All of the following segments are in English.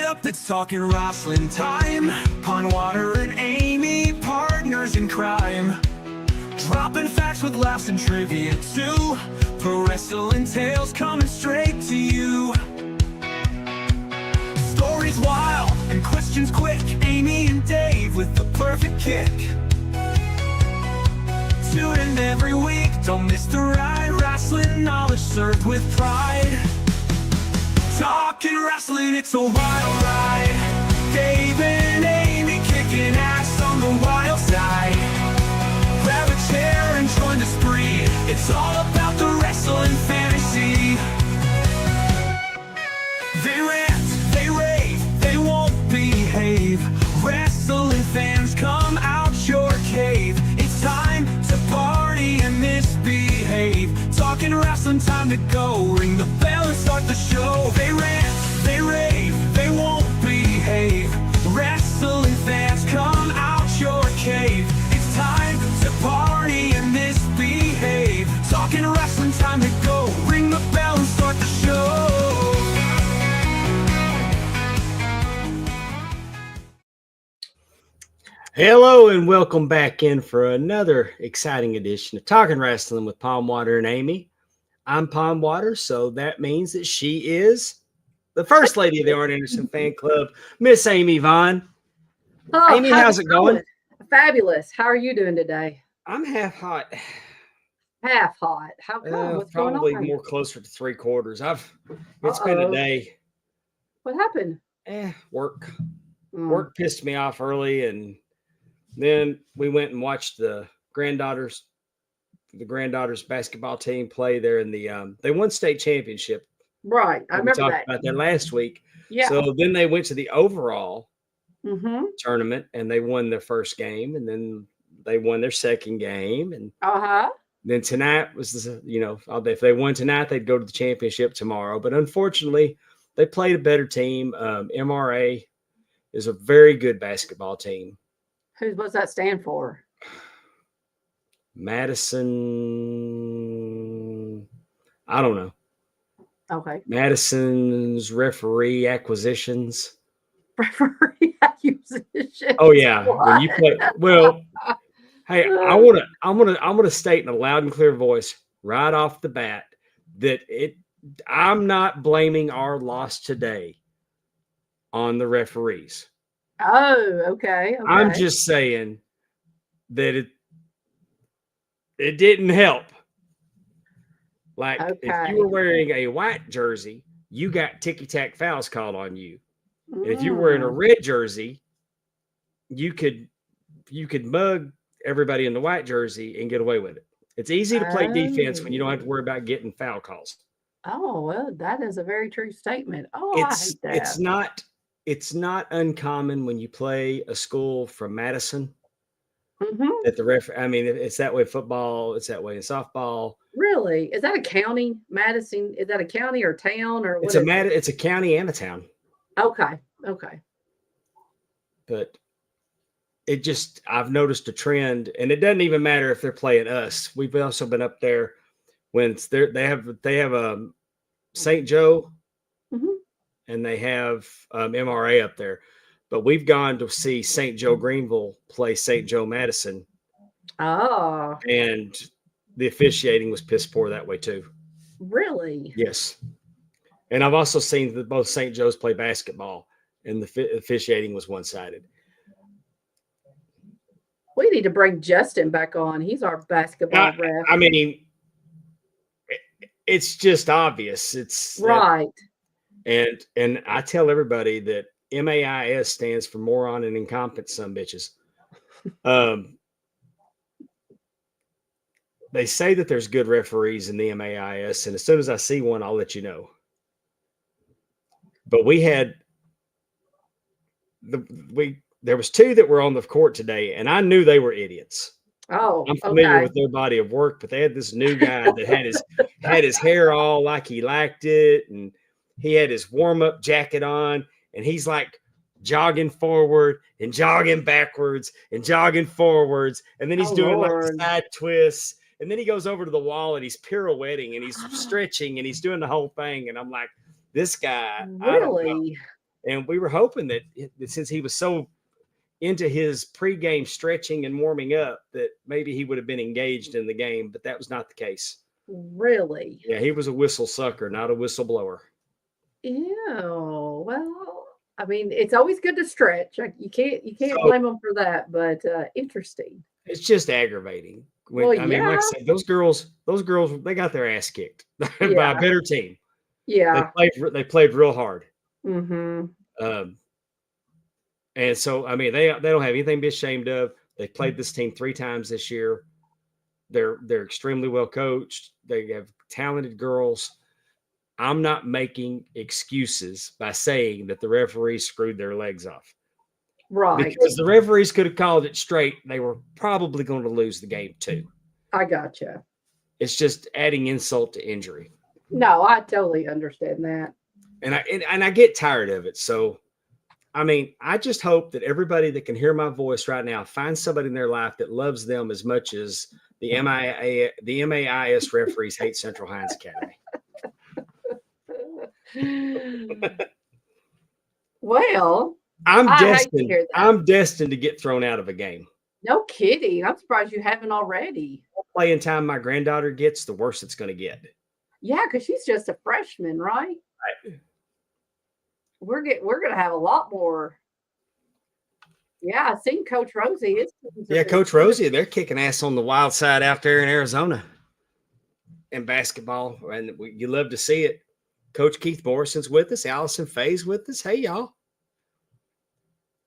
up, it's talking wrestling time. Pond Water and Amy, partners in crime. Dropping facts with laughs and trivia too. Pro wrestling tales coming straight to you. Stories wild and questions quick. Amy and Dave with the perfect kick. Tune in every week, don't miss the ride. Wrestling knowledge served with pride. Talking wrestling, it's a wild ride. Dave and Amy kicking ass on the wild side. Grab a chair and join the spree. It's all about the wrestling fantasy. They rant, they rave, they won't behave. Wrestling fans, come out your cave. It's time to party and misbehave. Talking wrestling, time to go. Ring the bell and start the show. They rant, they rave, they won't behave. Wrestling fans, come out your cave. It's time to party and misbehave. Talking wrestling, time to go. Ring the bell and start the show. Hello and welcome back in for another exciting edition of Talking Wrestling with Pond Water and Amy. I'm Pond Water, so that means that she is the first lady of the Arn Anderson fan club, Miss Amy Vaughn. Oh, Amy, how's it going? Fabulous. How are you doing today? I'm half hot. Half hot. How come? What's going on? Probably more closer to 3/4. It's been a day. What happened? Work. Work pissed me off early, and then we went and watched the granddaughters basketball team play there in the they won state championship. Right. I remember we that. talked about that last week. Yeah. So then they went to the overall tournament and they won their first game, and then they won their second game, and then tonight was if they won tonight, they'd go to the championship tomorrow. But unfortunately, they played a better team. MRA is a very good basketball team. What's that stand for? Madison. I don't know. Okay. Madison's referee acquisitions. Referee acquisitions. Oh yeah. What? When you play, well, hey, I'm gonna state in a loud and clear voice right off the bat that I'm not blaming our loss today on the referees. Oh, okay. I'm just saying that it didn't help. Like if you were wearing a white jersey, you got ticky-tack fouls called on you. And if you were wearing a red jersey, you could mug everybody in the white jersey and get away with it. It's easy to play defense when you don't have to worry about getting foul calls. Oh, well, that is a very true statement. Oh, I hate that. It's not uncommon when you play a school from Madison that the it's that way in football, it's that way in softball. Really? Is that a county, Madison? Is that a county or town or what? It's a county and a town. Okay. But I've noticed a trend, and it doesn't even matter if they're playing us. We've also been up there when they have St. Joe. And they have MRA up there. But we've gone to see St. Joe Greenville play St. Joe Madison. Oh. And the officiating was piss poor that way too. Really? Yes. And I've also seen both St. Joe's play basketball, and the officiating was one-sided. We need to bring Justin back on. He's our basketball ref. I mean, it's just obvious. It's right. And I tell everybody that MAIS stands for moron and incompetent sumbitches. They say that there's good referees in the MAIS, and as soon as I see one, I'll let you know. But there was two that were on the court today, and I knew they were idiots. Oh, I'm familiar with their body of work, but they had this new guy that had his hair all like he liked it, and he had his warm-up jacket on, and he's like jogging forward and jogging backwards and jogging forwards, and then he's doing like side twists, and then he goes over to the wall and he's pirouetting and he's stretching and he's doing the whole thing, and I'm like, this guy, really? And we were hoping that since he was so into his pregame stretching and warming up, that maybe he would have been engaged in the game, but that was not the case. Really? Yeah, he was a whistle sucker, not a whistleblower. Ew. Well, I mean, it's always good to stretch. You can't blame them for that, but interesting. It's just aggravating. Well, I mean, like I said, those girls, they got their ass kicked by a better team. Yeah. They played real hard. Mm-hmm. And so, I mean, they don't have anything to be ashamed of. They played this team 3 times this year. They're extremely well coached. They have talented girls. I'm not making excuses by saying that the referees screwed their legs off. Right. Because the referees could have called it straight. They were probably going to lose the game too. I gotcha. It's just adding insult to injury. No, I totally understand that. And I get tired of it. So, I mean, I just hope that everybody that can hear my voice right now finds somebody in their life that loves them as much as the MAIS referees hate Central Hines Academy. Well, I'm destined to get thrown out of a game. No kidding. I'm surprised you haven't already. The more playing time my granddaughter gets, the worse it's going to get. Yeah, because she's just a freshman, right? Right. We're gonna have a lot more. Yeah, I seen Coach Rosie. Coach Rosie, they're kicking ass on the wild side out there in Arizona in basketball, and you love to see it. Coach Keith Morrison's with us. Allison Faye's with us. Hey, y'all.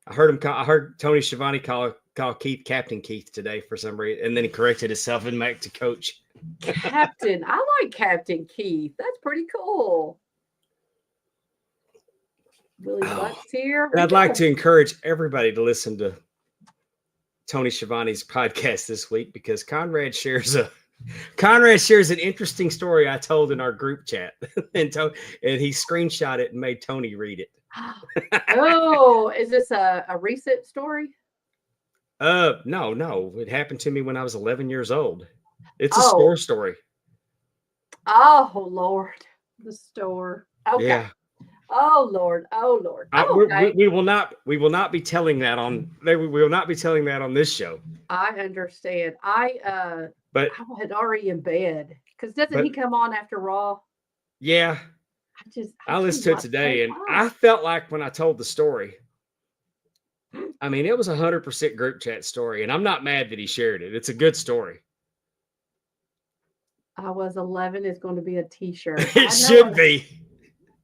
I heard Tony Schiavone call Keith Captain Keith today for some reason, and then he corrected himself and back to Coach. Captain. I like Captain Keith. That's pretty cool. Billy Buck's here. And I'd like to encourage everybody to listen to Tony Schiavone's podcast this week, because Conrad shares an interesting story I told in our group chat, and he screenshot it and made Tony read it. Oh, is this a recent story? No. It happened to me when I was 11 years old. It's a store story. Oh, Lord. The store. Okay. Yeah. Oh Lord. Okay. We will not be telling that on. We will not be telling that on this show. I understand. But I had already in bed, because doesn't he come on after Raw? Yeah. I listened to it today, and I felt like when I told the story, I mean, it was 100% group chat story, and I'm not mad that he shared it. It's a good story. I was 11 is going to be a T-shirt. It should be.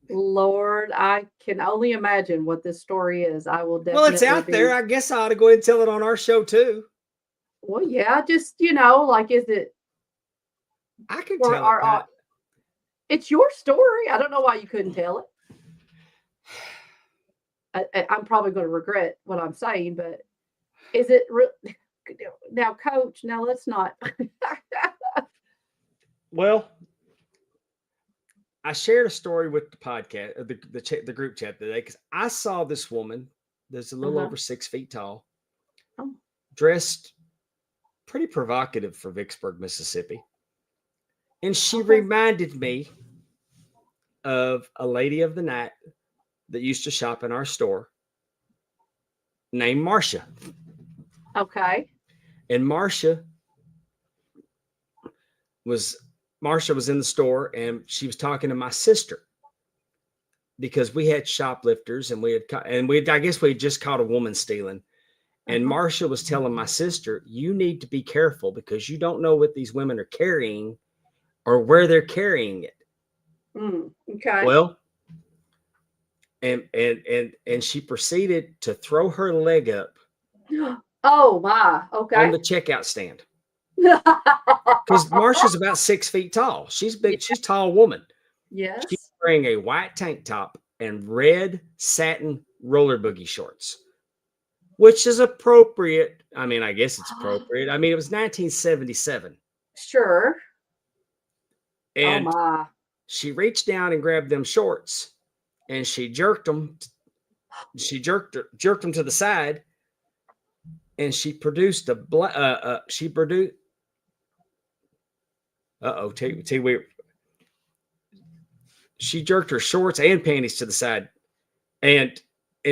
Lord, I can only imagine what this story is. I will definitely. Well, it's out there. I guess I ought to go ahead and tell it on our show too. Well, yeah, just like, is it? I can tell it. It's your story. I don't know why you couldn't tell it. I'm probably going to regret what I'm saying, but is it now, Coach? Now let's not. Well, I shared a story with the podcast, the group chat today, because I saw this woman that's a little over 6 feet tall, dressed pretty provocative for Vicksburg, Mississippi. And she reminded me of a lady of the night that used to shop in our store named Marcia. Okay. And Marcia was in the store, and she was talking to my sister, because we had shoplifters, and I guess we had just caught a woman stealing. And Marcia was telling my sister, you need to be careful, because you don't know what these women are carrying or where they're carrying it. Okay. Well, and she proceeded to throw her leg up. Oh my. Okay. On the checkout stand. Because Marcia's about 6 feet tall. She's big. She's a tall woman. Yes. She's wearing a white tank top and red satin roller boogie shorts, which is appropriate. I mean, I guess it's appropriate. I mean, it was 1977. Sure. And she reached down and grabbed them shorts, and she jerked them. She jerked them to the side, and she produced a she jerked her shorts and panties to the side, and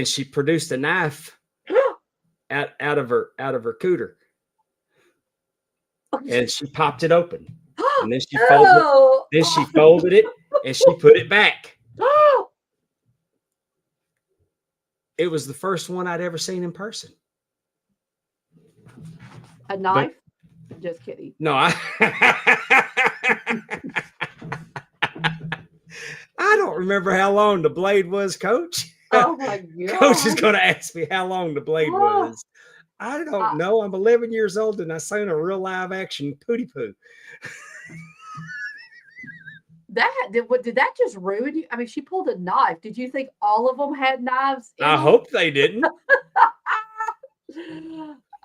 she produced a knife out of her cooter, and she popped it open, and then she folded it. Then she folded it, and she put it back. It was the first one I'd ever seen in person. A knife? Just kidding. No, I don't remember how long the blade was, Coach. Oh my God. Coach is going to ask me how long the blade was. I don't know. I'm 11 years old and I seen a real live action pooty poo. Did that just ruin you? I mean, she pulled a knife. Did you think all of them had knives? I hope they didn't.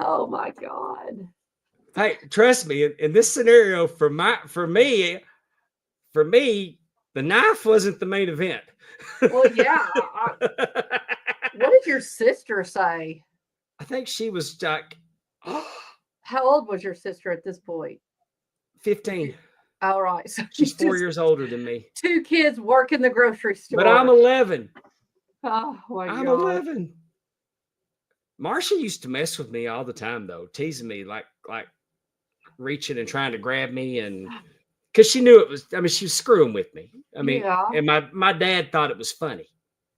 Oh my God. Hey, trust me, in this scenario, for me, the knife wasn't the main event. Well, yeah. What did your sister say? I think she was like, how old was your sister at this point? 15. All right. So she's 4 years older than me. 2 kids work in the grocery store. But I'm 11. Oh my God. I'm 11. Marcia used to mess with me all the time, though, teasing me, like reaching and trying to grab me, and because she knew it was. I mean, she was screwing with me. I mean, and my dad thought it was funny.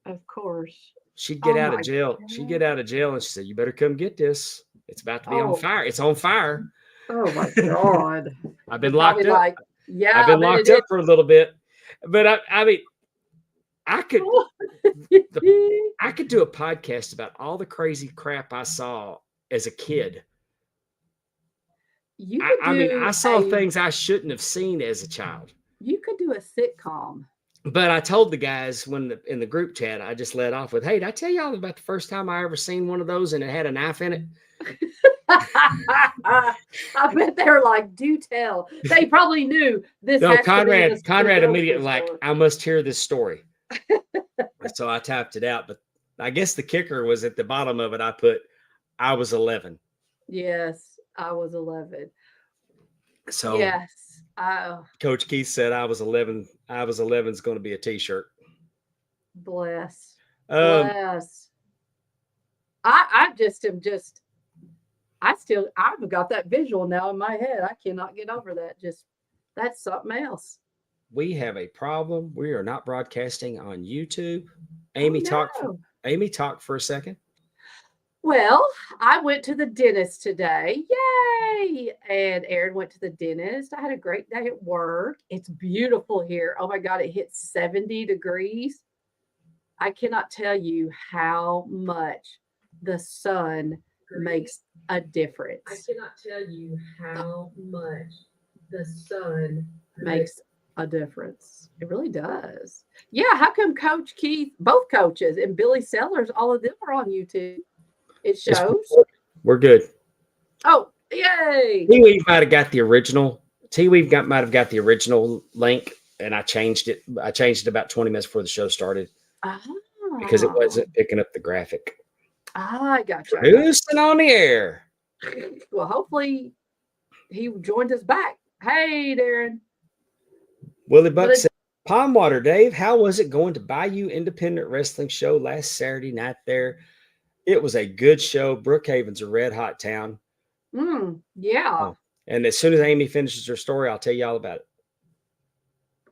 Of course. She'd get out of jail. God. She'd get out of jail, and she said, "You better come get this. It's about to be on fire. It's on fire." Oh my God. I've been locked up. I've been locked up for a little bit, but I mean, I could do a podcast about all the crazy crap I saw as a kid. I saw things I shouldn't have seen as a child. You could do a sitcom. But I told the guys in the group chat, I just let off with, "Hey, did I tell y'all about the first time I ever seen one of those and it had a knife in it?" I bet they're like, "Do tell." They probably knew this. No, Conrad immediately like, "I must hear this story." So I typed it out, but I guess the kicker was at the bottom of it. I put, "I was 11." Yes, I was 11. So yes, Coach Keith said I was 11. I was 11 is going to be a T-shirt. Bless. Bless. I've got that visual now in my head. I cannot get over that. That's something else. We have a problem. We are not broadcasting on YouTube. Amy, talk for a second. Well, I went to the dentist today. Yay! And Aaron went to the dentist. I had a great day at work. It's beautiful here. Oh my God, it hit 70 degrees. I cannot tell you how much the sun makes a difference. I cannot tell you how much the sun makes a difference. It really does. Yeah, how come Coach Keith, both coaches, and Billy Sellers, all of them are on YouTube? It shows. We're good. Oh, yay! T-Weave might have got the original. Might have got the original link, and I changed it. I changed it about 20 minutes before the show started because it wasn't picking up the graphic. I got you. Boosting on the air. Well, hopefully he joined us back. Hey, Darren. Willie Buck said, "Palm Water, Dave. How was it going to Bayou Independent Wrestling show last Saturday night there? It was a good show. Brookhaven's a red hot town." Yeah. And as soon as Amy finishes her story, I'll tell you all about it.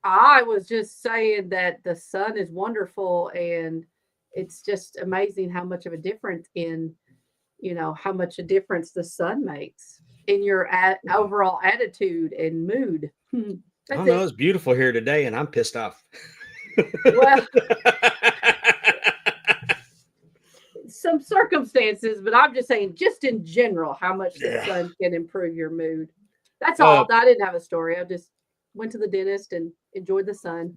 I was just saying that the sun is wonderful, and it's just amazing how much of a difference how much a difference the sun makes in your overall attitude and mood. I don't know. It's beautiful here today, and I'm pissed off. Well, some circumstances, but I'm just saying, just in general, how much the sun can improve your mood. That's all. I didn't have a story. I just went to the dentist and enjoyed the sun.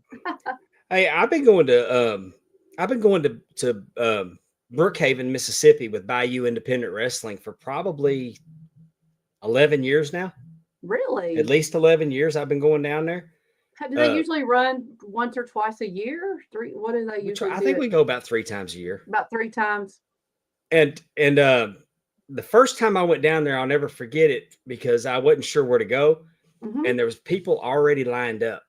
Hey, I've been going to Brookhaven, Mississippi with Bayou Independent Wrestling for probably 11 years now. Really? At least 11 years I've been going down there. Do they usually run once or twice a year? 3? What do they usually do? I think we go about 3 times a year. About 3 times. And the first time I went down there, I'll never forget it because I wasn't sure where to go. Mm-hmm. And there was people already lined up.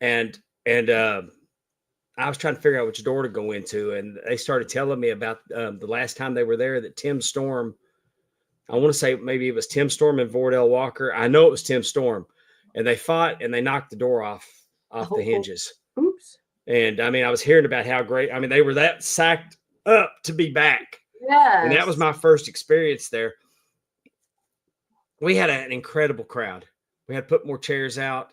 And I was trying to figure out which door to go into, and they started telling me about the last time they were there that Tim Storm, I want to say maybe it was Tim Storm and Vordell Walker. I know it was Tim Storm, and they fought and they knocked the door off the hinges. Oops. And I mean, I was hearing about how great, I mean, they were that psyched up to be back. Yes. And that was my first experience there. We had an incredible crowd. We had to put more chairs out.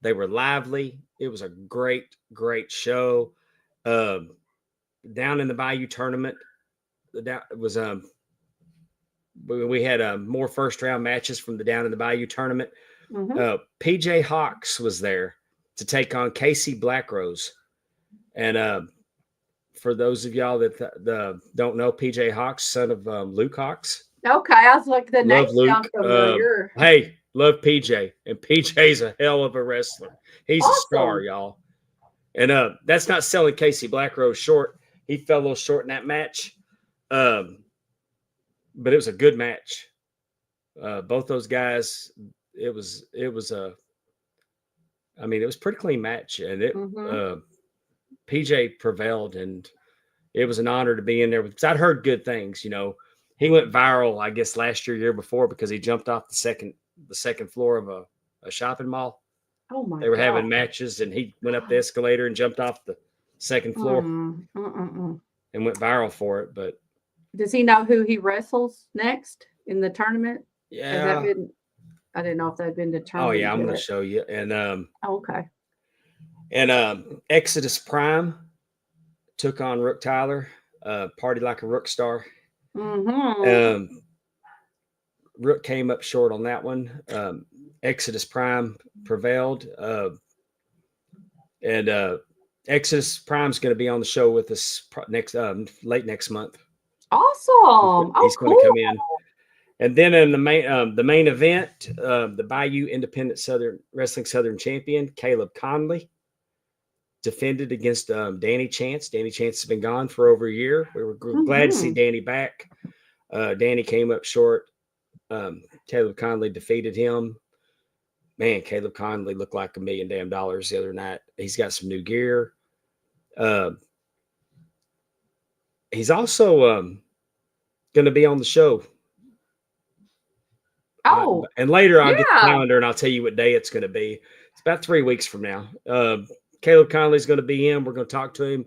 They were lively. It was a great, great show. Down in the Bayou tournament, it was we had more first round matches from the Down in the Bayou tournament. Mm-hmm. PJ Hawks was there to take on Casey Blackrose. And for those of y'all that don't know, PJ Hawks, son of Luke Hawks. Okay, I was like, the name sounds Luke. familiar. Hey, love PJ, and PJ's a hell of a wrestler. He's Awesome. a star, y'all. And that's not selling Casey Blackrose short. He fell a little short in that match, but it was a good match. Both those guys, it was a pretty clean match, and PJ prevailed, and it was an honor to be in there because I'd heard good things. You know, he went viral, I guess, last year before because he jumped off the second floor of a shopping mall. Oh my! They were having matches, and he went up the escalator and jumped off the second floor and went viral for it. But does he know who he wrestles next in the tournament? Yeah, I didn't know if that had been determined. Oh yeah, I'm going to show you. And okay. And Exodus Prime took on Rook Tyler, Party Like a Rook Star. Mm-hmm. Rook came up short on that one. Exodus Prime prevailed. And Exodus Prime's going to be on the show with us late next month. Awesome. He's going to come in. And then in the main event, the Bayou Independent Wrestling Southern Champion, Caleb Conley, defended against Danny Chance. Danny Chance has been gone for over a year. We were glad to see Danny back. Danny came up short. Caleb Conley defeated him. Man, Caleb Conley looked like $1 million the other night. He's got some new gear. He's also going to be on the show. Oh, and later I'll get the calendar and I'll tell you what day it's going to be. It's about 3 weeks from now. Caleb Conley's going to be in. We're going to talk to him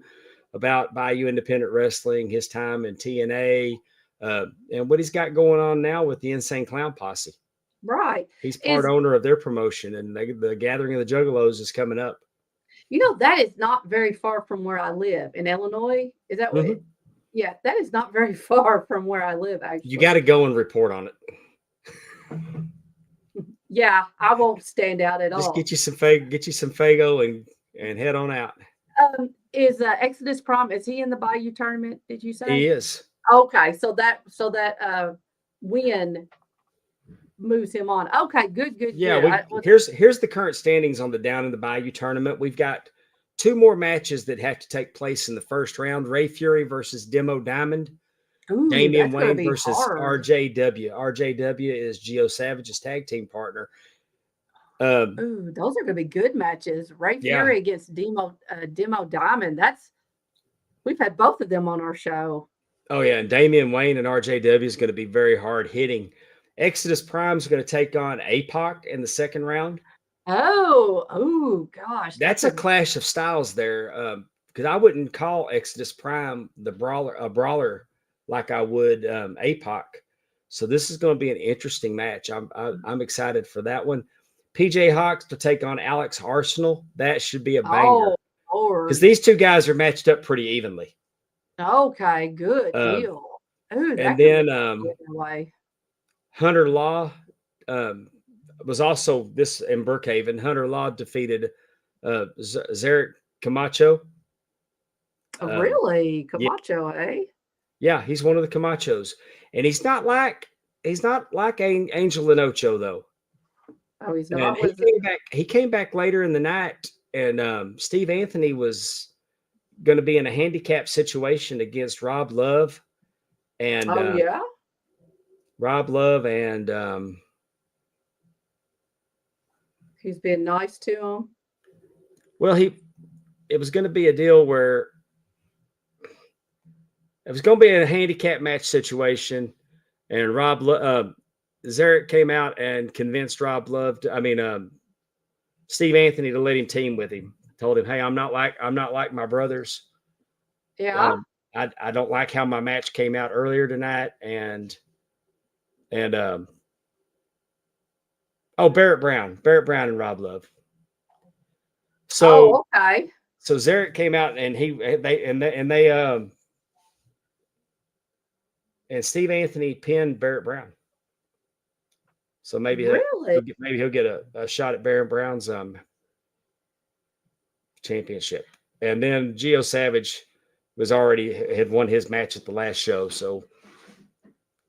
about Bayou Independent Wrestling, his time in TNA, and what he's got going on now with the Insane Clown Posse. Right. He's part owner of their promotion, and the Gathering of the Juggalos is coming up. You know, that is not very far from where I live in Illinois. Is that what? Yeah, that is not very far from where I live, actually. You got to go and report on it. Yeah, I won't stand out at all. Just get you some Fago and head on out. Is Exodus Prom, is he in the Bayou tournament, did you say? He is. Okay, so that win moves him on. Okay, good. Yeah, here's the current standings on the Down in the Bayou tournament. We've got 2 more matches that have to take place in the first round. Ray Fury versus Demo Diamond. Ooh, Damian Wayne versus RJW. RJW is Geo Savage's tag team partner. Ooh, those are going to be good matches. Ray Fury against Demo Diamond. We've had both of them on our show. Oh yeah, and Damian Wayne and RJW is going to be very hard hitting. Exodus Prime is going to take on APOC in the second round. Oh gosh, that's a clash of styles there. Because I wouldn't call Exodus Prime a brawler like I would APOC. So this is going to be an interesting match. I'm excited for that one. PJ Hawks to take on Alex Arsenal. That should be a banger. Because these 2 guys are matched up pretty evenly. Okay, good deal. Ooh, and then Hunter Law was also this in Brookhaven. Hunter Law defeated Zarek Camacho. Really? Camacho, eh? Yeah, he's one of the Camachos. And he's not like Angel Lenocho, though. Oh, he's not. He came back later in the night, and Steve Anthony was going to be in a handicap situation against Rob Love. And Rob Love and he's been nice to him. Well, it was going to be a deal where it was going to be a handicap match situation, and Zarek came out and convinced Steve Anthony to let him team with him. Told him, "Hey, I'm not like my brothers. Yeah. I don't like how my match came out earlier tonight." And Barrett Brown and Rob Love. So okay. So Zarek came out and and Steve Anthony pinned Barrett Brown. So maybe he'll get a shot at Barrett Brown's championship. And then Gio Savage had won his match at the last show. So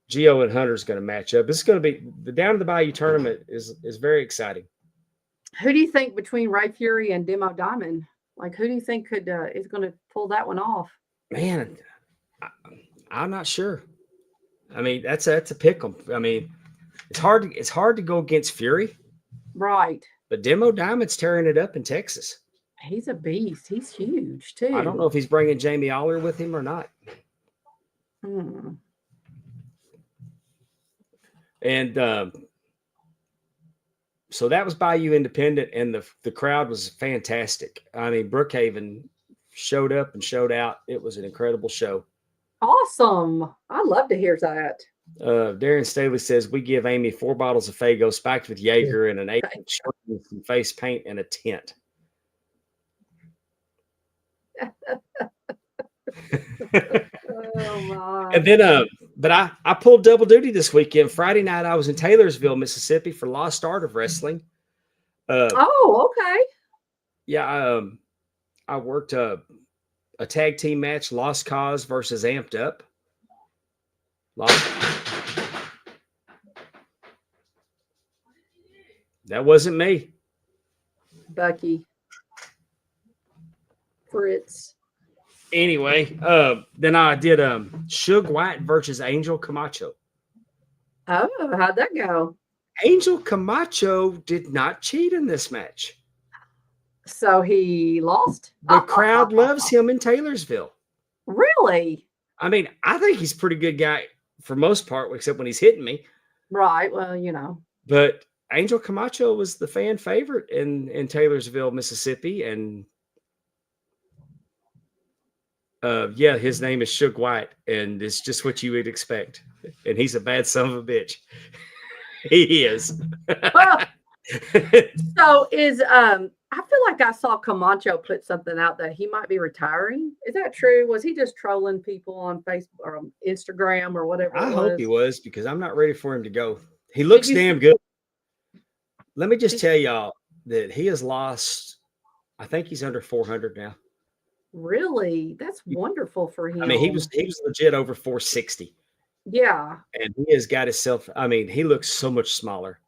Gio and Hunter's going to match up. This is going to be the Down to the Bayou tournament is very exciting. Who do you think between Ray Fury and Demo Diamond? Like, who do you think is going to pull that one off? Man, I'm not sure. I mean, that's a pick 'em. I mean, it's hard to go against Fury, right? But Demo Diamond's tearing it up in Texas. He's a beast. He's huge too. I don't know if he's bringing Jamie Aller with him or not. And so that was Bayou Independent, and the crowd was fantastic. I mean, Brookhaven showed up and showed out. It was an incredible show. Awesome. I love to hear that. Darren Staley says, we give Amy 4 bottles of Faygo spiked with Jaeger and an 8-inch shirt with some face paint and a tent. Oh my. And then but I pulled double duty this weekend. Friday night I was in Taylorsville, Mississippi for Lost Art of Wrestling. Okay. Yeah, I worked a tag team match, Lost Cause versus Amped Up. That wasn't me. Bucky. Fritz. Anyway, then I did Suge White versus Angel Camacho. Oh, how'd that go? Angel Camacho did not cheat in this match. So he lost? The crowd loves him in Taylorsville. Really? I mean, I think he's a pretty good guy for most part, except when he's hitting me. Right. Well, you know. But Angel Camacho was the fan favorite in Taylorsville, Mississippi. And yeah, his name is Suge White, and it's just what you would expect. And he's a bad son of a bitch. He is. So is I feel like I saw Camacho put something out that he might be retiring. Is that true? Was he just trolling people on Facebook or on Instagram or whatever? I hope he was, because I'm not ready for him to go. He looks damn good. Let me just tell y'all that he has lost. I think he's under 400 now. Really? That's wonderful for him. I mean, he was legit over 460. Yeah. And he has got himself. I mean, he looks so much smaller.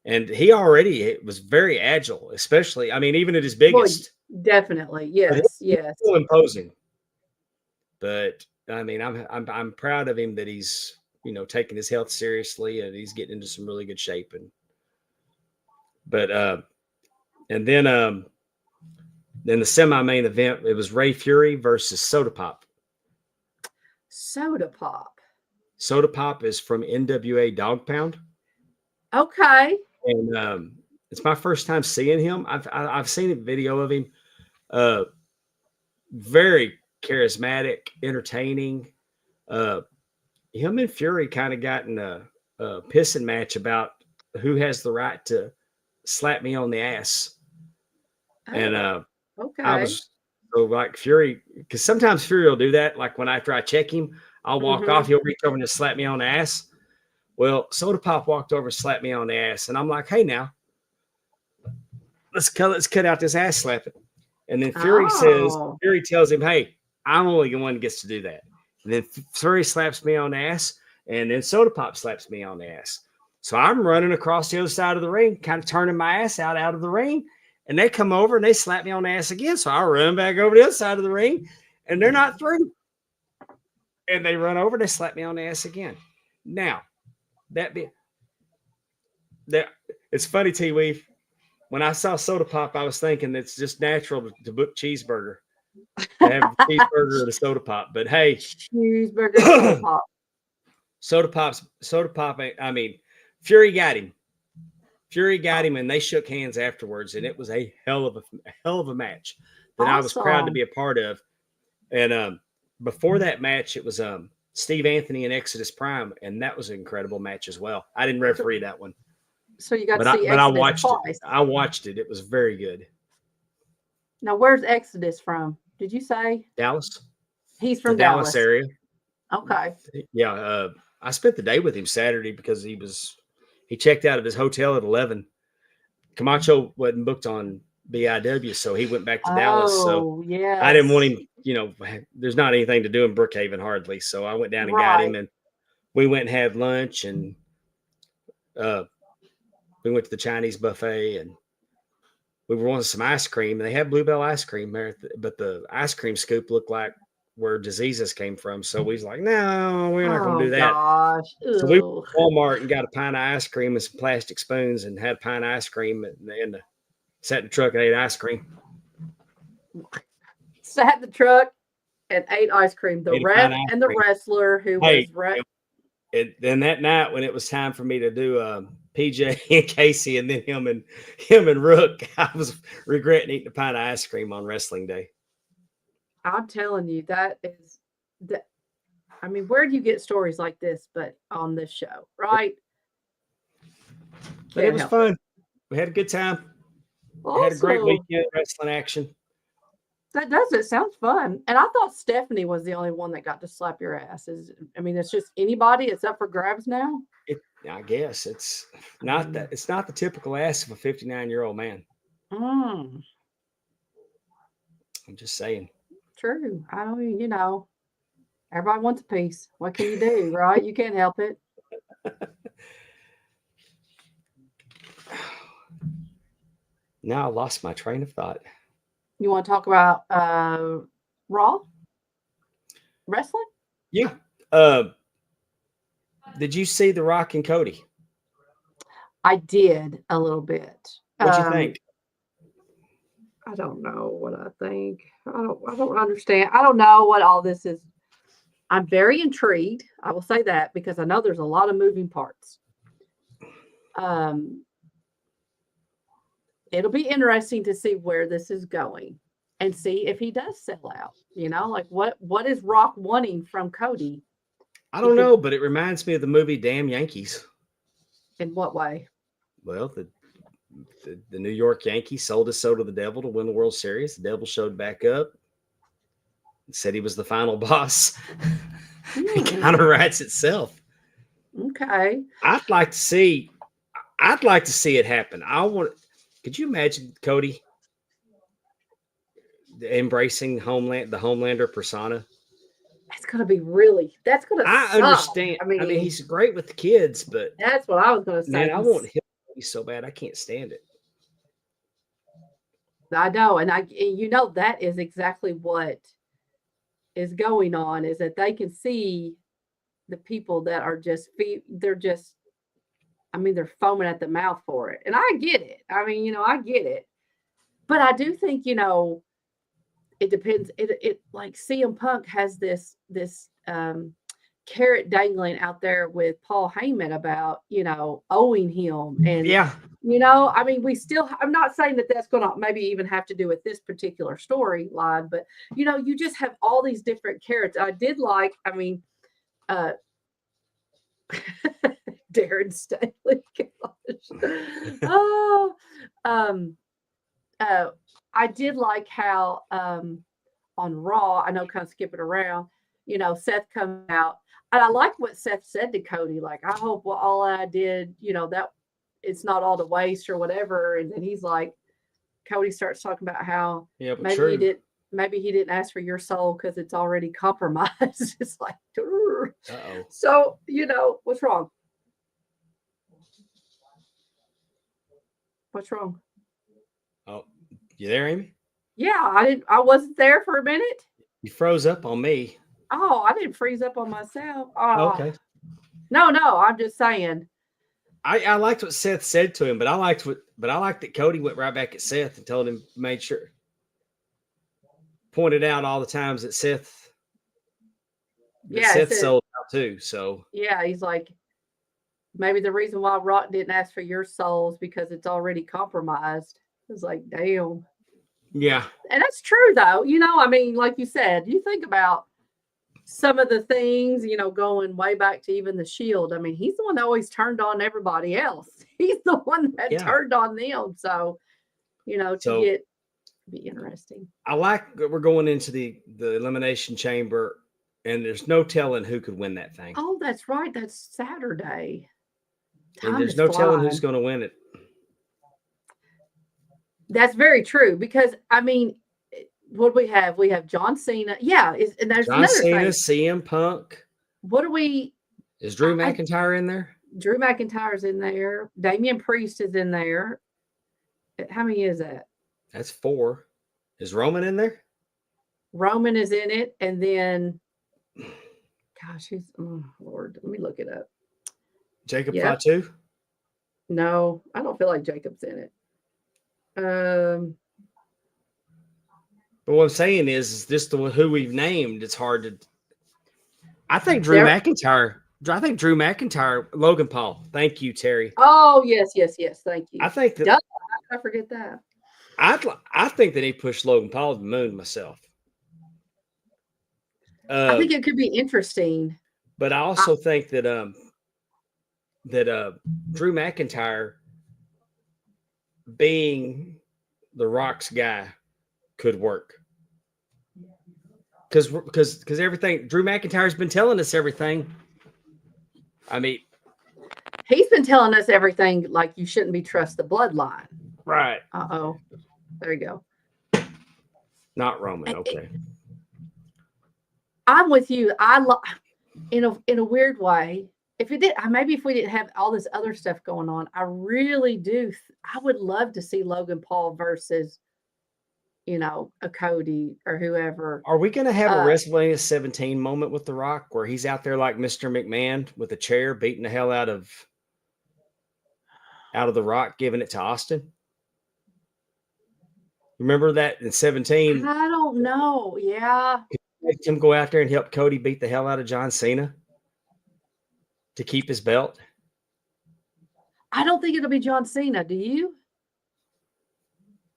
And he already was very agile, especially, I mean, even at his biggest. Well, definitely. Yes. Yes. Still imposing. But I mean, I'm proud of him that he's, taking his health seriously, and he's getting into some really good shape. And then the semi-main event, it was Ray Fury versus Soda Pop. Soda Pop. Soda Pop is from NWA Dog Pound. Okay. And it's my first time seeing him. I've seen a video of him. Very charismatic, entertaining. Him and Fury kind of got in a pissing match about who has the right to slap me on the ass. Oh, and okay. I was like Fury, because sometimes Fury will do that. Like after I check him, I'll walk off. He'll reach over and just slap me on the ass. Well, Soda Pop walked over and slapped me on the ass. And I'm like, hey, now, let's cut out this ass slapping. And then Fury tells him, hey, I'm only the one that gets to do that. And then Fury slaps me on the ass. And then Soda Pop slaps me on the ass. So I'm running across the other side of the ring, kind of turning my ass out of the ring. And they come over and they slap me on the ass again. So I run back over the other side of the ring. And they're not through. And they run over and they slap me on the ass again. Now, it's funny, T-Weave. when I saw soda pop, I was thinking it's just natural to book cheeseburger, to have a cheeseburger and a soda pop. But hey, Cheeseburger, soda pop. soda pop. I mean, Fury got him. Fury got him, and they shook hands afterwards, and it was a hell of a match that I was proud to be a part of. And before that match, it was Steve Anthony and Exodus Prime, and that was an incredible match as well. I didn't referee that one. So you got But to see Exodus I watched twice. it. I watched it. It was very good. Now, where's Exodus from? Did you say? Dallas. He's from the Dallas area. Okay. Yeah. I spent the day with him Saturday because he checked out of his hotel at 11. Camacho wasn't booked on BIW, so he went back to Dallas. So yeah, I didn't want him, there's not anything to do in Brookhaven hardly. So I went down and got him, and we went and had lunch, and we went to the Chinese buffet, and we were wanting some ice cream, and they had Bluebell ice cream there, but the ice cream scoop looked like where diseases came from. So we was like, no, we're not going to do that. Gosh. So we went to Walmart and got a pint of ice cream and some plastic spoons, and had a pint of ice cream, and sat in the truck and ate ice cream. Sat in the truck and ate ice cream. The ref and the wrestler who was and then that night when it was time for me to do PJ and Casey, and then him and Rook, I was regretting eating a pint of ice cream on wrestling day. I'm telling you, that is that. I mean, where do you get stories like this? But on this show, right? But it was fun. We had a good time. Awesome. Had a great weekend wrestling action. That does. It sounds fun. And I thought Stephanie was the only one that got to slap your ass. It's just anybody. It's up for grabs now. I guess it's not that. It's not the typical ass of a 59-year-old man. I'm just saying. True. I mean, everybody wants a piece. What can you do, right? You can't help it. Now I lost my train of thought. You want to talk about Raw wrestling? Yeah. Did you see The Rock and Cody? I did a little bit. What'd you think? I don't know what I think. I don't understand. I don't know what all this is. I'm very intrigued. I will say that because I know there's a lot of moving parts. It'll be interesting to see where this is going and see if he does sell out. Like what is Rock wanting from Cody? I don't know, but it reminds me of the movie Damn Yankees. In what way? Well, the New York Yankees sold his soul to the devil to win the World Series. The devil showed back up and said he was the final boss. It kind of writes itself. Okay. I'd like to see it happen. Could you imagine Cody embracing the Homelander persona? That's going to suck. Understand. I mean, he's great with the kids, but that's what I was going to say. Man, I want him so bad. I can't stand it. I know. And that is exactly what is going on, is that they can see the people that are they're foaming at the mouth for it. And I get it. I get it. But I do think, it depends. It like CM Punk has this carrot dangling out there with Paul Heyman about, owing him. And, yeah, I'm not saying that that's going to maybe even have to do with this particular storyline, but, you just have all these different carrots. I did like, Darren Staley. I did like how on Raw, I know kind of skipping around, Seth comes out. And I like what Seth said to Cody, like, I hope all I did, that it's not all to waste or whatever. And then he's like, Cody starts talking about how maybe he didn't ask for your soul because it's already compromised. It's like, uh-oh. So, what's wrong? What's wrong? Oh, you there, Amy? Yeah, I wasn't there for a minute. You froze up on me. Oh, I didn't freeze up on myself. Oh. Okay. No, I'm just saying. I liked what Seth said to him, but But I like that Cody went right back at Seth and told him, pointed out all the times that Seth sold out too. So yeah, he's like, maybe the reason why Rock didn't ask for your souls because it's already compromised. It's like, damn. Yeah. And that's true though. You know, I mean, like you said, you think about some of the things, you know, going way back to even the Shield. I mean, he's the one that always turned on everybody else. He's the one that turned on them. So, you know, be interesting. I like that we're going into the Elimination Chamber, and there's no telling who could win that thing. Oh, that's right. That's Saturday. And there's no telling who's going to win it. That's very true because, I mean, what do we have? We have John Cena. Yeah. And there's John Cena, CM Punk. What do we? Is Drew McIntyre in there? Drew McIntyre's in there. Damian Priest is in there. How many is that? That's 4. Is Roman in there? Roman is in it. And then, gosh, Lord, let me look it up. Jacob Fatu? No, I don't feel like Jacob's in it. But what I'm saying is just who we've named, it's hard to. I think Drew McIntyre, Logan Paul. Thank you, Terry. Oh, yes. Thank you. I think that. I forget that. I think that he pushed Logan Paul to the moon myself. I think it could be interesting. But I also think that Drew McIntyre being the Rock's guy could work. Because everything Drew McIntyre's been telling us everything. I mean, he's been telling us everything like you shouldn't be trust the bloodline. Right. Uh-oh. There you go. Not Roman. Okay. I'm with you. In a weird way. If we didn't have all this other stuff going on, I really do. I would love to see Logan Paul versus, you know, a Cody or whoever. Are we going to have a WrestleMania 17 moment with The Rock where he's out there like Mr. McMahon with a chair beating the hell out of The Rock, giving it to Austin? Remember that in 17? I don't know. Yeah. Him go out there and help Cody beat the hell out of John Cena to keep his belt? I don't think it'll be John Cena. Do you?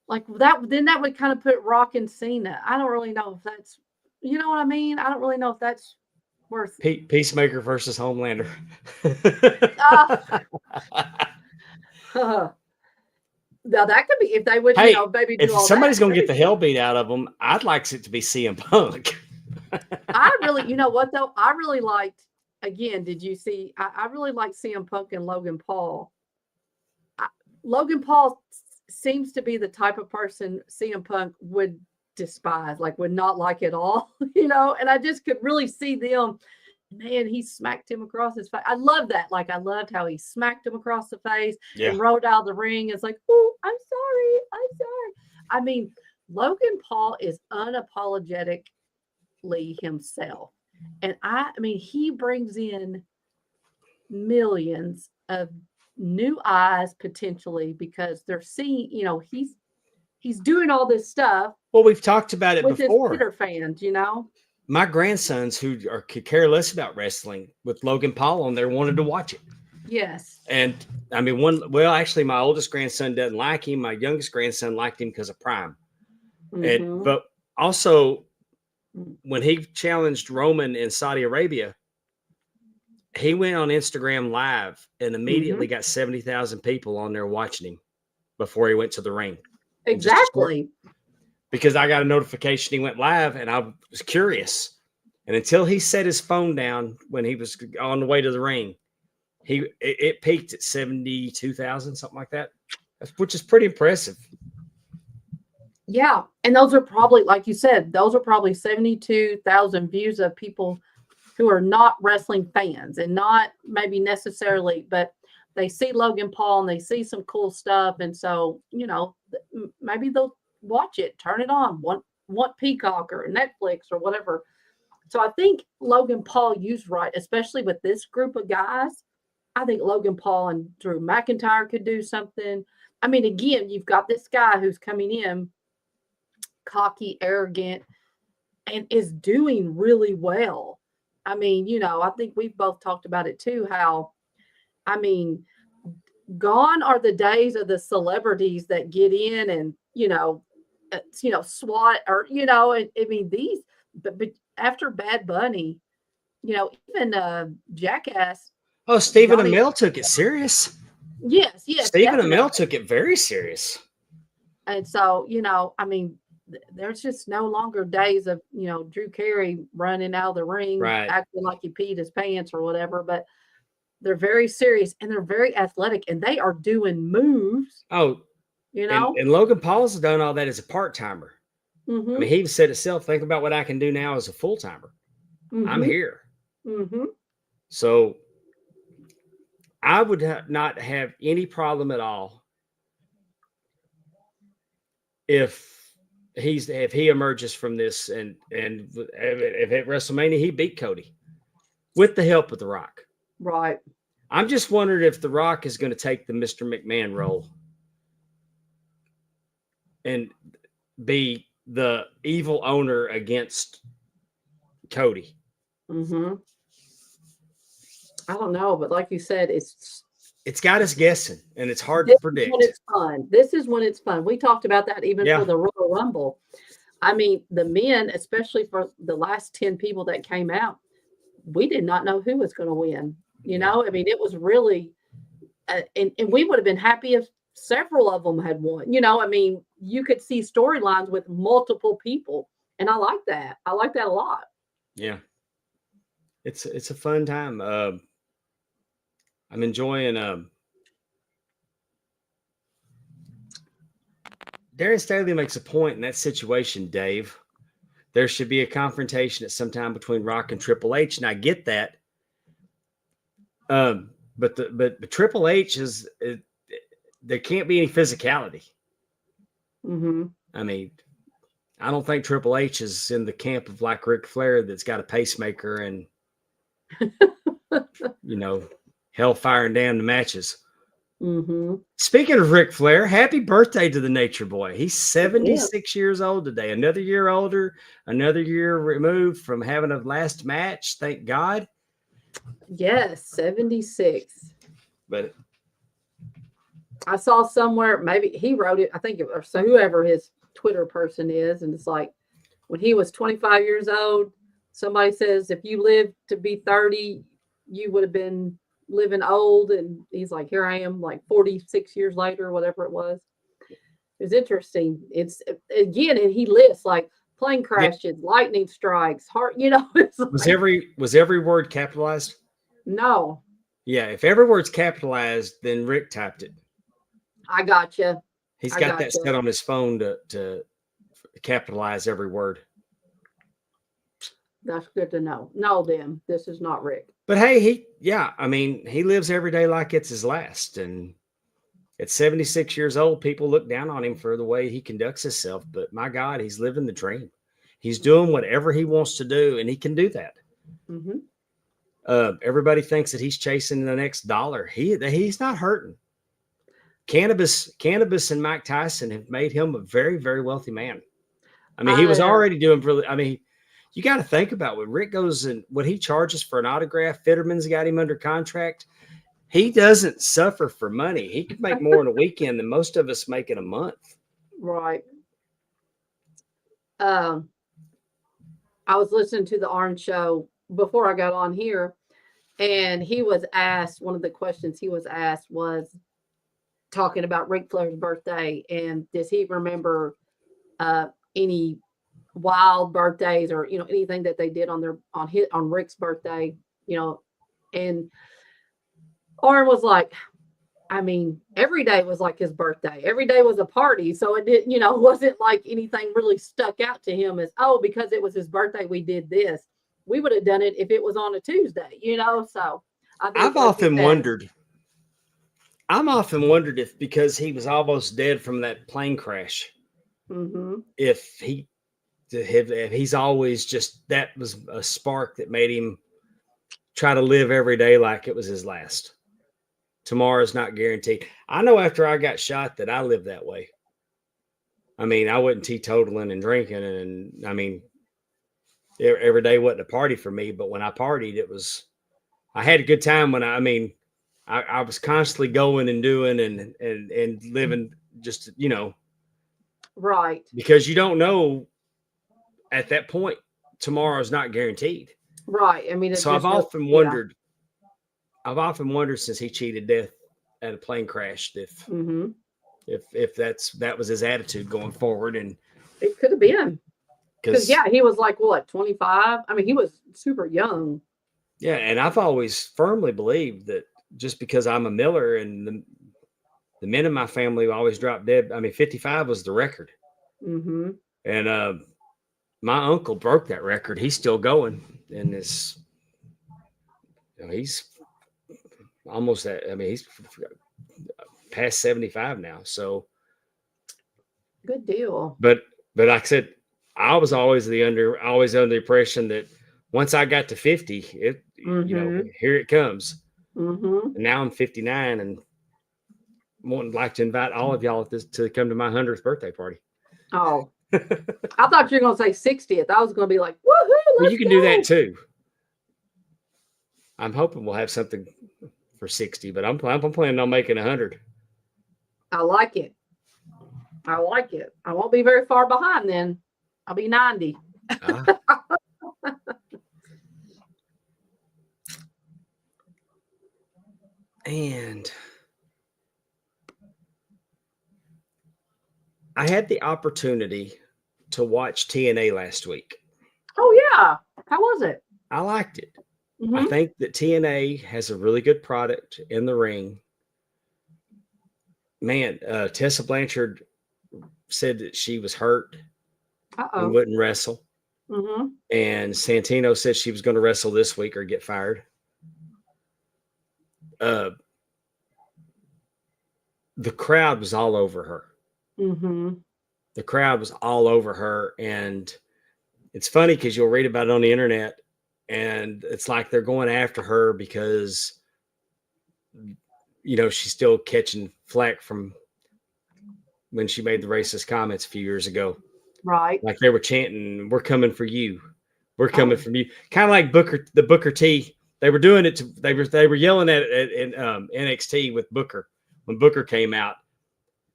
Like that, then that would kind of put Rock and Cena. I don't really know if that's, you know what I mean? I don't really know if that's worth Peacemaker versus Homelander. Now that could be if they would, maybe do if all somebody's that. going to get the hell beat out of them, I'd like it to be CM Punk. I really, you know what though? I really liked. Again, did you see? I really like CM Punk and Logan Paul. Logan Paul seems to be the type of person CM Punk would despise, like would not like at all, you know. And I just could really see them. Man, he smacked him across his face. I love that. Like I loved how he smacked him across the face and rolled out of the ring. It's like, oh, I'm sorry. I mean, Logan Paul is unapologetically himself. And I mean, he brings in millions of new eyes potentially because they're seeing, you know, he's doing all this stuff. Well, we've talked about it with before. His Twitter fans, you know. My grandsons who could care less about wrestling with Logan Paul on there wanted to watch it. Yes. And I mean, actually my oldest grandson doesn't like him. My youngest grandson liked him because of Prime. Mm-hmm. But also when he challenged Roman in Saudi Arabia, he went on Instagram Live and immediately got 70,000 people on there watching him before he went to the ring. Exactly. Because I got a notification he went live and I was curious. And until he set his phone down when he was on the way to the ring, it peaked at 72,000, something like that, which is pretty impressive. Yeah. And those are probably, like you said, those are probably 72,000 views of people who are not wrestling fans and not maybe necessarily, but they see Logan Paul and they see some cool stuff. And so, you know, maybe they'll watch it, turn it on, want Peacock or Netflix or whatever. So I think Logan Paul used right, especially with this group of guys. I think Logan Paul and Drew McIntyre could do something. I mean, again, you've got this guy who's coming in cocky, arrogant, and is doing really well. I mean, I think we've both talked about it too, how, I mean, gone are the days of the celebrities that get in and, SWAT or, I mean, but after Bad Bunny, even Jackass. Oh, Stephen Johnny, Amell took it serious. yes, Stephen definitely. Amell took it very serious. And so, I mean, there's just no longer days of, Drew Carey running out of the ring, Right. acting like he peed his pants or whatever, but they're very serious and they're very athletic and they are doing moves. Oh, and Logan Paul's done all that as a part-timer. Mm-hmm. I mean, he even said himself, think about what I can do now as a full-timer. Mm-hmm. I'm here. Mm-hmm. So I would not have any problem at all if he emerges from this and if at WrestleMania he beat Cody with the help of The Rock. Right. I'm just wondering if The Rock is going to take the Mr. McMahon role and be the evil owner against Cody. Mm-hmm. I don't know, but like you said, it's got us guessing, and it's hard to predict. When it's fun. This is when it's fun. We talked about that even for the Royal Rumble. I mean, the men, especially for the last 10 people that came out, we did not know who was going to win. I mean, it was really, and we would have been happy if several of them had won. I mean, you could see storylines with multiple people, and I like that. I like that a lot. Yeah, it's a fun time. I'm enjoying. Darren Staley makes a point in that situation, Dave. There should be a confrontation at some time between Rock and Triple H, and I get that. But Triple H there can't be any physicality. Mm-hmm. I mean, I don't think Triple H is in the camp of like Ric Flair that's got a pacemaker and hellfire and damn the matches. Mm-hmm. Speaking of Ric Flair, happy birthday to the Nature Boy. He's 76 years old today. Another year older, another year removed from having a last match. Thank God. Yes, 76. But I saw somewhere, maybe he wrote it, I think it, or so whoever his Twitter person is, and it's like when he was 25 years old, somebody says if you lived to be 30, you would have been living old, and he's like, here I am, like 46 years later, whatever it was. It's interesting. It's again, and he lists like plane crashes, lightning strikes, heart. It's was every word capitalized? No. Yeah, if every word's capitalized, then Rick typed it. I gotcha. He's got that set on his phone to capitalize every word. That's good to know. No, then this is not Rick. But hey, he lives every day like it's his last. And at 76 years old, people look down on him for the way he conducts himself. But my God, he's living the dream. He's doing whatever he wants to do, and he can do that. Mm-hmm. Everybody thinks that he's chasing the next dollar. He's not hurting. Cannabis and Mike Tyson have made him a very, very wealthy man. I mean, he was already doing really, I mean, you got to think about when Rick goes and what he charges for an autograph. Fitterman's got him under contract. He doesn't suffer for money. He could make more in a weekend than most of us make in a month. Right. I was listening to the Orange Show before I got on here, and he was asked, one of the questions he was asked was talking about Ric Flair's birthday, and does he remember any wild birthdays or anything that they did on Rick's birthday, and Oren was like, I mean, every day was like his birthday. Every day was a party. So it didn't, wasn't like anything really stuck out to him as, oh, because it was his birthday, we did this. We would have done it if it was on a Tuesday, so I've often wondered if because he was almost dead from that plane crash, mm-hmm. if he's always just, that was a spark that made him try to live every day like it was his last. tomorrow's not guaranteed. I know after I got shot that I lived that way. I mean, I wasn't teetotaling and drinking, and I mean, every day wasn't a party for me. But when I partied, I had a good time. When I was constantly going and doing and living, just Right. because you don't know at that point, tomorrow's not guaranteed. Right. I mean, So I've often wondered since he cheated death at a plane crash if that was his attitude going forward. And it could have been, because he was like, what, 25? I mean, he was super young. Yeah, and I've always firmly believed that just because I'm a Miller and the men in my family always dropped dead. I mean, 55 was the record. Mm-hmm. And my uncle broke that record. He's still going, and he's almost at. I mean, he's past 75 now. So good deal. But like I said, I was always under the impression that once I got to 50, here it comes. Mm-hmm. And now I'm 59 and would like to invite all of y'all to come to my 100th birthday party. Oh, I thought you were going to say 60th. I was going to be like, woohoo! Well, you can do that too. I'm hoping we'll have something for 60, but I'm planning on making 100. I like it. I won't be very far behind then. I'll be 90. And I had the opportunity to watch TNA last week. Oh, yeah. How was it? I liked it. Mm-hmm. I think that TNA has a really good product in the ring. Man, Tessa Blanchard said that she was hurt and wouldn't wrestle. Mm-hmm. And Santino said she was going to wrestle this week or get fired. The crowd was all over her. Mm-hmm. The crowd was all over her. And it's funny because you'll read about it on the internet and it's like they're going after her because, she's still catching flack from when she made the racist comments a few years ago. Right. Like they were chanting, "We're coming for you. We're coming from you." Kind of like Booker T. They were doing it they were yelling at it in NXT with Booker when Booker came out.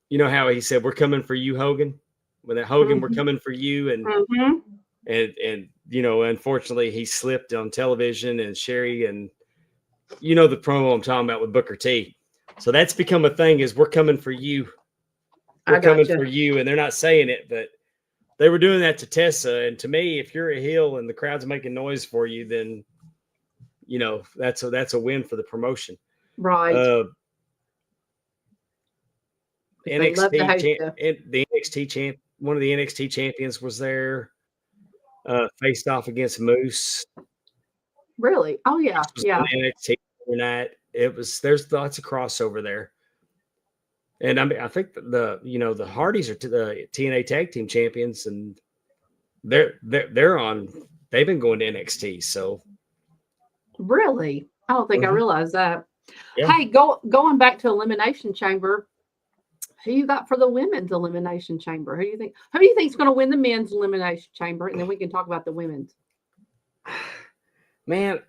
You know how he said, "We're coming for you, Hogan." When that Hogan, "We're coming for you," and unfortunately he slipped on television and Sherry and the promo I'm talking about with Booker T. So that's become a thing: is "We're coming for you. We're coming for you," and they're not saying it, but they were doing that to Tessa. And to me, if you're a heel and the crowd's making noise for you, then that's a win for the promotion. Right. NXT champ, one of the NXT champions was there, faced off against Moose. Really? Oh yeah, yeah. NXT night. There's lots of crossover there, and I think the Hardys are the TNA Tag Team Champions, and they've been going to NXT. So really, I don't think I realized that. Yeah. Hey, going back to Elimination Chamber. Who you got for the women's Elimination Chamber? Who do you think is going to win the men's Elimination Chamber? And then we can talk about the women's. Man,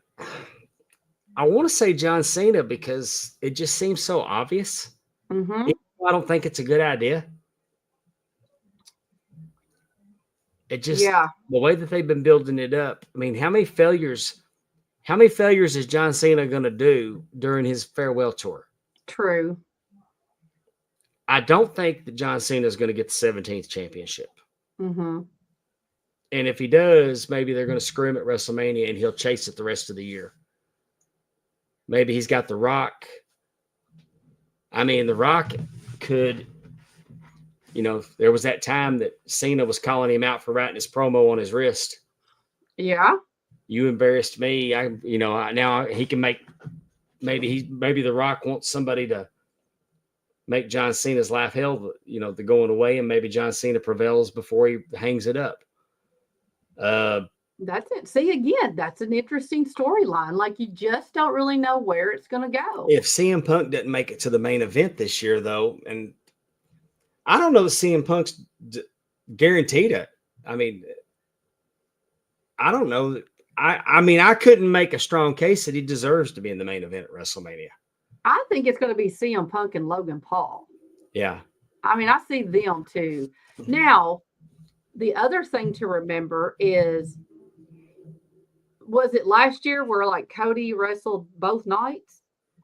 I want to say John Cena because it just seems so obvious. Mm-hmm. I don't think it's a good idea. It just the way that they've been building it up. I mean, how many failures is John Cena going to do during his farewell tour? True. I don't think that John Cena is going to get the 17th championship. Mm-hmm. And if he does, maybe they're going to screw him at WrestleMania and he'll chase it the rest of the year. Maybe he's got The Rock. I mean, The Rock could, there was that time that Cena was calling him out for writing his promo on his wrist. Yeah. You embarrassed me. Now he can make, maybe The Rock wants somebody to make John Cena's life hell, the going away, and maybe John Cena prevails before he hangs it up. That's it. See, again, that's an interesting storyline. Like, you just don't really know where it's going to go. If CM Punk didn't make it to the main event this year, though, and I don't know that CM Punk's guaranteed it. I mean, I don't know. I mean, I couldn't make a strong case that he deserves to be in the main event at WrestleMania. I think it's going to be CM Punk and Logan Paul. Yeah. I mean, I see them too. Now, the other thing to remember is, was it last year where like Cody wrestled both nights?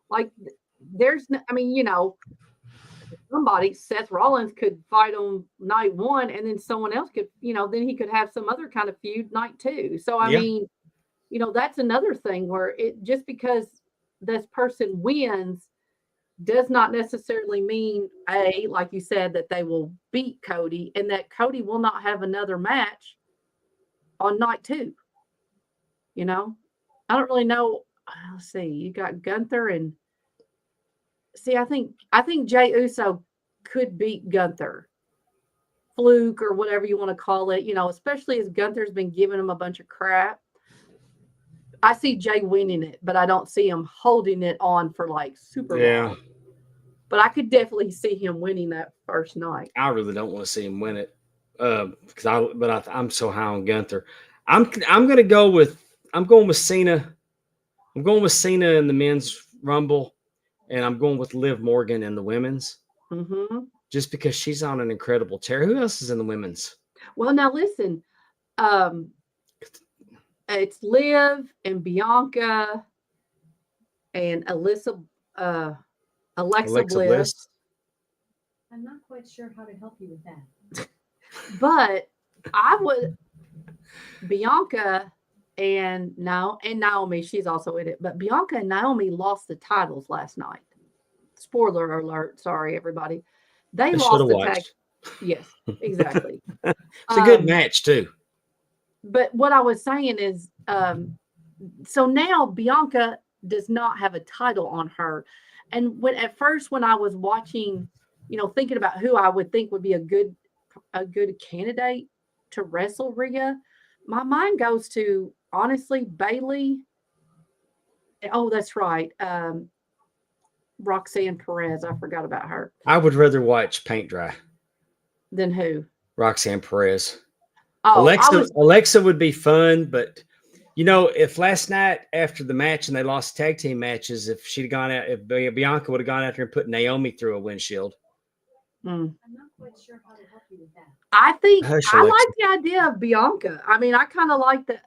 Like, there's no, I mean, you know, somebody, Seth Rollins could fight on night one, and then someone else could, you know, then he could have some other kind of feud night two. So, I mean, you know, that's another thing where it just because this person wins does not necessarily mean, like you said, that they will beat Cody and that Cody will not have another match on night two. You know, I don't really know. Let's see. You got Gunther and see, I think Jey Uso could beat Gunther. Fluke or whatever you want to call it, you know, especially as Gunther's been giving him a bunch of crap. I see Jay winning it, but I don't see him holding it on for like super long. But I could definitely see him winning that first night. I really don't want to see him win it because I'm so high on Gunther. I'm going with Cena. I'm going with Cena in the men's Rumble, and I'm going with Liv Morgan in the women's. Mm-hmm. Just because she's on an incredible tear. Who else is in the women's? Well, now listen. It's Liv and Bianca and Alexa Bliss. I'm not quite sure how to help you with that. But I would Bianca and Naomi, she's also in it. But Bianca and Naomi lost the titles last night. Spoiler alert, sorry everybody. They lost the tag. Yes, exactly. It's a good match too. But what I was saying is, so now Bianca does not have a title on her. And at first when I was watching, you know, thinking about who I would think would be a good candidate to wrestle Rhea, my mind goes to, honestly, Bayley. Oh, that's right. Roxanne Perez. I forgot about her. I would rather watch paint dry. Than who? Roxanne Perez. Oh, Alexa would be fun, but you know, if last night after the match and they lost tag team matches, if she'd gone out, if Bianca would have gone out there and put Naomi through a windshield. I'm not quite sure how to help you with that. I think I like the idea of Bianca. I mean, I kind of like that.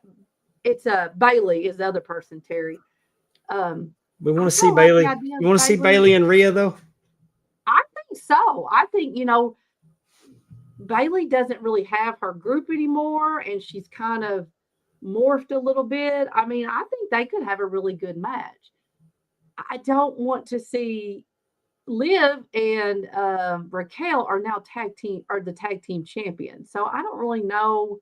It's Bayley is the other person, Terry. We want to see Bayley. You want to see Bayley and Rhea, though? I think so. I think, you know, Bayley doesn't really have her group anymore, and she's kind of morphed a little bit. I mean, I think they could have a really good match. I don't want to see Liv and Raquel are now the tag team champions. So I don't really know.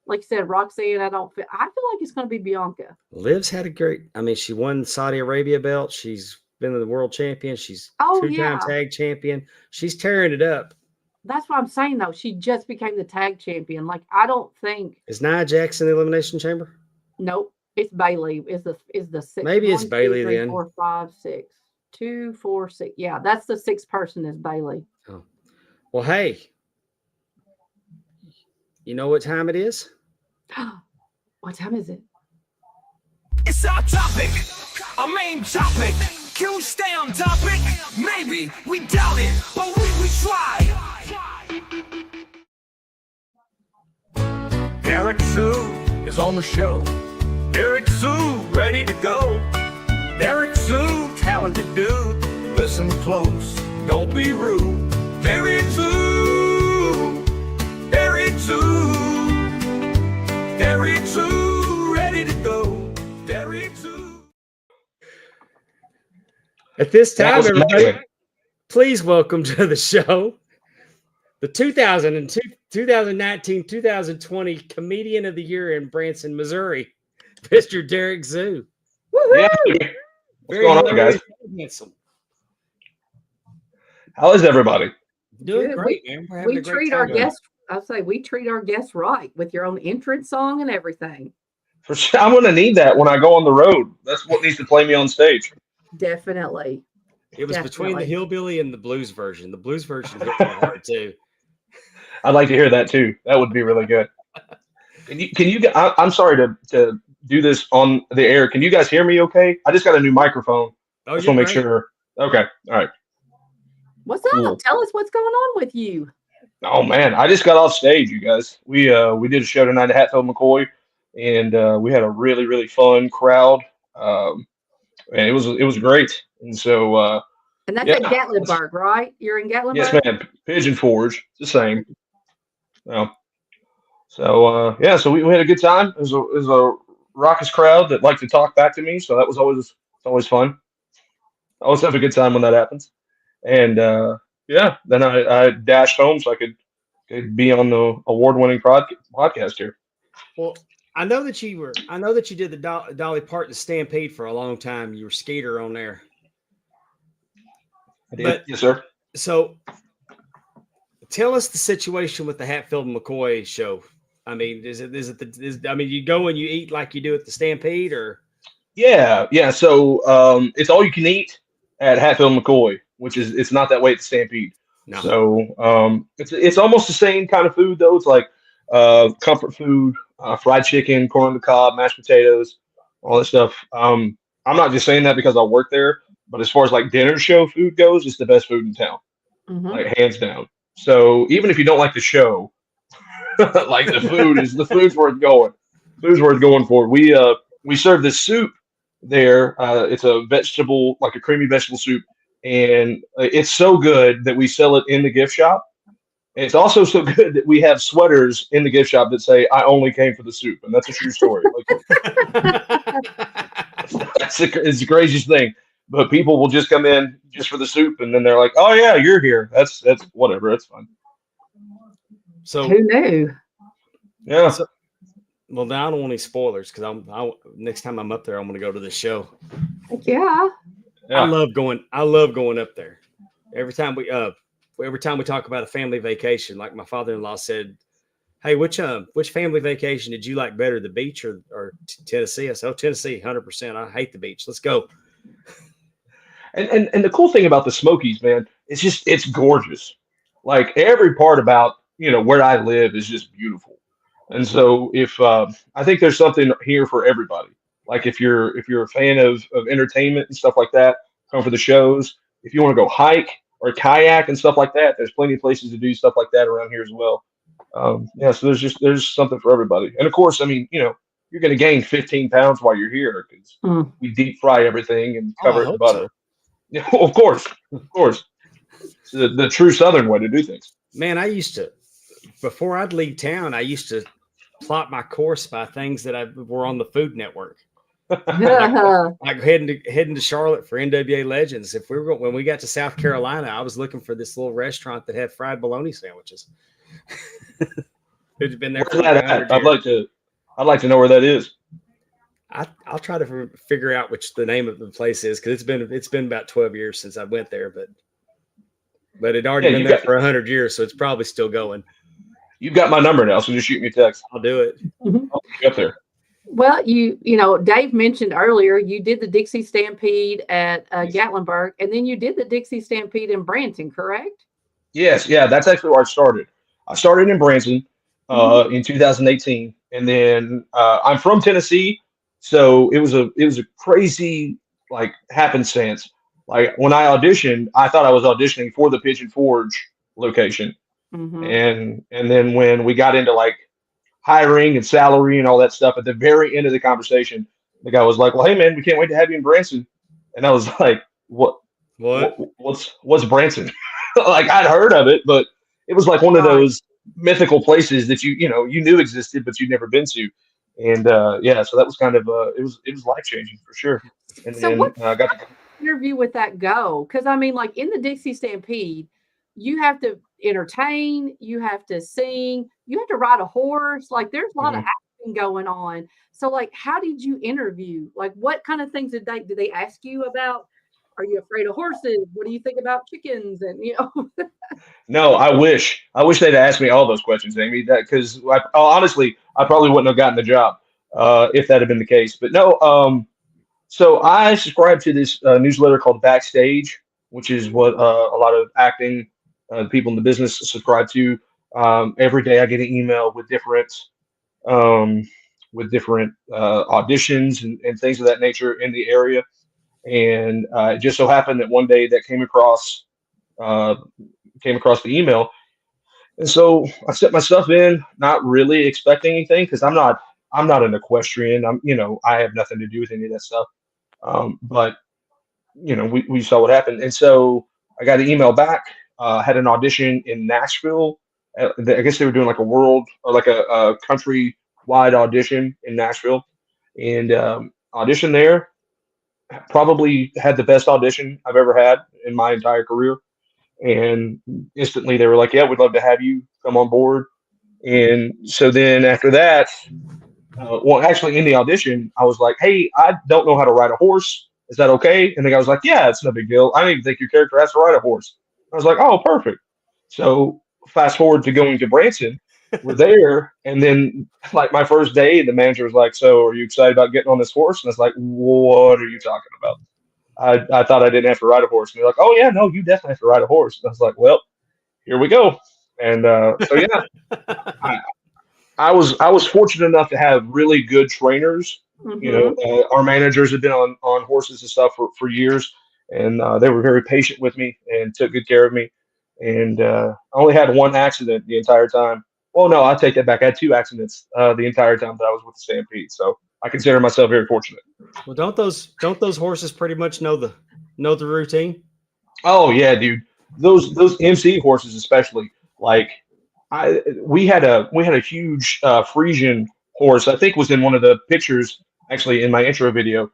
Like you said, Roxanne, I feel like it's going to be Bianca. Liv's had a great, I mean, she won Saudi Arabia belt. She's been the world champion. She's two-time tag champion. She's tearing it up. That's what I'm saying, though. She just became the tag champion. Like, I don't think. Is Nia Jax in the Elimination Chamber? Nope. It's Bayley. Is the sixth. Maybe it's Bayley then. 4, 5, 6. 2, 4, 6. Yeah, that's the sixth person is Bayley. Oh. Well, hey. You know what time it is? What time is it? It's our topic, our main topic. Can we stay on topic? Maybe we doubt it, but we try. Derik Zoo is on the show. Derik Zoo ready to go. Derik Zoo, talented dude. Listen close, don't be rude. Derik Zoo, Derik Zoo, Derik Zoo ready to go. Derik Zoo. At this time, everybody, please welcome to the show the 2019-2020 Comedian of the Year in Branson, Missouri, Mr. Derik Zoo. Yeah. What's going on, guys? Handsome. How is everybody? Doing great, man. We're having we treat our guests. I'll say we treat our guests right with your own entrance song and everything. For sure, I'm gonna need that when I go on the road. That's what needs to play me on stage. Definitely. It was between the Definitely. hillbilly and the blues version. The blues version hit kind of hard too. I'd like to hear that too. That would be really good. I'm sorry to do this on the air. Can you guys hear me okay? I just got a new microphone. Oh, I just you're want to make great. sure. Okay. All right. What's up? Cool. Tell us what's going on with you. Oh man, I just got off stage, you guys. We did a show tonight at Hatfield McCoy, and we had a really really fun crowd, and it was great. And so And that's yeah, at Gatlinburg, right? You're in Gatlinburg? yes, ma'am. Pigeon Forge, it's the same. So yeah, so we had a good time. It was a raucous crowd that liked to talk back to me, so that was always fun. I always have a good time when that happens. And yeah, then I dashed home so I could be on the award-winning podcast here. Well, I know that you did the Dolly Parton Stampede for a long time. You were skater on there. I did. But- Yes, sir. So tell us the situation with the Hatfield and McCoy show. I mean, you go and you eat like you do at the Stampede, or? Yeah. So it's all you can eat at Hatfield McCoy, which is it's not that way at the Stampede. No. So it's almost the same kind of food though. It's like comfort food, fried chicken, corn on the cob, mashed potatoes, all that stuff. I'm not just saying that because I work there, but as far as like dinner show food goes, it's the best food in town, like hands down. So even if you don't like the show, like the food's worth going. Food's worth going for. We serve this soup there. It's a vegetable, like a creamy vegetable soup, and it's so good that we sell it in the gift shop. And it's also so good that we have sweaters in the gift shop that say "I only came for the soup," and that's a true story. It's the craziest thing. But people will just come in just for the soup, and then they're like, "Oh yeah, you're here. That's whatever. That's fine." So who knew? Yeah. So, well, now I don't want any spoilers because next time I'm up there, I'm going to go to the show. Yeah. Yeah. I love going up there. Every time we talk about a family vacation, like my father-in-law said, "Hey, which family vacation did you like better, the beach or Tennessee?" I said, "Oh, Tennessee, 100%. I hate the beach. Let's go." And the cool thing about the Smokies, man, it's gorgeous. Like every part about where I live is just beautiful. And so if I think there's something here for everybody. Like if you're a fan of entertainment and stuff like that, come for the shows. If you want to go hike or kayak and stuff like that, there's plenty of places to do stuff like that around here as well. Yeah, so there's something for everybody. And of course, I mean, you're going to gain 15 pounds while you're here because we deep fry everything and cover it in butter. So. Yeah, of course. It's the true Southern way to do things. Man, I used to, before I'd leave town, I used to plot my course by things that were on the Food Network. Like heading to Charlotte for NWA Legends. When we got to South Carolina, I was looking for this little restaurant that had fried bologna sandwiches. It's been there for Where's that at? I'd like to know where that is. I'll try to figure out which the name of the place is because it's been about 12 years since I went there, but it already been there for 100 years, so it's probably still going. You've got my number now, so just shoot me a text. I'll do it. I'll be up there. Well, Dave mentioned earlier you did the Dixie Stampede at Gatlinburg, and then you did the Dixie Stampede in Branson, correct? Yes, yeah, that's actually where I started. I started in Branson in 2018, and then I'm from Tennessee, so it was a crazy like happenstance. Like when I auditioned, I thought I was auditioning for the Pigeon Forge location, and then when we got into like hiring and salary and all that stuff, at the very end of the conversation, the guy was like, "Well, hey man, we can't wait to have you in Branson," and I was like, What's Branson?" Like I'd heard of it, but it was like one of those mythical places that you knew existed, but you'd never been to. And yeah, so that was kind of it was life changing for sure. And so then what I got to interview with that go? Because I mean, like in the Dixie Stampede, you have to entertain, you have to sing, you have to ride a horse. Like there's a lot of acting going on. So like, how did you interview? Like, what kind of things did they ask you about? Are you afraid of horses? What do you think about chickens? And No, I wish they'd asked me all those questions, Amy. That because honestly, I probably wouldn't have gotten the job. if that had been the case. But no, so I subscribe to this newsletter called Backstage, which is what a lot of acting people in the business subscribe to. Every day I get an email um, with different auditions and things of that nature in the area. And it just so happened that one day that uh, came across the email, and so I set my stuff in, not really expecting anything because I'm not an equestrian. I have nothing to do with any of that stuff. But we saw what happened, and so I got an email back. Had an audition in Nashville. I guess they were doing like a world or like a country wide audition in Nashville, and auditioned there. Probably had the best audition I've ever had in my entire career. And instantly they were like, "Yeah, we'd love to have you come on board." And so then after that, well, actually in the audition, I was like, "Hey, I don't know how to ride a horse. Is that okay?" And the guy was like, "Yeah, it's no big deal. I don't even think your character has to ride a horse." I was like, "Oh, perfect." So fast forward to going to Branson, we're there, and then like my first day, the manager was like, "So, are you excited about getting on this horse?" And I was like, "What are you talking about? I thought I didn't have to ride a horse." And they're like, "Oh yeah, no, you definitely have to ride a horse." And I was like, "Well, here we go." And so yeah, I, I was fortunate enough to have really good trainers. Our managers had been on horses and stuff for years, and they were very patient with me and took good care of me. And I only had one accident the entire time. Well, no, I take that back. I had two accidents the entire time that I was with the Stampede. So I consider myself very fortunate. Well, don't those horses pretty much know the routine? Oh yeah, dude. Those MC horses especially. Like we had a huge Frisian horse. I think was in one of the pictures actually in my intro video.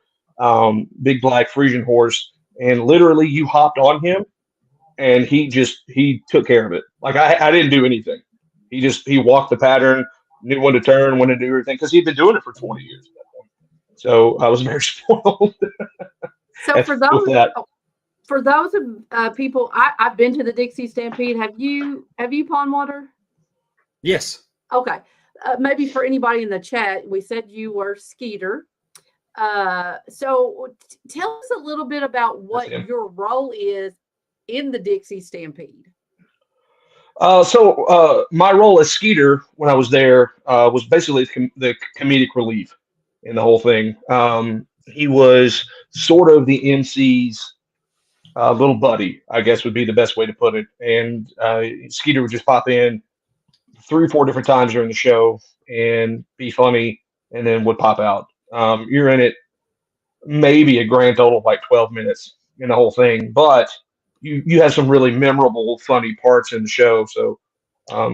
Big black Frisian horse, and literally you hopped on him, and he took care of it. Like I didn't do anything. He walked the pattern, knew when to turn, when to do everything because he'd been doing it for 20 years at that point. So I was very spoiled. So for with those that. for those people, I've been to the Dixie Stampede. Have you Pond Water? Yes. Okay. Maybe for anybody in the chat, we said you were Skeeter. So tell us a little bit about what your role is in the Dixie Stampede. So my role as Skeeter when I was there was basically the comedic relief in the whole thing. He was sort of the MC's little buddy, I guess would be the best way to put it. And Skeeter would just pop in 3 or 4 different times during the show and be funny, and then would pop out. You're in it maybe a grand total of like 12 minutes in the whole thing, but you have some really memorable, funny parts in the show. So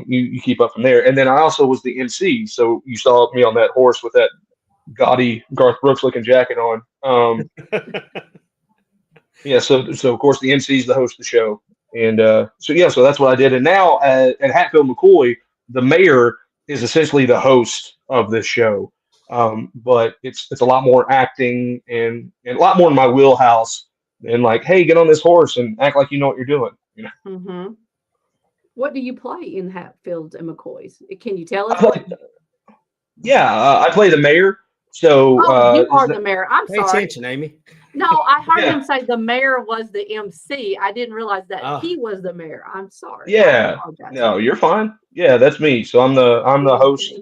you keep up from there. And then I also was the MC. So you saw me on that horse with that gaudy Garth Brooks looking jacket on. Yeah. So of course the MC is the host of the show. And so that's what I did. And now at Hatfield McCoy, the mayor is essentially the host of this show. But it's a lot more acting and a lot more in my wheelhouse than like, hey, get on this horse and act like you know what you're doing. Mm-hmm. What do you play in Hatfield and McCoy's? Can you tell us? I play the mayor. So you are the mayor. I'm Pay sorry. attention, Amy. No, I heard him say the mayor was the MC. I didn't realize that he was the mayor. I'm sorry. Yeah. No, you're fine. Yeah, that's me. So I'm the host,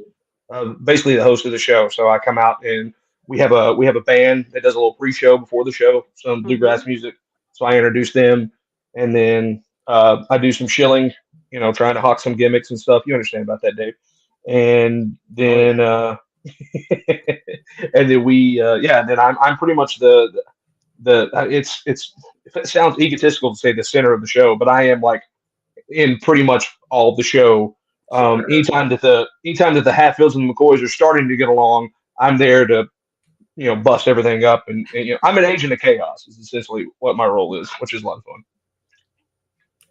basically the host of the show. So I come out and we have a band that does a little pre-show before the show, some bluegrass music. So I introduce them, and then I do some shilling, trying to hawk some gimmicks and stuff. You understand about that, Dave? And then and then then I'm pretty much the it's if it sounds egotistical to say the center of the show, but I am like in pretty much all of the show. Anytime that the Hatfields and the McCoys are starting to get along, I'm there to bust everything up, and I'm an agent of chaos is essentially what my role is, which is a lot of fun.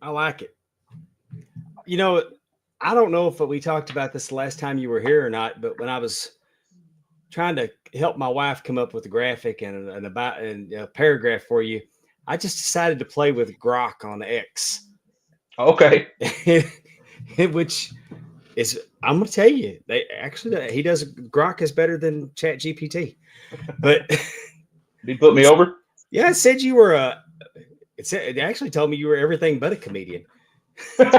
I like it. I don't know if we talked about this the last time you were here or not, but when I was trying to help my wife come up with a graphic and a paragraph for you, I just decided to play with Grok on X. Okay. Which I'm gonna tell you, he does Grok is better than Chat GPT. But He put me over. yeah, it said you were it actually told me you were everything but a comedian. Leaned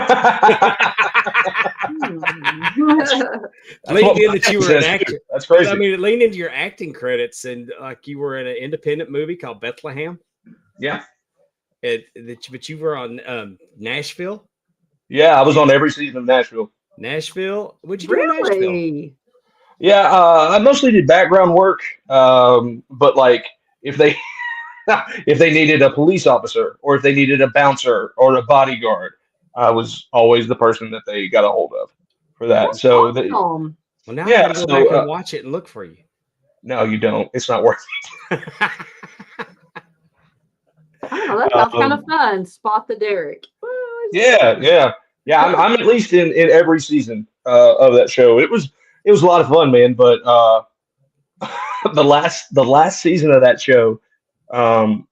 in that you were an actor. That's crazy. I mean, it leaned into your acting credits, and like you were in an independent movie called Bethlehem. Yeah. But you were on Nashville. Yeah, I was on every season of Nashville. Nashville? What'd you do in Nashville? Really? Yeah, I mostly did background work. But like if they if they needed a police officer or if they needed a bouncer or a bodyguard, I was always the person that they got a hold of for that. That's So awesome. Well, now Yeah, I gotta go so, back and watch it and look for you. no, you don't. It's not worth it. Oh, that sounds kind of fun. Spot the Derik. Yeah. I'm at least in every season of that show. It was a lot of fun, man. But the last season of that show, I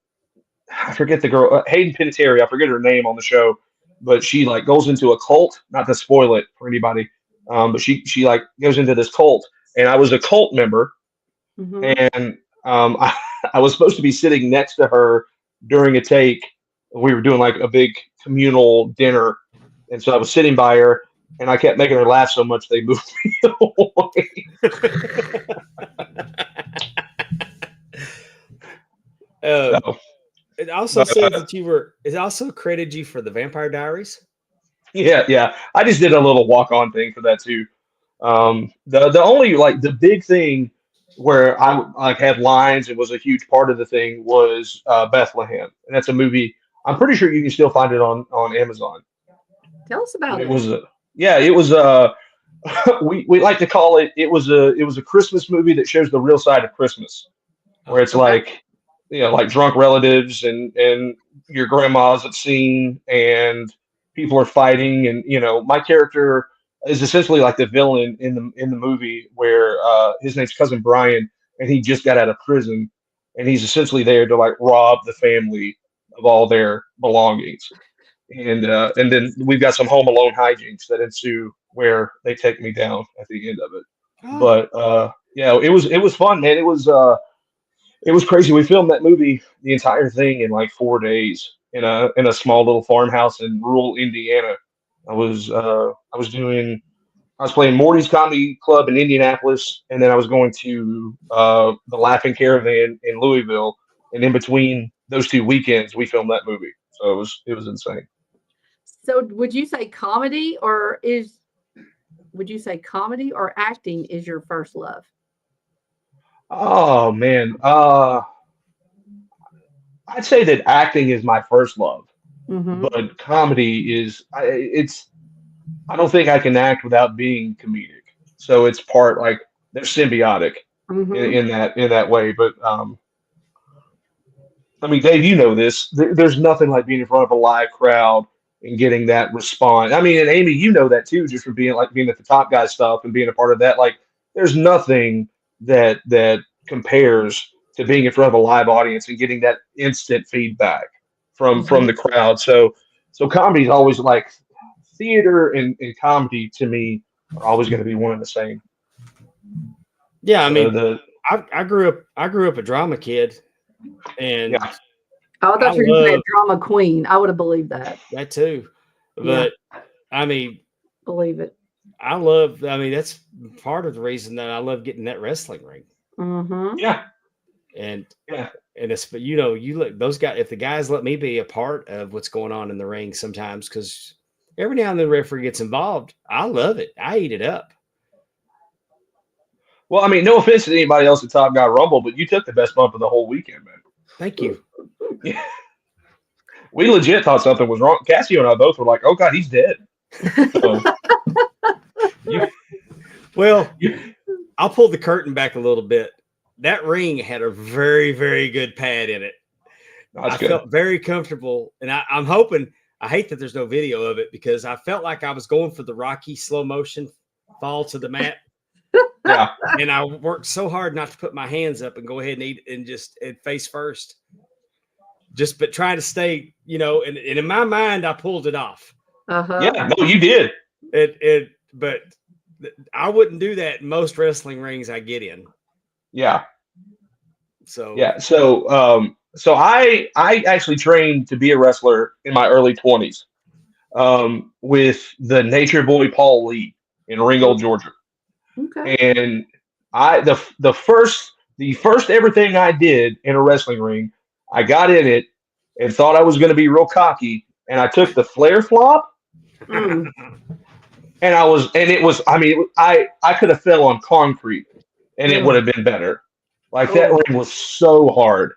forget the girl, Hayden Panettiere. I forget her name on the show, but she like goes into a cult. Not to spoil it for anybody, but she like goes into this cult, and I was a cult member, and I was supposed to be sitting next to her during a take. We were doing like a big communal dinner, and so I was sitting by her, and I kept making her laugh so much they moved me away. So, It also said that you were. It also credited you for the Vampire Diaries. yeah. I just did a little walk-on thing for that too. The only like the big thing where I like had lines, it was a huge part of the thing was Bethlehem, and that's a movie. I'm pretty sure you can still find it on Amazon. Tell us about It was we like to call it. It was a Christmas movie that shows the real side of Christmas, where it's like, like drunk relatives and your grandma's at scene and people are fighting, and my character is essentially like the villain in the movie, where his name's Cousin Brian, and he just got out of prison, and he's essentially there to like rob the family of all their belongings, and then we've got some Home Alone hijinks that ensue where they take me down at the end of it. But it was fun, man. It was crazy. We filmed that movie, the entire thing, in like 4 days in a small little farmhouse in rural Indiana. I was playing Morty's Comedy Club in Indianapolis, and then I was going to the Laughing Caravan in Louisville, and in between those 2 weekends, we filmed that movie. So it was insane. So would you say comedy or acting is your first love? Oh man, I'd say that acting is my first love, but comedy is I don't think I can act without being comedic. So it's part like they're symbiotic in that way. But I mean, Dave, you know this. There's nothing like being in front of a live crowd and getting that response. I mean, and Amy, you know that too, just from being at the Top Guy stuff and being a part of that. Like, there's nothing that compares to being in front of a live audience and getting that instant feedback from the crowd. So comedy is always like theater and comedy to me are always going to be one and the same. Yeah, I mean, I grew up a drama kid, and I thought you were going to say a drama queen. I would have believed that. That too, but I mean, believe it. That's part of the reason that I love getting that wrestling ring. Yeah. And it's, you look, those guys, if the guys let me be a part of what's going on in the ring sometimes, because every now and then the referee gets involved, I love it. I eat it up. Well, I mean, no offense to anybody else at Top Guy Rumble, but you took the best bump of the whole weekend, man. Thank you. Yeah. We legit thought something was wrong. Cassio and I both were like, oh God, he's dead. So, I'll pull the curtain back a little bit. That ring had a very, very good pad in it. I felt very comfortable, and I'm hoping. I hate that there's no video of it because I felt like I was going for the Rocky slow motion fall to the mat. Yeah, and I worked so hard not to put my hands up and go ahead and eat and face first. But trying to stay, and in my mind, I pulled it off. Yeah, no, you did. but I wouldn't do that in most wrestling rings I get in. Yeah. So Yeah. So I actually trained to be a wrestler in my early 20s with the Nature Boy Paul Lee in Ringold, Georgia. Okay. And the first everything I did in a wrestling ring, I got in it and thought I was going to be real cocky, and I took the flare flop, Mm. and it was, I mean, I could have fell on concrete and it would have been better. Like that Oh. ring was so hard.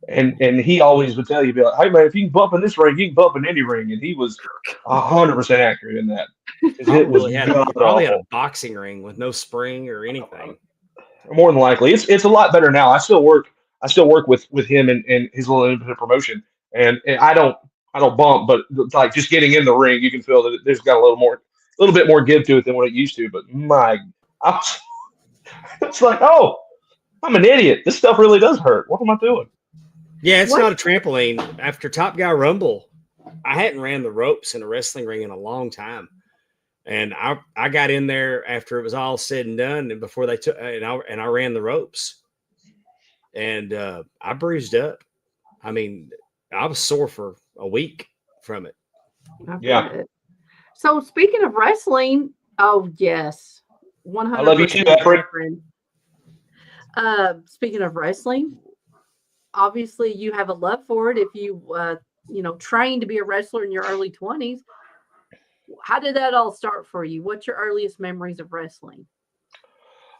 And he always would tell you, be like, "Hey man, if you can bump in this ring, you can bump in any ring." And he was 100% accurate in that. 'Cause it was probably had god-awful. a boxing ring with no spring or anything. More than likely, it's a lot better now. I still work with him and his little independent promotion, and I don't bump, but like just getting in the ring, you can feel that there's got a little bit more give to it than what it used to. But it's like, oh, I'm an idiot. This stuff really does hurt. What am I doing? Yeah, it's What? not a trampoline. After Top Guy Rumble, I hadn't ran the ropes in a wrestling ring in a long time. And I got in there after it was all said and done, and before they took, and I ran the ropes, and I bruised up. I mean, I was sore for a week from it. Yeah. Bet. So speaking of wrestling, oh yes, 100%. I love you too, Efren. Speaking of wrestling, obviously you have a love for it. If you trained to be a wrestler in your early 20s, how did that all start for you? What's your earliest memories of wrestling?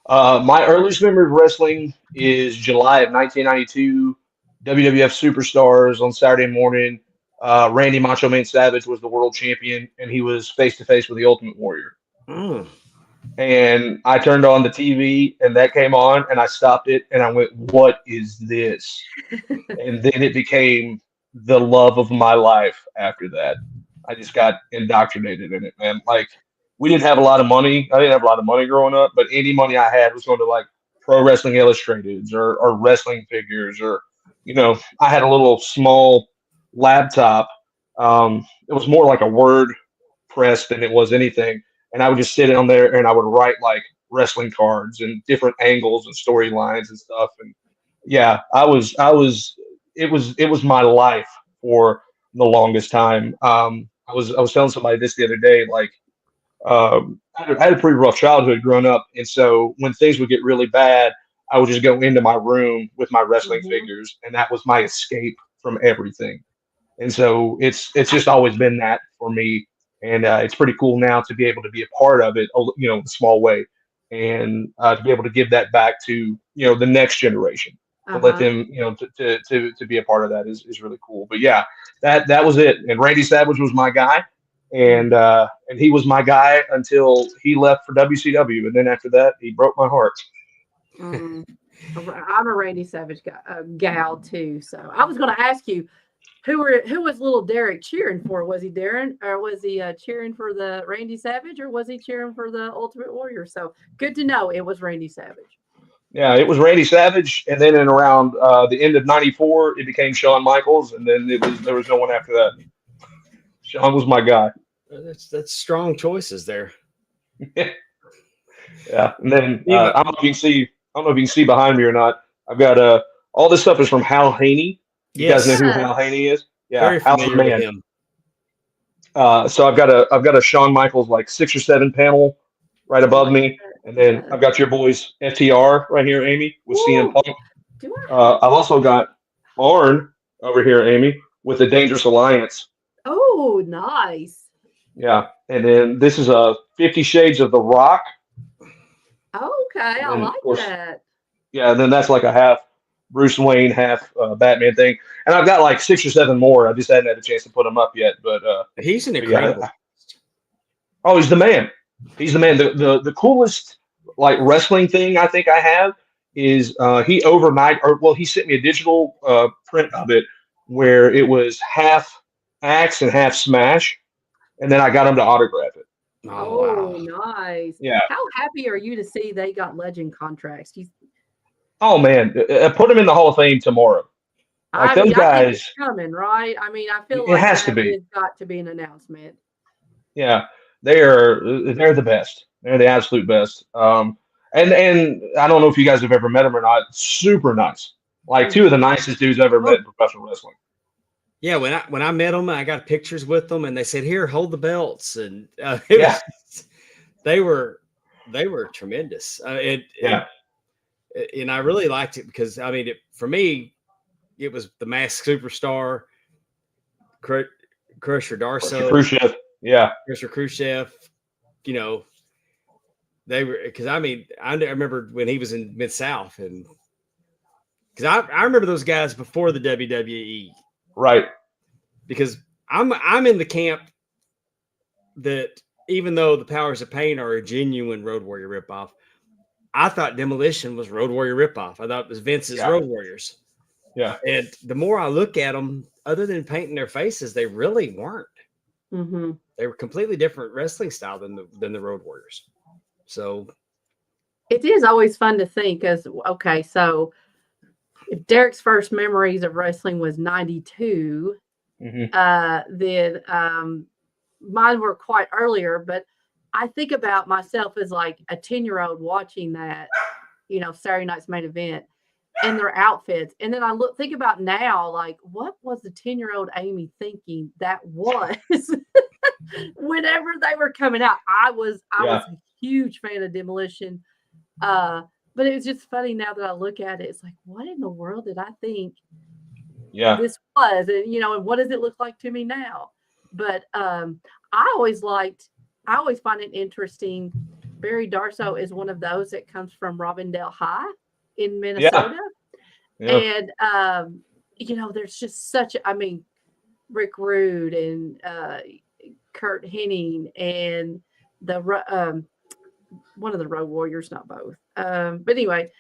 My earliest memory of wrestling is July of 1992. WWF Superstars on Saturday morning. Randy Macho Man Savage was the world champion, and he was face to face with the Ultimate Warrior. Mm. And I turned on the TV, and that came on, and I stopped it, and I went, "What is this?" And then it became the love of my life after that. I just got indoctrinated in it, man. Like, we didn't have a lot of money. I didn't have a lot of money growing up, but any money I had was going to like Pro Wrestling Illustrateds or wrestling figures, or I had a little small laptop. It was more like a word press than it was anything, and I would just sit on there and I would write like wrestling cards and different angles and storylines and stuff. And yeah, it was my life for the longest time. I was telling somebody this the other day, like, I had a pretty rough childhood growing up, and so when things would get really bad, I would just go into my room with my wrestling figures, and that was my escape from everything. And so it's just always been that for me, and it's pretty cool now to be able to be a part of it, in a small way, and to be able to give that back to the next generation, to let them to be a part of that is really cool. But yeah, that was it. And Randy Savage was my guy. And he was my guy until he left for WCW, and then after that, he broke my heart. I'm a Randy Savage gal too. So I was going to ask you, who was little Derik cheering for? Was he cheering for the Randy Savage, or was he cheering for the Ultimate Warrior? So good to know it was Randy Savage. Yeah, it was Randy Savage, and then in around the end of '94, it became Shawn Michaels, and then there was no one after that. Shawn was my guy. That's strong choices there. Yeah, and then I don't know if you can see behind me or not. I've got all this stuff is from Hal Haney. You guys know who Hal Haney is? Yeah, very familiar with him. So I've got a Shawn Michaels like 6 or 7 panel right above me, and then I've got your boys FTR right here, Amy, with CM Punk. I've also got Arn over here, Amy, with the Dangerous Alliance. Oh, nice. Yeah, and then this is a 50 Shades of the Rock. Okay, I like that. Yeah, and then that's like a half Bruce Wayne, half Batman thing. And I've got like 6 or 7 more. I just hadn't had a chance to put them up yet. But he's an incredible. Oh, he's the man. He's the man. The coolest like wrestling thing I think I have is he sent me a digital print of it where it was half Axe and half Smash, and then I got him to autograph it. Oh, wow. Nice. Yeah. How happy are you to see they got legend contracts? Oh man, put them in the Hall of Fame tomorrow. Like those guys, I think it's coming, right? I mean, I feel like it has to be. It's got to be an announcement. Yeah, they're the best. They're the absolute best. And I don't know if you guys have ever met them or not. Super nice. Like two of the nicest dudes I ever met in professional wrestling. Yeah, when I met them, I got pictures with them, and they said, "Here, hold the belts," and they were tremendous. And I really liked it because I mean, for me, it was the Masked Superstar, Crusher Darso, Khrushchev, Crusher Khrushchev. You know, they were because I mean, I remember when he was in Mid-South, and because I remember those guys before the WWE. Right. Because I'm in the camp that even though the Powers of Pain are a genuine Road Warrior ripoff, I thought Demolition was Road Warrior ripoff. I thought it was Vince's Road Warriors. Yeah. And the more I look at them, other than painting their faces, they really weren't. Mm-hmm. They were completely different wrestling style than the Road Warriors. So it is always fun to think okay, so if Derek's first memories of wrestling was 92, then mine were quite earlier, but I think about myself as like a 10-year-old watching that, Saturday night's main event and their outfits. And then I think about now, like, what was the 10-year-old Amy thinking that was whenever they were coming out? I was a huge fan of Demolition. But it was just funny now that I look at it. It's like, what in the world did I think this was? And, and what does it look like to me now? But I always find it interesting. Barry Darso is one of those that comes from Robindale High in Minnesota. Yeah. And, there's just Rick Rude and Kurt Hennig and one of the Road Warriors, not both. But anyway,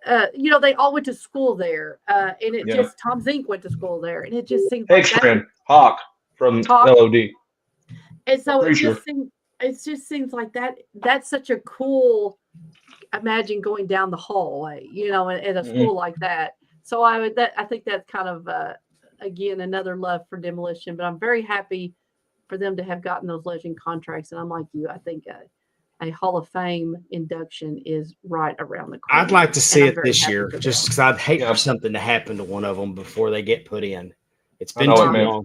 they all went to school there. And it just, Tom Zink went to school there. And it just seems like Hawk from LOD. And so it just seems like that's such a cool, imagine going down the hallway, at a school like that. So I think that's kind of, again, another love for Demolition. But I'm very happy for them to have gotten those legend contracts. And I'm like you, I think a Hall of Fame induction is right around the corner. I'd like to see it this year, just because I'd hate for something to happen to one of them before they get put in. It's been too long.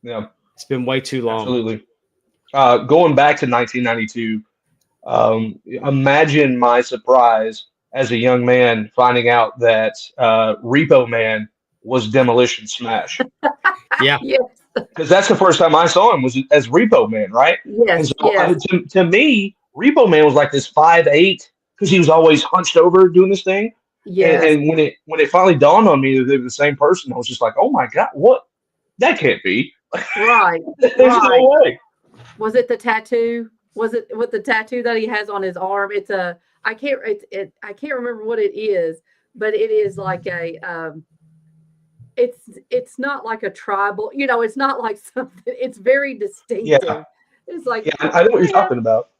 Yeah, it's been way too long. Absolutely. Going back to 1992, imagine my surprise as a young man finding out that Repo Man was Demolition Smash. Yeah. Yes. Because that's the first time I saw him was as Repo Man, right? Yes. And so, to me, Repo Man was like this 5'8", because he was always hunched over doing this thing. Yes. And when it finally dawned on me that they were the same person, I was just like, oh my God, what? That can't be. Right. There's no way. Was it the tattoo? Was it with the tattoo that he has on his arm? I can't remember what it is, but it is like a it's not like a tribal, it's not like something, it's very distinctive. Yeah. It's like, I know what you're talking about.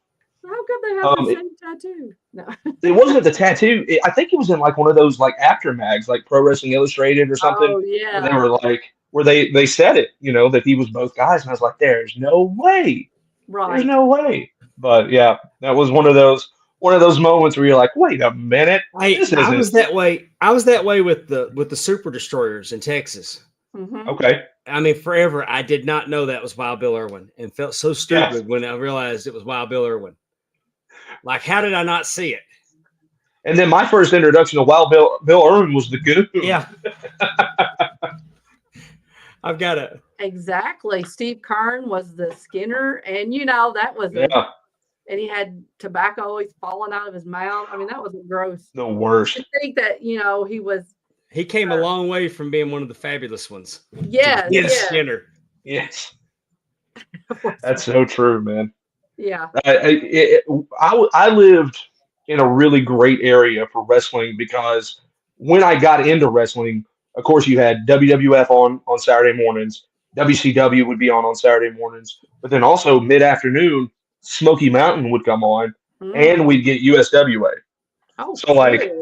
How come they have the same tattoo? No. It wasn't the tattoo. I think it was in like one of those like after mags, like Pro Wrestling Illustrated or something. Oh yeah. They were like, where they said it, that he was both guys, and I was like, there's no way. Right. There's no way. But yeah, that was one of those moments where you're like, wait a minute. I was that way. I was that way with the Super Destroyers in Texas. Mm-hmm. Okay. I mean, forever I did not know that was Wild Bill Irwin, and felt so stupid when I realized it was Wild Bill Irwin. Like, how did I not see it? And then my first introduction to Wild Bill Irwin was the Goon. Yeah. I've got it. Exactly. Steve Kern was the Skinner, and that was and he had tobacco always falling out of his mouth. I mean, that was gross. The worst. I think that he came a long way from being one of the fabulous ones. Yes. Skinner. Yes. That's so true, man. Yeah. I lived in a really great area for wrestling because when I got into wrestling, of course, you had WWF on Saturday mornings. WCW would be on Saturday mornings. But then also mid-afternoon, Smoky Mountain would come on, and we'd get USWA. Oh, so like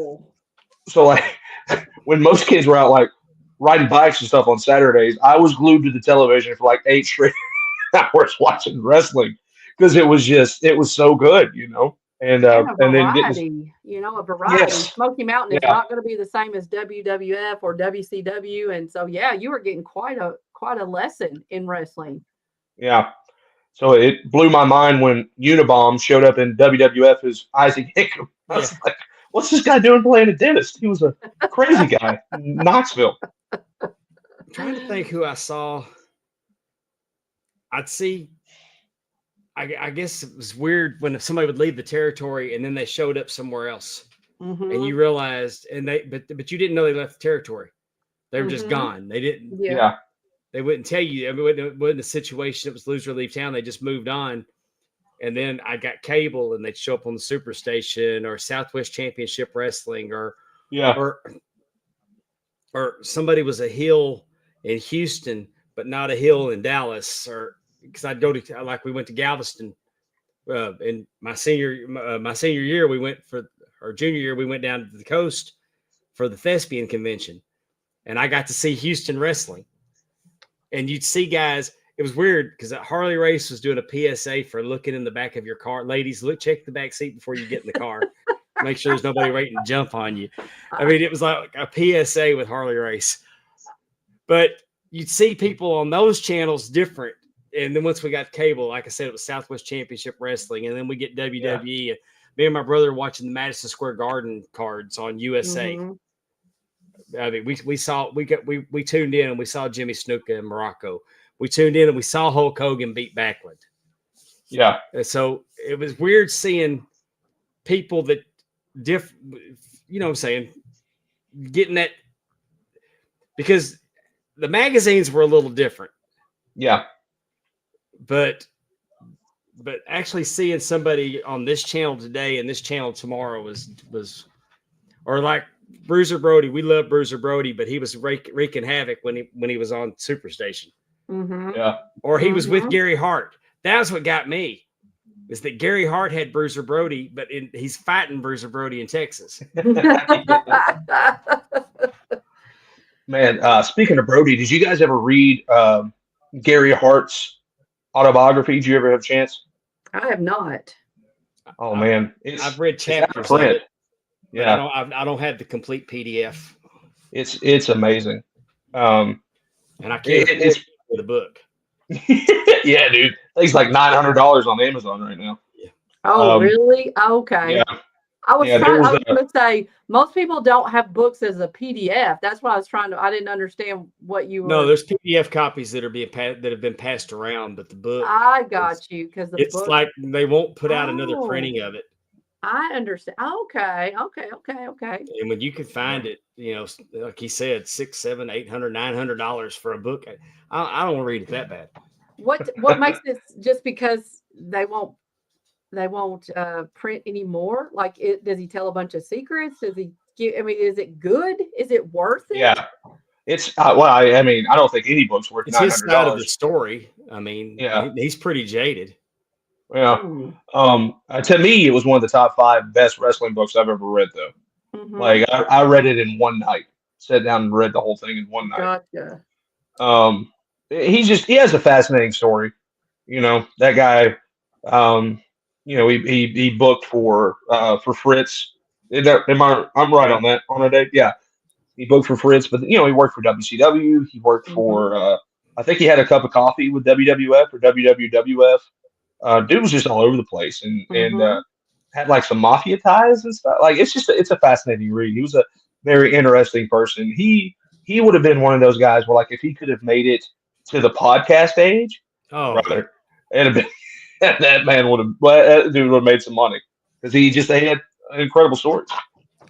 when most kids were out like riding bikes and stuff on Saturdays, I was glued to the television for like 8 straight hours watching wrestling because it was so good, and And a then getting variety, a variety. yes, Smoky Mountain is yeah, not going to be the same as WWF or WCW, and so yeah, you were getting quite a lesson in wrestling. yeah. So it blew my mind when Unabomb showed up in WWF as Isaac Hickam. I was Yeah. like, what's this guy doing playing a dentist? He was a crazy guy in Knoxville. I'm trying to think who I saw. I'd see. I guess it was weird when somebody would leave the territory and then they showed up somewhere else, and you realized, but you didn't know they left the territory. They were just gone. They didn't. Yeah. Yeah, They wouldn't tell you. I mean, it wasn't a situation. It was lose or leave town. They just moved on. And then I got cable, and they'd show up on the Superstation or Southwest Championship Wrestling, or yeah, somebody was a heel in Houston, but not a heel in Dallas, or because I'd go to, like, we went to Galveston in my senior year. We went our junior year. We went down to the coast for the Thespian convention, and I got to see Houston wrestling. And you'd see guys. It was weird because Harley Race was doing a PSA for looking in the back of your car. Ladies, check the back seat before you get in the car. Make sure there's nobody waiting to jump on you. I mean, it was like a PSA with Harley Race. But you'd see people on those channels different. And then once we got cable, like I said, it was Southwest Championship Wrestling. And then we get WWE. And me and my brother watching the Madison Square Garden cards on USA. I mean, we tuned in and we saw Jimmy Snuka in Morocco. We tuned in and we saw Hulk Hogan beat Backlund. yeah, And so it was weird seeing people that you know what I'm saying, getting that, because the magazines were a little different. yeah, But actually seeing somebody on this channel today and this channel tomorrow was or like Bruiser Brody. We love Bruiser Brody, but he was wreaking havoc when he was on Superstation. yeah. Or he was with Gary Hart. That's what got me, is that Gary Hart had Bruiser Brody, but he's fighting Bruiser Brody in Texas. Man, speaking of Brody, did you guys ever read Gary Hart's autobiography? Did you ever have a chance? I have not. Oh man, I've read it's out of chapters of print. it. Yeah, I don't have the complete PDF, it's amazing. and I can't It's afford the book. yeah, dude. It's like $900 on Amazon right now. Oh, really? Okay. Yeah, I was yeah. trying. I was There going to say most people don't have books as a PDF. That's what I was trying to. I didn't understand what you were. No, there's PDF copies that have been passed around, but the book. I got you because the It's book. like they won't put out another Oh. printing of it. I understand. Okay. And when you can find it, like he said, $600, $700, $800, $900 for a book. I don't want to read it that bad. What makes this just because they won't print anymore? Like, does he tell a bunch of secrets? Does he give? I mean, is it good? Is it worth it? yeah. It's well, I mean, I don't think any book's worth It's his side of the $900. story. I mean, Yeah. he's pretty jaded. Yeah. To me, it was one of the top 5 best wrestling books I've ever read, though. Mhm. Like I read it in one night. Sat down and read the whole thing in one night. Gotcha. He has a fascinating story. That guy. He booked for Fritz. I'm right on that date? Yeah, he booked for Fritz, but he worked for WCW. He worked for I think he had a cup of coffee with WWF or WWF. Dude was just all over the place and had like some mafia ties and stuff. Like it's a fascinating read. He was a very interesting person. He would have been one of those guys where, like, if he could have made it to the podcast age, brother, it'd have been that man that dude would have made some money because they had incredible stories.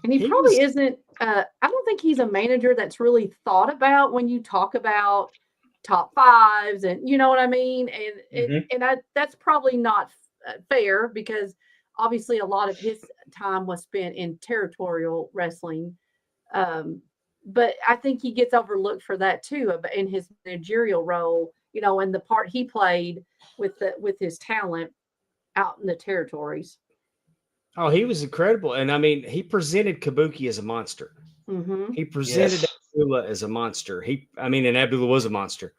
And he probably isn't. I don't think he's a manager that's really thought about when you talk about top 5s, and you know what I mean. And that's probably not fair because obviously a lot of his time was spent in territorial wrestling. But I think he gets overlooked for that too, in his managerial role, and the part he played with his talent out in the territories. Oh, he was incredible. And I mean, he presented Kabuki as a monster. He presented Abdullah as a monster. And Abdullah was a monster.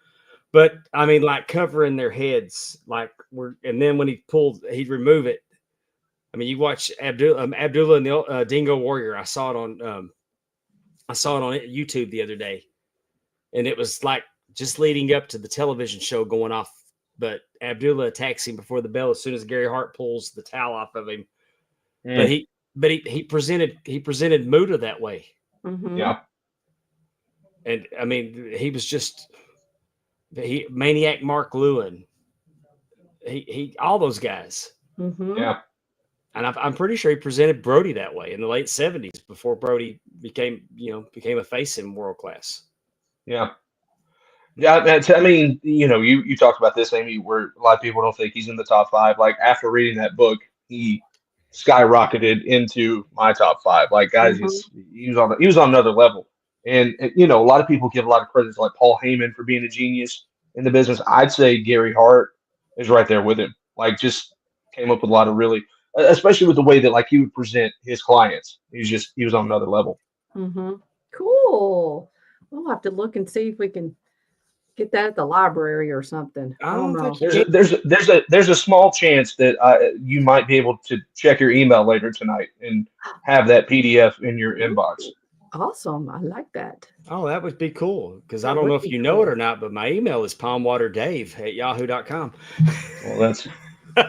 But I mean, like covering their heads, and then when he'd remove it. I mean, you watch Abdullah and the Dingo Warrior. I saw it on YouTube the other day, and it was like just leading up to the television show going off. But Abdullah attacks him before the bell as soon as Gary Hart pulls the towel off of him. But he presented Muta that way. Mm-hmm. Yeah. And I mean, he was just Maniac Mark Lewin. He all those guys. Mm-hmm. Yeah. And I'm pretty sure he presented Brody that way in the late 70s before Brody became a face in world class. Yeah. Yeah, I mean, you talked about this, Amy, where a lot of people don't think he's in the top 5. Like after reading that book, he skyrocketed into my top 5. Like guys, he was on another level. And a lot of people give a lot of credit to like Paul Heyman for being a genius in the business. I'd say Gary Hart is right there with him. Like just came up with a lot of really, especially with the way that like he would present his clients. He was on another level. Mm-hmm. Cool. We'll have to look and see if we can get that at the library or something. I don't know. There's a small chance that you might be able to check your email later tonight and have that PDF in your inbox. Awesome. I like that. Oh, that would be cool. Because I don't know if you know it or not, but my email is palmwaterdave@yahoo.com. Well, that's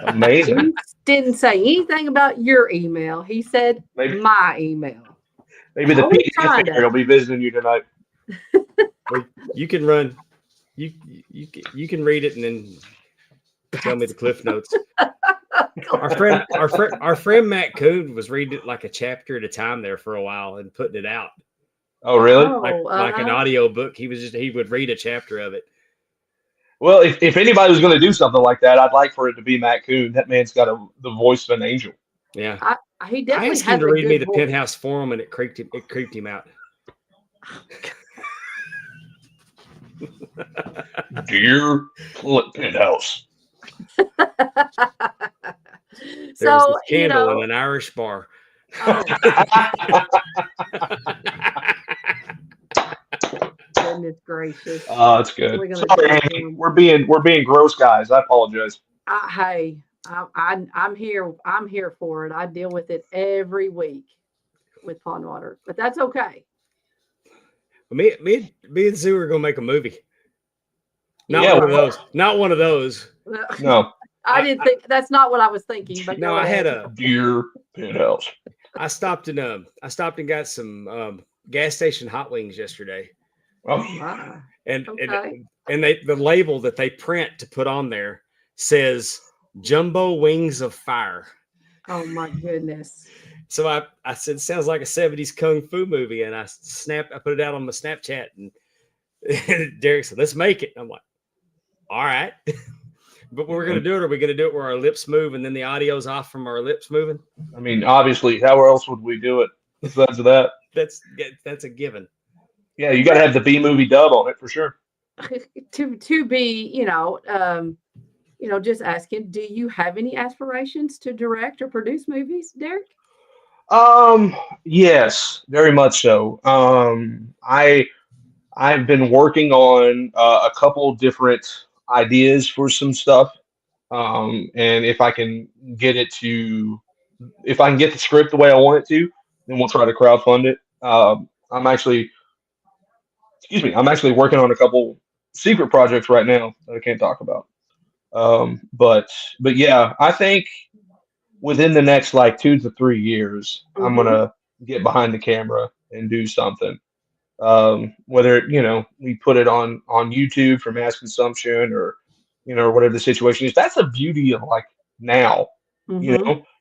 amazing. He didn't say anything about your email. He said my email. Maybe the PDF will be visiting you tonight. You can run. You can read it and then tell me the cliff notes. Our friend Matt Coon was reading it like a chapter at a time there for a while and putting it out. Oh, really? Like an audio book. He would read a chapter of it. Well, if anybody was going to do something like that, I'd like for it to be Matt Coon. That man's got the voice of an angel. Yeah, he definitely I asked has him to read me the voice. Penthouse Forum, and it creeped him out. Dear Penthouse. There was this candle in an Irish bar. Oh. Goodness gracious. Oh, that's good. Sorry, Andy. We're being gross guys. I apologize. Hey, I'm here. I'm here for it. I deal with it every week with pond water, but that's okay. Me and Zoo are gonna make a movie. Not one of those. No. I didn't think that's not what I was thinking. But no, I had a Dear Penthouse. I stopped and got some gas station hot wings yesterday. Oh. Wow. And Okay. and the label that they print to put on there says Jumbo Wings of Fire. Oh my goodness. So I said, sounds like a 70s kung fu movie, and I put it out on my Snapchat, and Derik said, let's make it. And I'm like, all right. But we're going to do it. Are we going to do it where our lips move and then the audio's off from our lips moving? I mean, obviously, how else would we do it besides that? That's a given. Yeah, you got to have the B movie dub on it for sure. to be, just asking, do you have any aspirations to direct or produce movies, Derik? Yes, very much so. I've been working on a couple different ideas for some stuff. And if I can get the script the way I want it to, then we'll try to crowdfund it. I'm actually working on a couple secret projects right now that I can't talk about. But yeah, I think within the next like 2 to 3 years, I'm gonna get behind the camera and do something. Whether we put it on YouTube for mass consumption or whatever the situation is. That's the beauty of like now.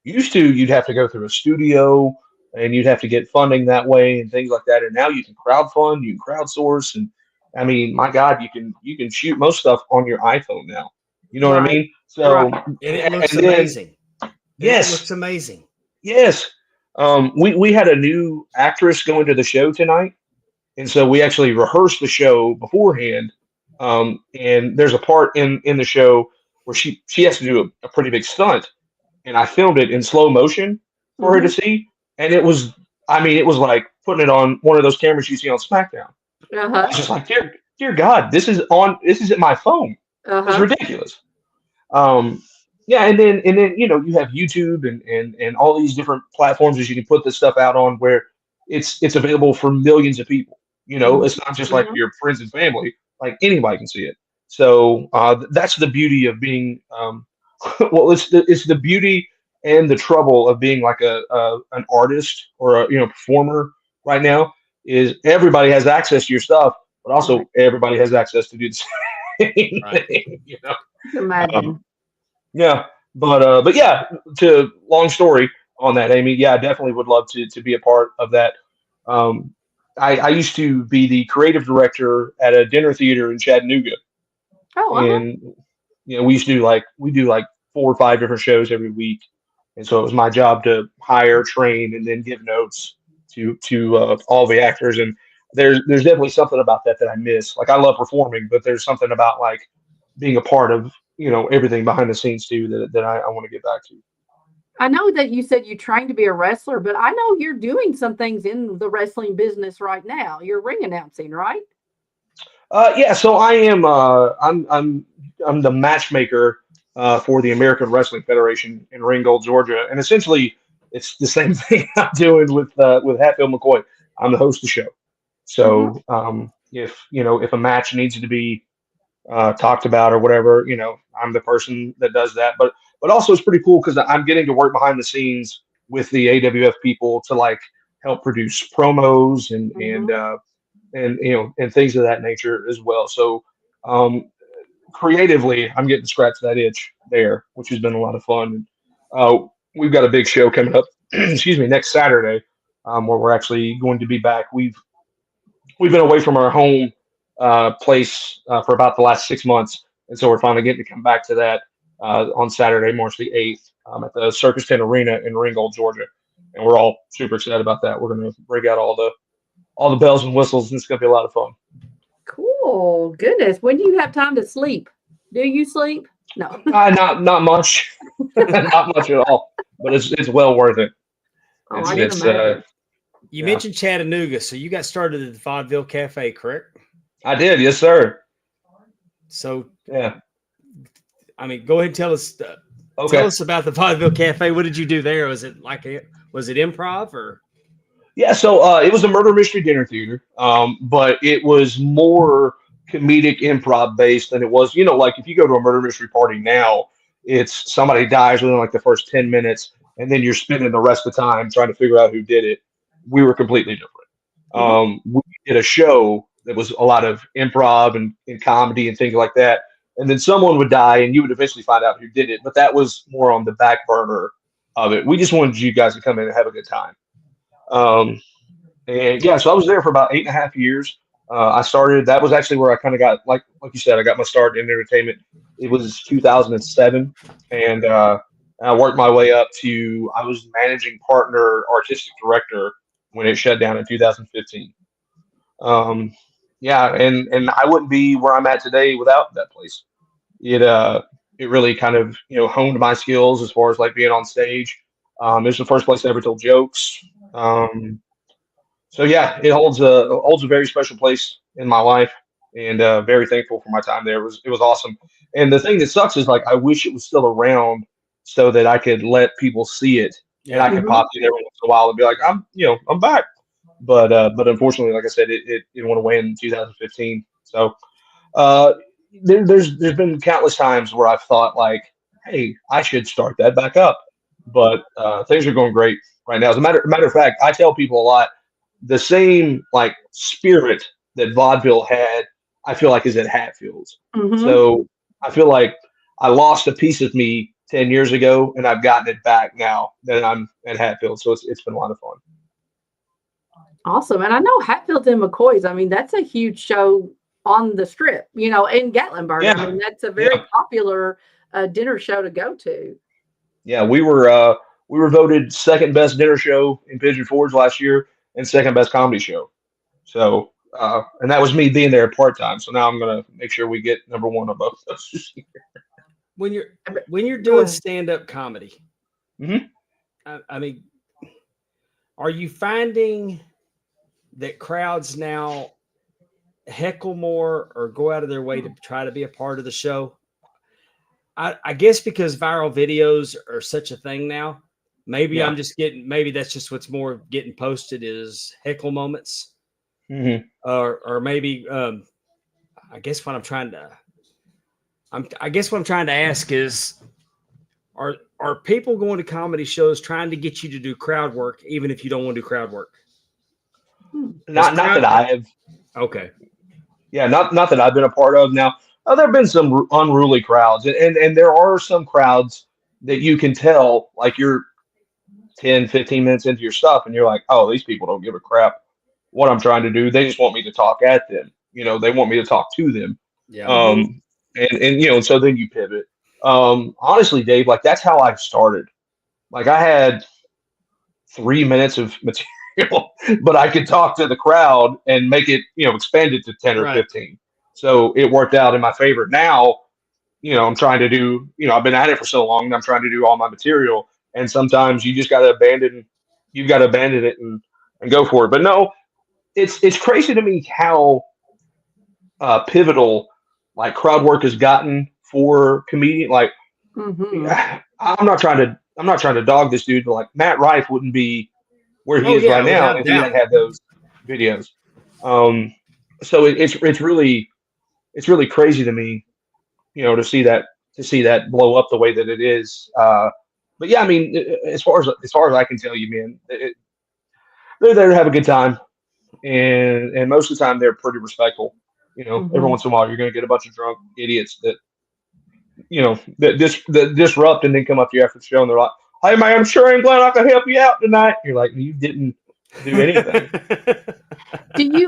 Used to you'd have to go through a studio and you'd have to get funding that way and things like that. And now you can crowdfund, you can crowdsource, and I mean, my God, you can shoot most stuff on your iPhone now. You know what I mean? So and it looks amazing. Yes, it looks amazing. Yes. We had a new actress go into the show tonight, and so we actually rehearsed the show beforehand. And there's a part in the show where she has to do a pretty big stunt, and I filmed it in slow motion for her to see, and it was like putting it on one of those cameras you see on SmackDown. I was just like, dear God, this is at my phone. It's Uh-huh. ridiculous. Yeah, and then you have YouTube and all these different platforms that you can put this stuff out on where it's available for millions of people. It's not just like Mhm. your friends and family, like anybody can see it. So that's the beauty of being well, it's the beauty and the trouble of being like an artist or a performer right now is everybody has access to your stuff, but Right. also everybody has access to do the same Right. thing. I can imagine. Yeah, but yeah, to long story on that, Amy. Yeah, I definitely would love to be a part of that. Um, I used to be the creative director at a dinner theater in Chattanooga, Oh, uh-huh. and we do like 4 or 5 different shows every week, and so it was my job to hire, train, and then give notes to all the actors. And there's definitely something about that I miss. Like I love performing, but there's something about like being a part of everything behind the scenes too that I want to get back to. I know that you said you trained to be a wrestler, but I know you're doing some things in the wrestling business right now. You're ring announcing, right? Yeah, so I am. I'm the matchmaker for the American Wrestling Federation in Ringold, Georgia, and essentially it's the same thing I'm doing with Hatfield McCoy. I'm the host of the show. Hmm. So if a match needs to be talked about or whatever, I'm the person that does that. But also it's pretty cool because I'm getting to work behind the scenes with the AWF people to like help produce promos Hmm. and things of that nature as well. So um, creatively, I'm getting to scratch that itch there, which has been a lot of fun. We've got a big show coming up, excuse me, next Saturday, where we're actually going to be back. We've been away from our home place for about the last 6 months, and so we're finally getting to come back to that on Saturday, March the 8th, at the Circus Tent Arena in Ringold, Georgia, and we're all super excited about that. We're going to bring out all the bells and whistles, and it's going to be a lot of fun. Cool. Goodness. When do you have time to sleep? Do you sleep? No. Not much, not much at all, but it's well worth it. Oh, It's I can it's imagine. You yeah, mentioned Chattanooga, so you got started at the Vaudeville Cafe, correct? I did, yes sir. So, Yeah, I mean, go ahead and tell okay. us about the Vaudeville Cafe. What did you do there? Was it improv or? Yeah, so it was a murder mystery dinner theater, but it was more comedic improv based than it was, like if you go to a murder mystery party now, it's somebody dies within like the first 10 minutes, and then you're spending the rest of the time trying to figure out who did it. We were completely different. Hmm. We did a show that was a lot of improv and comedy and things like that. And then someone would die, and you would eventually find out who did it. But that was more on the back burner of it. We just wanted you guys to come in and have a good time. Um, and yeah, so I was there for about 8.5 years. I started. That was actually where I kind of got like you said, I got my start in entertainment. It was 2007, and I worked my way up to I was managing partner, artistic director when it shut down in 2015. Um, yeah, and I wouldn't be where I'm at today without that place. It really kind of honed my skills as far as like being on stage. It was the first place I ever told jokes. Um, so yeah, it holds a very special place in my life, and very thankful for my time there. It was awesome. And the thing that sucks is like I wish it was still around so that I could let people see it, and I Yeah. could Hmm. pop in every once in a while and be like, I'm back. But unfortunately, like I said, it went away in 2015. So uh, there's been countless times where I've thought like, hey, I should start that back up. But things are going great right now. As a matter of fact, I tell people a lot the same like spirit that vaudeville had, I feel like is at Hatfields. Hmm. So I feel like I lost a piece of me 10 years ago, and I've gotten it back now that I'm at Hatfield. So it's been a lot of fun. Awesome. And I know Hatfields and McCoy's, I mean, that's a huge show on the strip, in Gatlinburg. I Yeah, mean, that's a very yeah, popular dinner show to go to. yeah. We were voted second best dinner show in Pigeon Forge last year and second best comedy show. So and that was me being there part time. So now I'm gonna make sure we get number one on both those. When you're I bet- when you're Go doing ahead. stand-up comedy, Hmm. I mean, are you finding that crowds now heckle more or go out of their way to try to be a part of the show. I guess because viral videos are such a thing now, maybe Yeah. I'm just maybe that's just what's more getting posted is heckle moments. Mm-hmm. Or maybe, I guess what I'm trying to ask is, are people going to comedy shows trying to get you to do crowd work, even if you don't want to do crowd work? Not that I've. Okay. Yeah, not that I've been a part of. Now, there have been some unruly crowds, and there are some crowds that you can tell, like you're 10, 15 minutes into your stuff, and you're like, oh, these people don't give a crap what I'm trying to do. They just want me to talk at them. They want me to talk to them. Yeah. And so then you pivot. Honestly, Dave, like that's how I started. Like I had 3 minutes of material, but I could talk to the crowd and make it, expand it to 10 or Right. 15. So it worked out in my favor. Now, I'm trying to do, I've been at it for so long and I'm trying to do all my material. And sometimes you just got to abandon it and go for it. But no, it's crazy to me how pivotal like crowd work has gotten for comedian. Like I'm not trying to dog this dude, but like Matt Rife wouldn't be where he is right now without if he doubt. had had those videos. So it's really crazy to me, to see that blow up the way that it is. But yeah, I mean, as far as I can tell you, man, they're there to have a good time, and most of the time they're pretty respectful. Every once in a while you're going to get a bunch of drunk idiots that that disrupt and then come up to you after the show and they're like, "Hey man, I'm sure I'm glad I could help you out tonight." You're like, "You didn't do anything."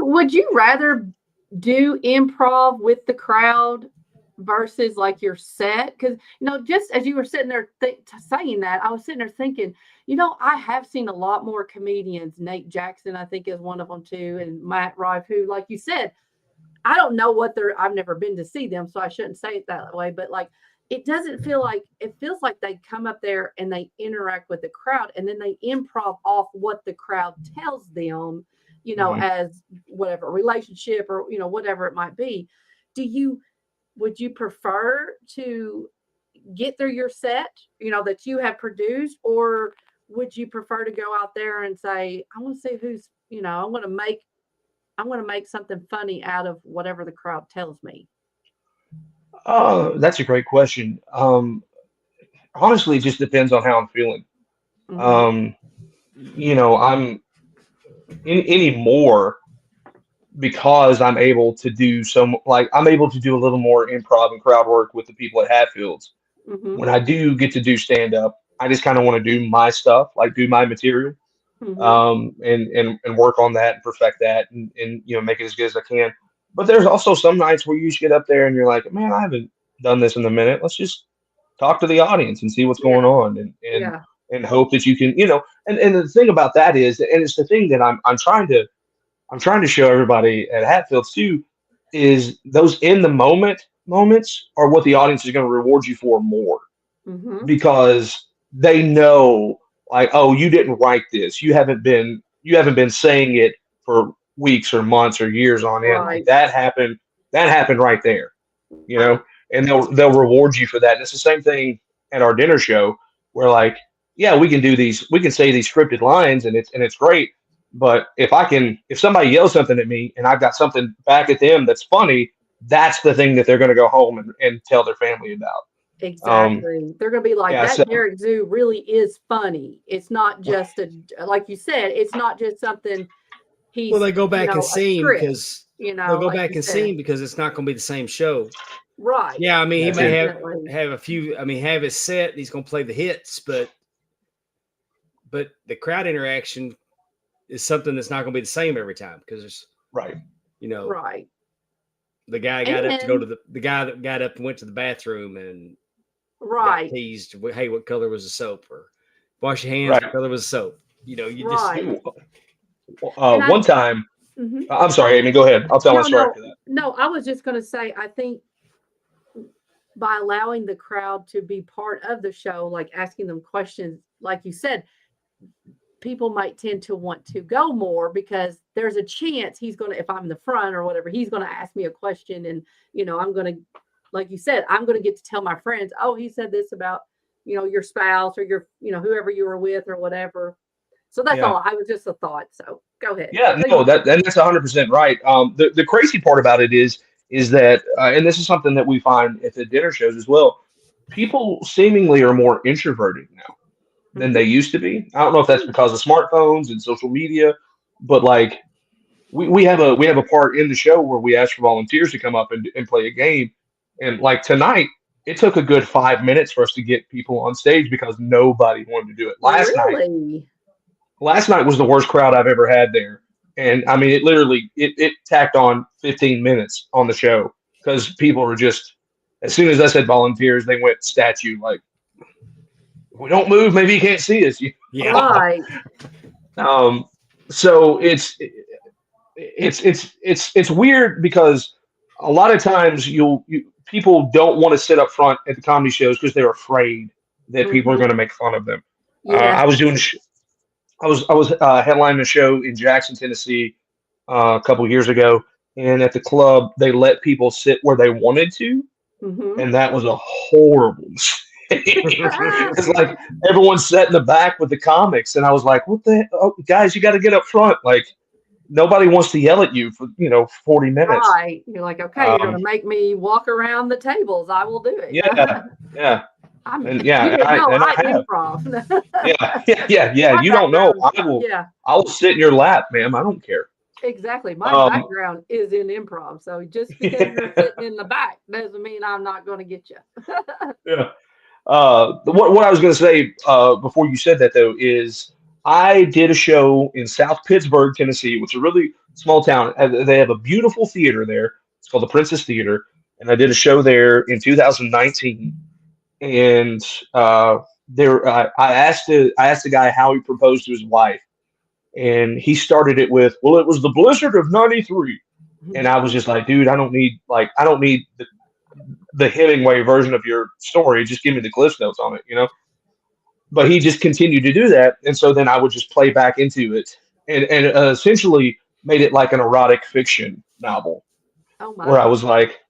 Would you rather do improv with the crowd versus like your set? Because just as you were sitting there saying that, I was sitting there thinking, I have seen a lot more comedians. Nate Jackson, I think, is one of them too, and Matt Rife, who, like you said, I don't know what I've never been to see them, so I shouldn't say it that way. But like, it feels like they come up there and they interact with the crowd, and then they improv off what the crowd tells them, as whatever relationship or whatever it might be. Would you prefer to get through your set, that you have produced, or would you prefer to go out there and say, I want to see who's, I want to make something funny out of whatever the crowd tells me? That's a great question. Honestly, it just depends on how I'm feeling. Mm-hmm. I'm anymore because I'm able to do I'm able to do a little more improv and crowd work with the people at Hatfields. Mm-hmm. When I do get to do stand up, I just kind of want to do my stuff, like do my material, and work on that and perfect that and make it as good as I can. But there's also some nights where you just get up there and you're like, man, I haven't done this in a minute. Let's just talk to the audience and see what's going on and hope that you can, and the thing about that is, and it's the thing that I'm trying to show everybody at Hatfields too, is those in the moments are what the audience is going to reward you for more, because they know, like, oh, you didn't write this, you haven't been saying it for weeks or months or years on end. Like that happened right there, and they'll reward you for that. And it's the same thing at our dinner show where, like, yeah, we can say these scripted lines and it's great. But if somebody yells something at me and I've got something back at them that's funny, that's the thing that they're going to go home and tell their family about. Exactly. They're going to be like, that so, Derik Zoo really is funny. It's not just like you said, it's not just something well, they go back and see him because they'll go like back and see him because it's not going to be the same show. Right. Yeah. I mean, he may Definitely. have a few, have his set and he's going to play the hits, but the crowd interaction is something that's not going to be the same every time because there's right. The guy got up to go to the guy that got up and went to the bathroom and got teased. Hey, what color was the soap? Or wash your hands. What color was the soap? Just one time. I'm sorry, Amy. Go ahead. I'll tell my story after that. No, I was just going to say, I think by allowing the crowd to be part of the show, like asking them questions, like you said, people might tend to want to go more because there's a chance he's going to, if I'm in the front or whatever, he's going to ask me a question. And, I'm going to, like you said, I'm going to get to tell my friends, oh, he said this about, your spouse or your, whoever you were with or whatever. So that's all. I was just a thought. So go ahead. Yeah, no, that's 100% right. The crazy part about it is that, and this is something that we find at the dinner shows as well, people seemingly are more introverted now than they used to be. I don't know if that's because of smartphones and social media, but like we have a part in the show where we ask for volunteers to come up and play a game. And like tonight, it took a good 5 minutes for us to get people on stage because nobody wanted to do it. Last night was the worst crowd I've ever had there. And I mean, it literally, it tacked on 15 minutes on the show because people were just, as soon as I said volunteers, they went statue. Like, if we don't move, maybe you can't see us. Yeah. Right. So it's weird because a lot of times people don't want to sit up front at the comedy shows because they're afraid that people are going to make fun of them. Yeah. I was headlining a show in Jackson, Tennessee, a couple of years ago, and at the club they let people sit where they wanted to, and that was a horrible mistake. It's like everyone sat in the back with the comics, and I was like, "What the hell? Guys? You got to get up front!" Like nobody wants to yell at you for 40 minutes. Right? You're like, okay, you're going to make me walk around the tables. I will do it. Yeah. I have. Improv. Yeah. You don't know. I will sit in your lap, ma'am. I don't care. Exactly. My background is in improv, so just because you're sitting in the back doesn't mean I'm not going to get you. Yeah. What I was going to say before you said that though is I did a show in South Pittsburgh, Tennessee, which is a really small town. They have a beautiful theater there. It's called the Princess Theater, and I did a show there in 2019. And I asked the guy how he proposed to his wife, and he started it with, "Well, it was the blizzard of '93," and I was just like, "Dude, I don't need the Hemingway version of your story. Just give me the Cliff Notes on it, But he just continued to do that, and so then I would just play back into it, and essentially made it like an erotic fiction novel. Oh my. Where I was like,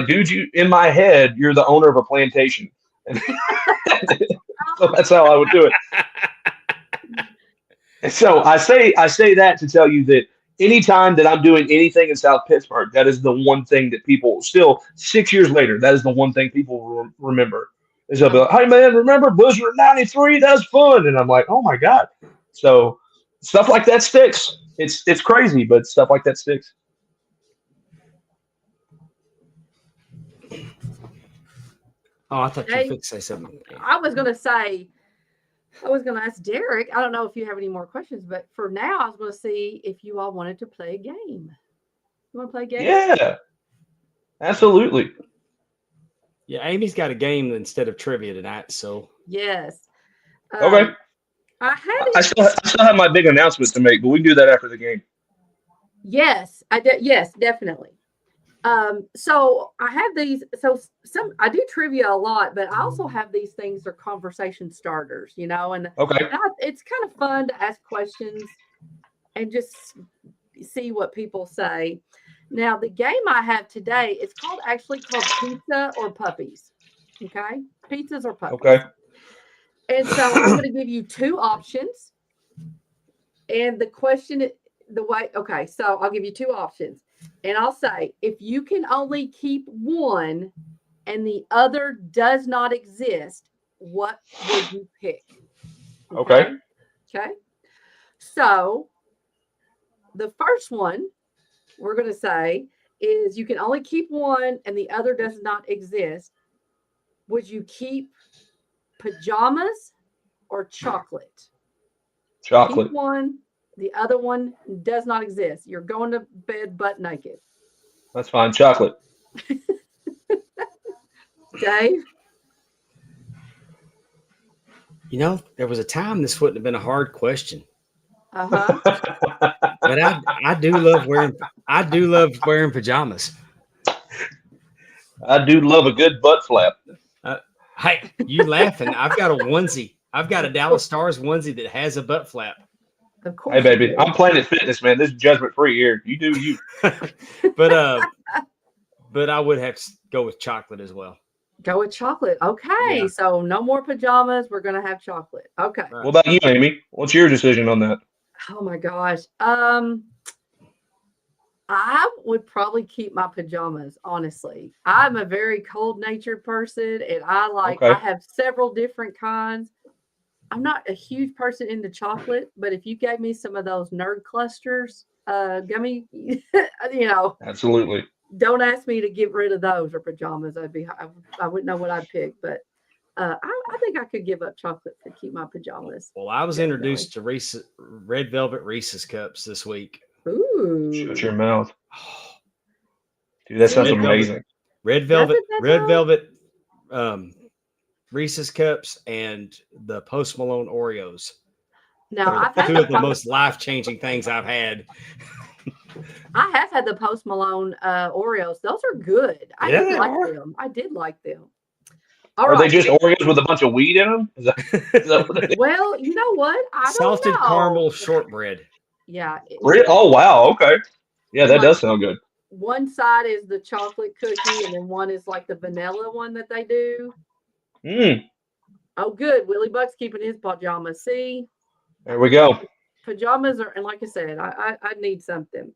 dude, in my head, you're the owner of a plantation. And so that's how I would do it. And so I say that to tell you that anytime that I'm doing anything in South Pittsburgh, that is the one thing that people still 6 years later, that is the one thing people remember. Is they'll be like, "Hey man, remember Blizzard '93? That was fun." And I'm like, "Oh my God." So stuff like that sticks. It's crazy, but stuff like that sticks. Oh, I thought you were going to say something. I was going to ask Derik. I don't know if you have any more questions, but for now, I was going to see if you all wanted to play a game. You want to play a game? Yeah, absolutely. Yeah, Amy's got a game instead of trivia tonight, so. Yes. Okay. I still have my big announcements to make, but we can do that after the game. Yes, yes, definitely. So I have these. So I do trivia a lot, but I also have these things that are conversation starters, and okay, it's kind of fun to ask questions and just see what people say. Now, the game I have today, it's actually called Pizza or Puppies. Okay, pizzas or puppies. Okay. And so I'm going to give you two options, and the question, so I'll give you two options. And I'll say, if you can only keep one and the other does not exist, what would you pick? Okay. So the first one we're going to say is you can only keep one and the other does not exist. Would you keep pajamas or chocolate? Chocolate. Keep one. The other one does not exist. You're going to bed butt naked. That's fine. Chocolate. Dave? There was a time this wouldn't have been a hard question. Uh-huh. But I do love wearing pajamas. I do love a good butt flap. Hey, you laughing? I've got a onesie I've got a Dallas Stars onesie that has a butt flap. Of course. Hey, baby, I'm Planet Fitness, man. This is judgment free here. You do you. But I would have to go with chocolate as well. Go with chocolate. Okay. Yeah. So no more pajamas. We're going to have chocolate. Okay. Right. What about you, Amy? What's your decision on that? Oh my gosh. I would probably keep my pajamas, honestly. I'm a very cold-natured person, and I Okay. have several different kinds. I'm not a huge person into chocolate, but if you gave me some of those nerd clusters, gummy, Absolutely. don't ask me to get rid of those or pajamas. I wouldn't know what I'd pick, but I think I could give up chocolate to keep my pajamas. Well, I was Definitely. introduced to red velvet Reese's cups this week. Ooh. Shut your mouth. Dude, that sounds amazing. Red velvet Reese's cups and the Post Malone Oreos. Now, They're I've had two of the most life-changing things I've had. I have had the Post Malone Oreos. Those are good. I Yeah, did they like are. them. I did like them. All Are they right. just Oreos with a bunch of weed in them? Is that what it is? Well, you know what? I don't Salted know. caramel shortbread. Yeah. Oh, wow. Okay. Yeah, that does sound good. One side is the chocolate cookie, and then one is like the vanilla one that they do. Oh, good. Willie Buck's keeping his pajamas. See? There we go. Pajamas are, and like I said, I need something.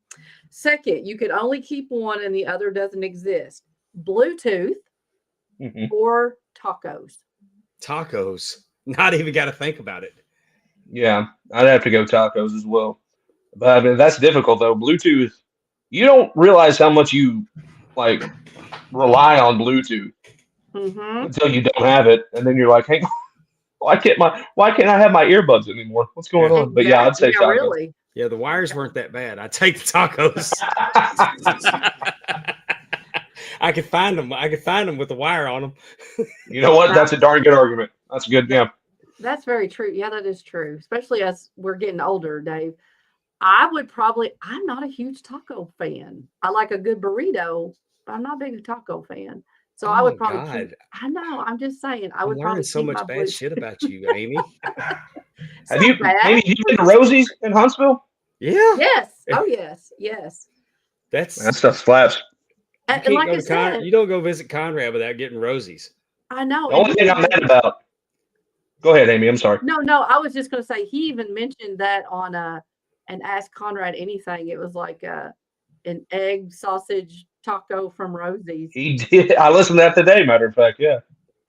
Second, you could only keep one and the other doesn't exist. Bluetooth or tacos. Tacos. Not even got to think about it. Yeah, I'd have to go tacos as well. But I mean, that's difficult though. Bluetooth, you don't realize how much you rely on Bluetooth until you don't have it, and then you're like, "Hey, why can't I have my earbuds anymore? What's going on?" But yeah, I'd say tacos. Really. Yeah, the wires weren't that bad. I'd take the tacos. I could find them. I could find them with the wire on them. You know what? That's a darn good argument. That's a good. Yeah. That's very true. Yeah, that is true. Especially as we're getting older, Dave. I'm not a huge taco fan. I like a good burrito, but I'm not a big taco fan. So I would probably I know, I'm just saying I would probably so much bad shit about you, Amy. Have you been to Rosie's in Huntsville? Yeah. Yes. Oh yes. Yes. That stuff slaps. And like I said, you don't go visit Conrad without getting Rosie's. I know. The only thing I'm mad about. Go ahead, Amy. I'm sorry. No, I was just going to say he even mentioned that on and Ask Conrad Anything. It was like an egg sausage taco from Rosie's. He did. I listened to that today. Matter of fact, yeah.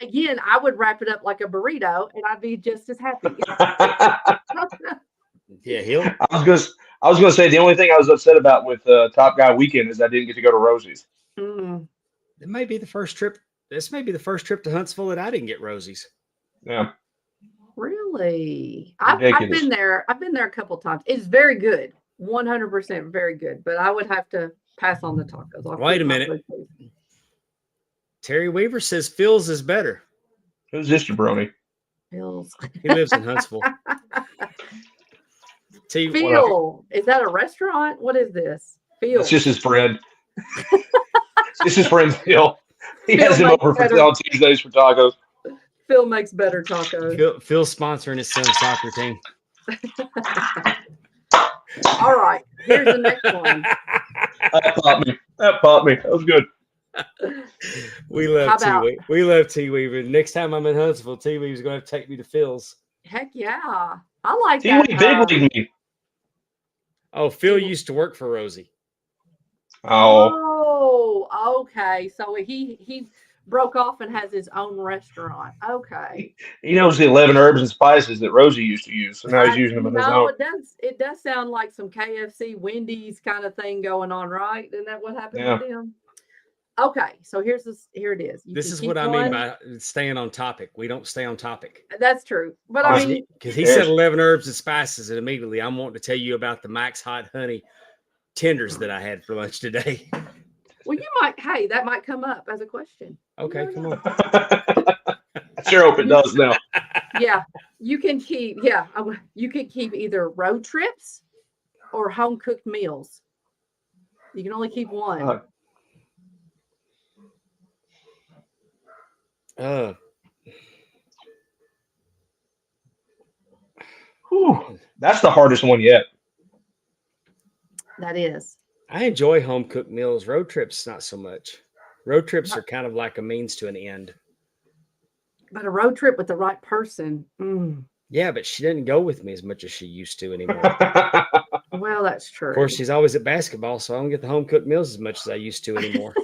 Again, I would wrap it up like a burrito, and I'd be just as happy. Yeah, I was gonna say the only thing I was upset about with Top Guy Weekend is I didn't get to go to Rosie's. It may be the first trip. This may be the first trip to Huntsville that I didn't get Rosie's. Yeah. Really? I've been there. I've been there a couple times. It's very good. 100% very good. But I would have to pass on the tacos. Wait a minute. Terry Weaver says Phil's is better. Who's this jabroni? Phil's. He lives in Huntsville. Phil. Is that a restaurant? What is this? Phil. It's just his friend. It's his friend Phil. He has him over on Tuesdays for tacos. Phil makes better tacos. Phil's sponsoring his son's soccer team. All right. Here's the next one. That popped me. That was good. We love T-Weave. We love T-Weave. Next time I'm in Huntsville, T-Weave's going to take me to Phil's. Heck yeah. I like T-Weave that. big league me. Oh, Phil used to work for Rosie. Oh, okay. So he broke off and has his own restaurant. Okay. He knows the 11 herbs and spices that Rosie used to use, so now he's using them in his own. It does sound like some KFC, Wendy's kind of thing going on, right? Isn't that what happened with them? Okay, so here it is. This is what I mean by staying on topic. We don't stay on topic. That's true. But I mean, because he said 11 herbs and spices, and immediately I'm wanting to tell you about the Max Hot Honey tenders that I had for lunch today. Well, that might come up as a question. Okay, come on. I sure hope it does now. Yeah, you can keep either road trips or home cooked meals. You can only keep one. Whew, that's the hardest one yet. That is. I enjoy home cooked meals. Road trips, not so much. Road trips are kind of like a means to an end. But a road trip with the right person. Yeah, but she didn't go with me as much as she used to anymore. Well, that's true. Of course, she's always at basketball, so I don't get the home cooked meals as much as I used to anymore.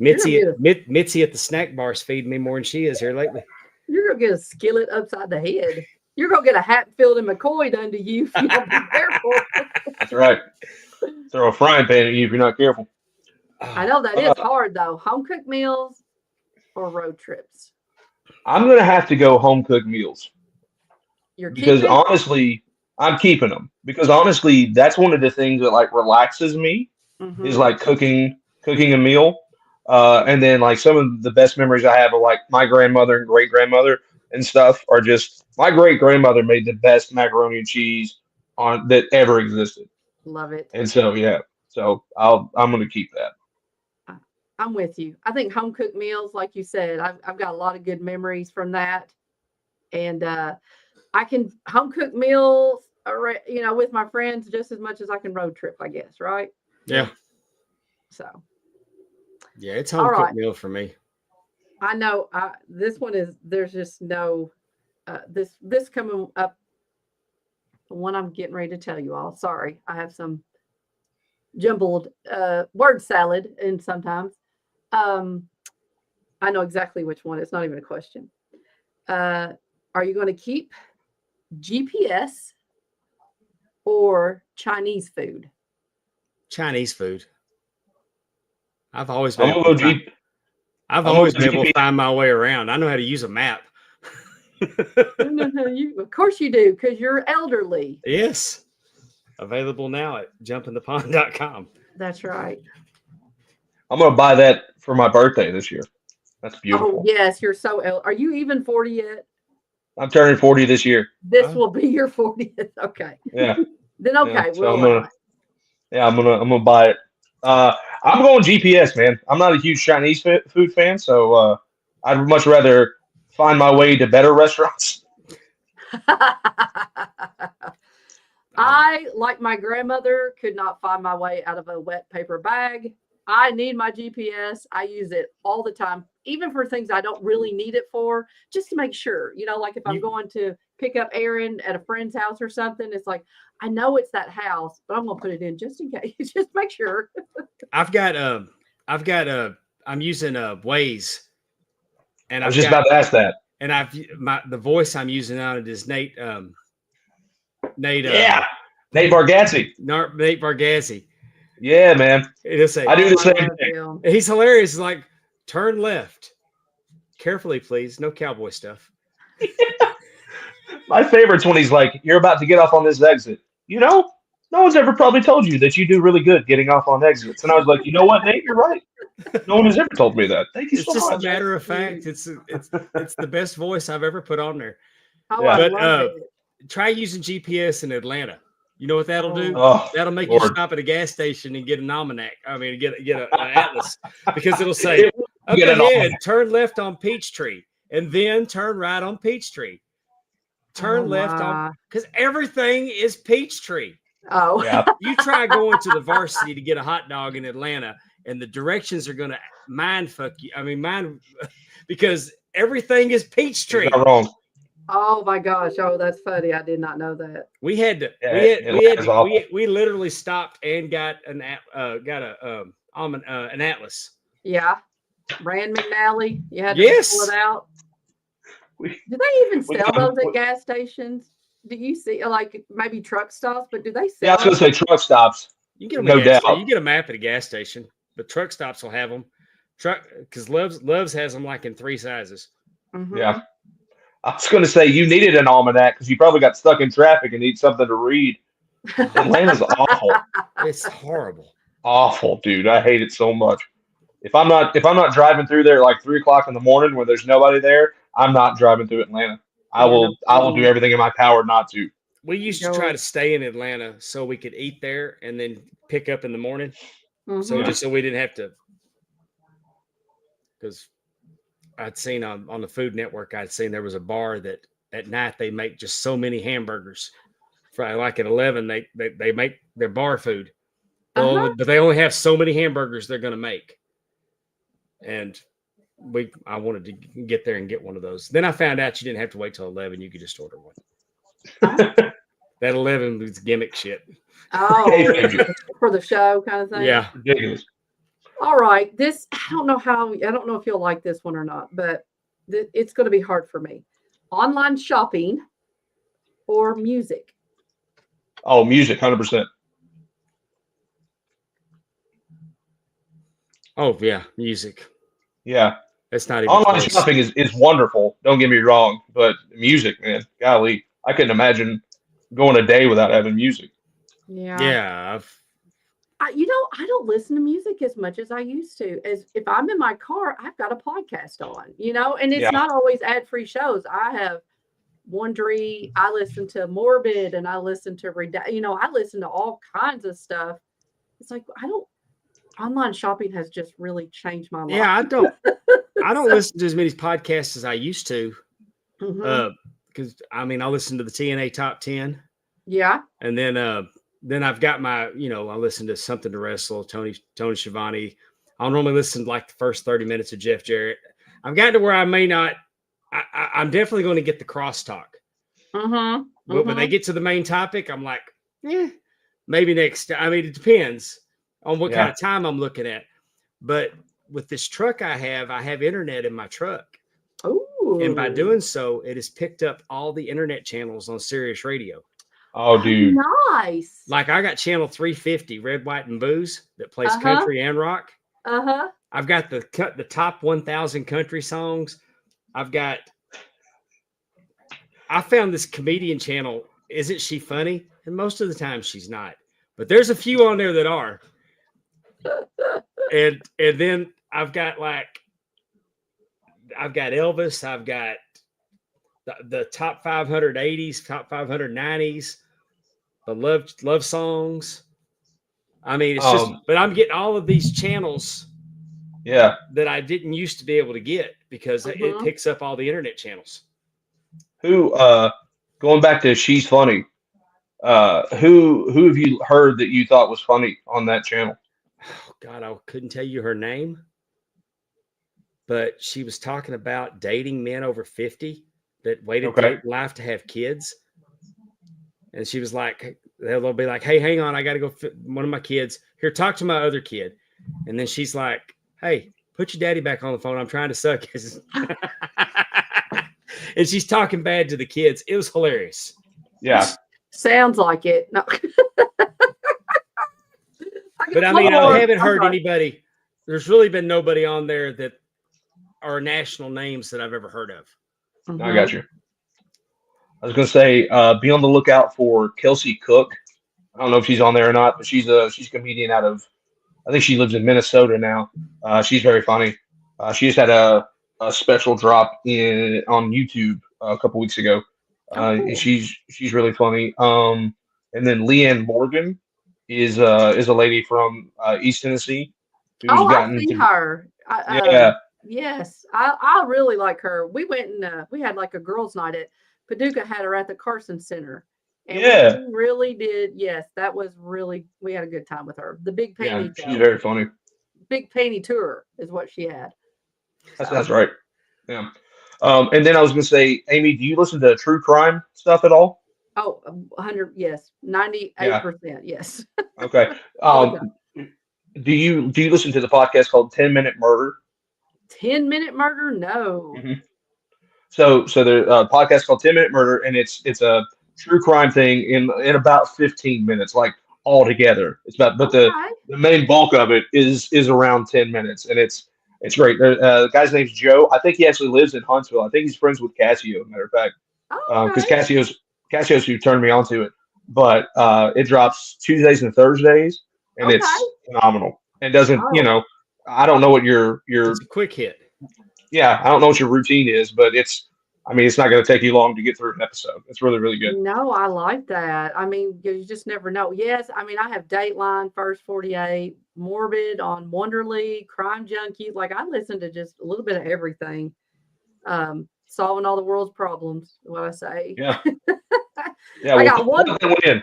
Mitzi at the snack bars feed me more than she is here lately. You're gonna get a skillet upside the head. You're gonna get a Hatfield and McCoy done to you if you don't be careful. That's right. Throw a frying pan at you if you're not careful. I know that is hard though. Home cooked meals or road trips. I'm gonna have to go home cooked meals because honestly, I'm keeping them because honestly, that's one of the things that like relaxes me is like cooking a meal. And then like some of the best memories I have of like my grandmother and great grandmother and stuff are just my great grandmother made the best macaroni and cheese on that ever existed. Love it. And so yeah, so I'm gonna keep that. I'm with you. I think home cooked meals, like you said, I've got a lot of good memories from that, and I can home cook meals, with my friends just as much as I can road trip, I guess, right? Yeah. So. Yeah, it's home cooked meal for me. I know. This one is. There's just no. This coming up. The one I'm getting ready to tell you all. Sorry, I have some jumbled word salad, and sometimes. I know exactly which one. It's not even a question. Are you going to keep GPS or Chinese food? Chinese food. I've always been able to find my way around. I know how to use a map. Of course you do, because you're elderly. Yes. Available now at jumpinthepond.com. That's right. I'm gonna buy that for my birthday this year. That's beautiful. Oh yes, you're so Are you even 40 yet? I'm turning 40 this year. This will be your 40th. Okay. Yeah. Then okay, yeah, so I'm gonna buy it. I'm going GPS, man. I'm not a huge Chinese food fan, so I'd much rather find my way to better restaurants. I, like my grandmother, could not find my way out of a wet paper bag. I need my GPS. I use it all the time, even for things I don't really need it for, just to make sure, like if I'm going to pick up Aaron at a friend's house or something, it's like, I know it's that house, but I'm going to put it in just in case, just make sure. I'm using Waze. And I was just about to ask that. And the voice I'm using on it is Nate. Nate Bargatze. Nate Bargatze. Yeah, man. It'll say, I do the same thing. He's hilarious. He's like, turn left. Carefully, please. No cowboy stuff. My favorite's when he's like, you're about to get off on this exit. No one's ever probably told you that you do really good getting off on exits. And I was like, you know what, Nate? You're right. No one has ever told me that. Thank you so much. It's just a matter of fact. It's the best voice I've ever put on there. Oh, yeah. But try using GPS in Atlanta. You know what that'll do? That'll make you stop at a gas station and get an almanac. I mean, get an atlas, because it'll say, up ahead, turn left on Peachtree, and then turn right on Peachtree. Turn left on, because everything is Peachtree. Oh, yeah. You try going to the Varsity to get a hot dog in Atlanta, and the directions are going to mind fuck you. I mean, because everything is Peachtree. You're not wrong. Oh my gosh! Oh, that's funny. I did not know that. We had to. We literally stopped and got an atlas. Yeah, Rand McNally. You had to pull it out. Do they even sell those at gas stations? Do you see like maybe truck stops? But do they sell? Yeah, I was going to say truck stops. You get them. No doubt. You get a map at a gas station, but truck stops will have them. Because Love's has them like in 3 sizes. Mm-hmm. Yeah. I was going to say you needed an almanac because you probably got stuck in traffic and need something to read. Atlanta's awful. It's horrible. Awful, dude. I hate it so much. If I'm not driving through there like 3 o'clock in the morning when there's nobody there, I'm not driving through Atlanta. I will do everything in my power not to. We used to try to stay in Atlanta so we could eat there and then pick up in the morning. Mm-hmm. So we didn't have to, because I'd seen on the Food Network, I'd seen there was a bar that at night they make just so many hamburgers. For like at 11, they make their bar food. But they only have so many hamburgers they're going to make. And I wanted to get there and get one of those. Then I found out you didn't have to wait till 11. You could just order one. That 11 was gimmick shit. Oh, for the show kind of thing. Yeah. Ridiculous. All right. I don't know if you'll like this one or not, but it's going to be hard for me. Online shopping or music? Oh, music, 100%. Oh, yeah. Music. Yeah. That's not even Online close. shopping is wonderful. Don't get me wrong, but music, man, golly, I couldn't imagine going a day without having music. Yeah. Yeah. I don't listen to music as much as I used to. As if I'm in my car, I've got a podcast on, and it's not always ad-free shows. I have Wondery, I listen to Morbid, and I listen to I listen to all kinds of stuff. It's like online shopping has just really changed my life. Yeah, I don't listen to as many podcasts as I used to. Because I listen to the TNA Top 10. Yeah. And then I've got my, I listen to Something to Wrestle, Tony Schiavone. I'll normally listen to like the first 30 minutes of Jeff Jarrett. I've gotten to where I may not. I'm definitely going to get the crosstalk. But when they get to the main topic, I'm like, maybe next. It depends on what kind of time I'm looking at. But with this truck I have internet in my truck. Ooh. And by doing so, it has picked up all the internet channels on Sirius Radio. Oh, dude. Nice. Like I got channel 350, Red, White, and Booze, that plays country and rock. I've got the top 1,000 country songs. I found this comedian channel. Isn't she funny? And most of the time she's not. But there's a few on there that are. And then I've got Elvis. I've got the top 500 80s, top 500 90s, the love songs. It's just, but I'm getting all of these channels. Yeah. That I didn't used to be able to get because it picks up all the internet channels. Going back to She's Funny, who have you heard that you thought was funny on that channel? Oh, God, I couldn't tell you her name, but she was talking about dating men over 50 that waited late in life to have kids. And she was like, they'll be like, hey, hang on, I got to go fit one of my kids. Here, talk to my other kid. And then she's like, hey, put your daddy back on the phone. I'm trying to suck his. And she's talking bad to the kids. It was hilarious. Yeah. Sounds like it. No. But I haven't heard anybody. There's really been nobody on there that are national names that I've ever heard of. I got you. I was going to say, be on the lookout for Kelsey Cook. I don't know if she's on there or not, but she's a comedian out of, I think she lives in Minnesota now. She's very funny. She just had a special drop on YouTube a couple weeks ago. And she's really funny. And then Leanne Morgan is a lady from East Tennessee. I've seen her. Yeah. Yes, I really like her. We went and we had like a girls' night at Paducah. Had her at the Carson Center. And we really did. Yes, that was really. We had a good time with her. The Big Panty. Yeah, she's very funny. Big Panty Tour is what she had. That's right. Yeah. And then I was going to say, Amy, do you listen to true crime stuff at all? Oh, 100. Yes, 98%. Yes. Okay. Do you listen to the podcast called 10 Minute Murder? 10-Minute Murder? No. Mm-hmm. So there's a podcast called 10 Minute Murder, and it's a true crime thing in about 15 minutes, like all together. It's about, but the main bulk of it is around 10 minutes, and it's great. The guy's name's Joe. I think he actually lives in Huntsville. I think he's friends with Cassio, matter of fact, because Cassio's who turned me onto it. But it drops Tuesdays and Thursdays, and it's phenomenal. And doesn't I don't know what your it's a quick hit. Yeah, I don't know what your routine is, but it's not going to take you long to get through an episode. It's really, really good. No, I like that. You just never know. Yes, I have Dateline, First 48, Morbid on Wonderly, Crime Junkie. Like I listen to just a little bit of everything. solving all the world's problems. What I say. Yeah. Yeah. I got one. Plug that one in.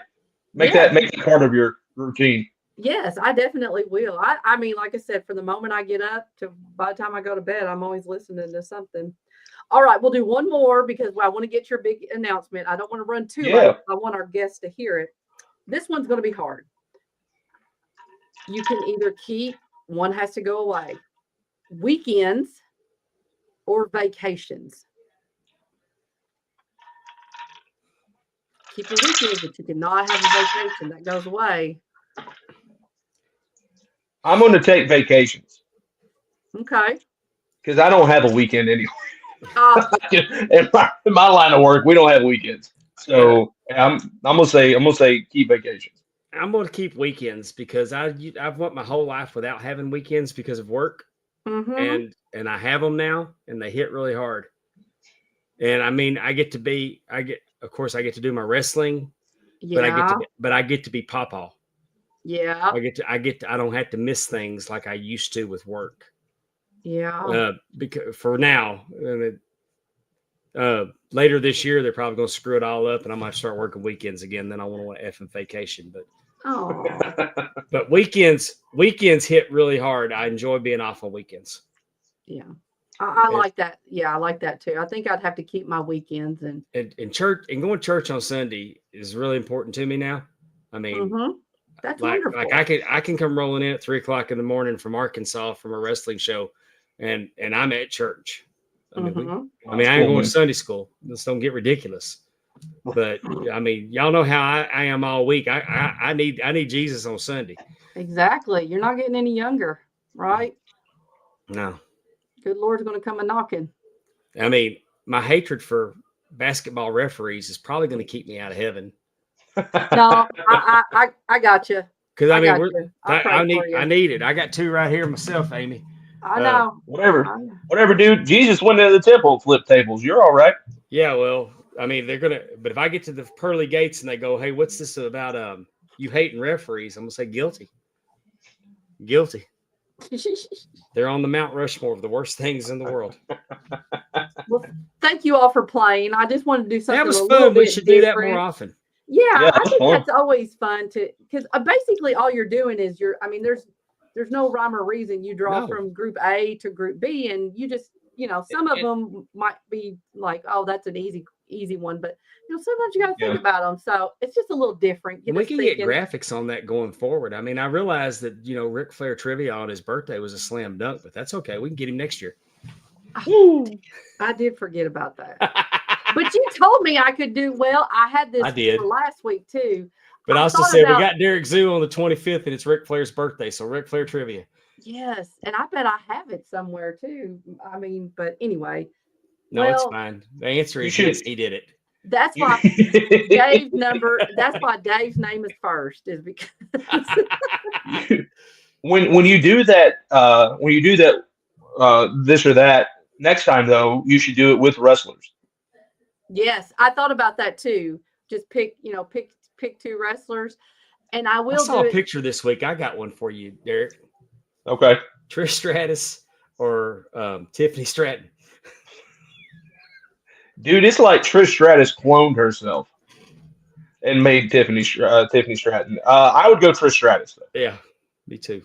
Make Yeah. that part of your routine. Yes, I definitely will. I mean, like I said, from the moment I get up to by the time I go to bed, I'm always listening to something. All right, we'll do one more because I want to get your big announcement. I don't want to run too late. I want our guests to hear it. This one's going to be hard. You can either keep, one has to go away, weekends or vacations. Keep your weekends, but you cannot have a vacation. That goes away. I'm going to take vacations Okay. because I don't have a weekend anyway. Uh, in my line of work, we don't have weekends. So I'm gonna say keep vacations. I'm going to keep weekends because I've went my whole life without having weekends because of work, and I have them now, and they hit really hard. And I mean, of course, I get to do my wrestling, but I get to be Pawpaw. Yeah. I don't have to miss things like I used to with work. Yeah. Because for now, later this year, they're probably going to screw it all up, and I might start working weekends again. Then I want to effing vacation, but weekends hit really hard. I enjoy being off on weekends. Yeah. I like that. Yeah, I like that too. I think I'd have to keep my weekends and church and going to church on Sunday is really important to me now. I mean, that's wonderful. wonderful. I can come rolling in at 3:00 in the morning from Arkansas from a wrestling show, and I'm at church. I mean, I ain't going to Sunday school. Let's don't get ridiculous. But I mean, y'all know how I am all week. I need Jesus on Sunday. Exactly. You're not getting any younger, right? No. Good Lord's going to come a knocking. I mean, my hatred for basketball referees is probably going to keep me out of heaven. No, I got you. Because I mean, I need it. I got two right here myself, Amy. I know. Whatever, dude. Jesus went into the temple and flipped tables. You're all right. Yeah, well, I mean, but if I get to the pearly gates and they go, hey, what's this about you hating referees? I'm going to say guilty. Guilty. They're on the Mount Rushmore of the worst things in the world. Well, thank you all for playing. I just wanted to do something. That was fun. We should do that more often. Yeah, I think that's always fun because basically all you're doing is there's no rhyme or reason. You draw from group A to group B, and you just, some of them might be like, oh, that's an easy one, but sometimes you got to think about them. So it's just a little different. We can get graphics on that going forward. I mean, I realize that, Ric Flair trivia on his birthday was a slam dunk, but that's okay. We can get him next year. I did forget about that. But you told me I could do well. I had this for last week too. But I also said we got Derik Zoo on the 25th, and it's Ric Flair's birthday. So Ric Flair trivia. Yes, and I bet I have it somewhere too. I mean, but anyway. No, it's fine. The answer is yes, he did it. That's why Dave's Dave's name is first, is because when you do that, this or that, next time though, you should do it with wrestlers. Yes, I thought about that too. Just pick two wrestlers, and I will. I saw a picture this week. I got one for you, Derik. Okay. Trish Stratus or Tiffany Stratton. Dude, it's like Trish Stratus cloned herself and made Tiffany Stratton. I would go Trish Stratus though. Yeah, me too.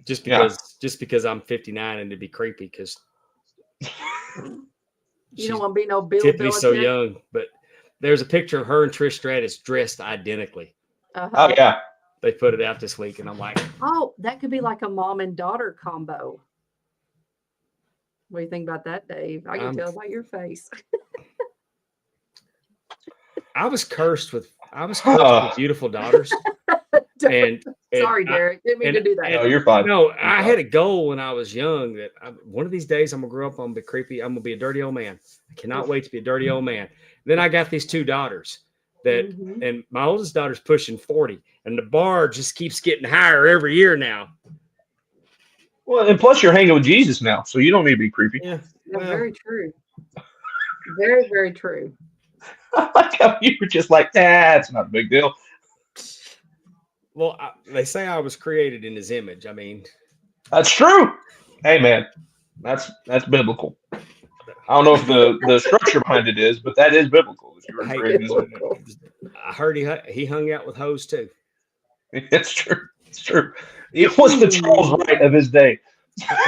Just because I'm 59 and to be creepy because you don't want to be no Bill. Tiffany's so young, but there's a picture of her and Trish Stratus dressed identically. Oh yeah, they put it out this week, and I'm like, oh, that could be like a mom and daughter combo. What do you think about that, Dave? I can tell by your face. I was cursed with beautiful daughters. And sorry, Derik, didn't mean to do that. No, you're fine. No, I had a goal when I was young that one of these days I'm gonna grow up. I'm gonna be creepy. I'm gonna be a dirty old man. I cannot wait to be a dirty old man. Then I got these two daughters and my oldest daughter's pushing 40, and the bar just keeps getting higher every year now. Well, and plus you're hanging with Jesus now, so you don't need to be creepy. Yeah, well, very true. Very, very true. I like how you were just like, it's not a big deal. Well, they say I was created in His image. I mean, that's true. Hey, man, that's biblical. I don't know if the structure behind it is, but that is biblical. That you were Hey, creating his own image. I heard he hung out with hoes too. It's true. It's true. He was the Charles Wright of his day.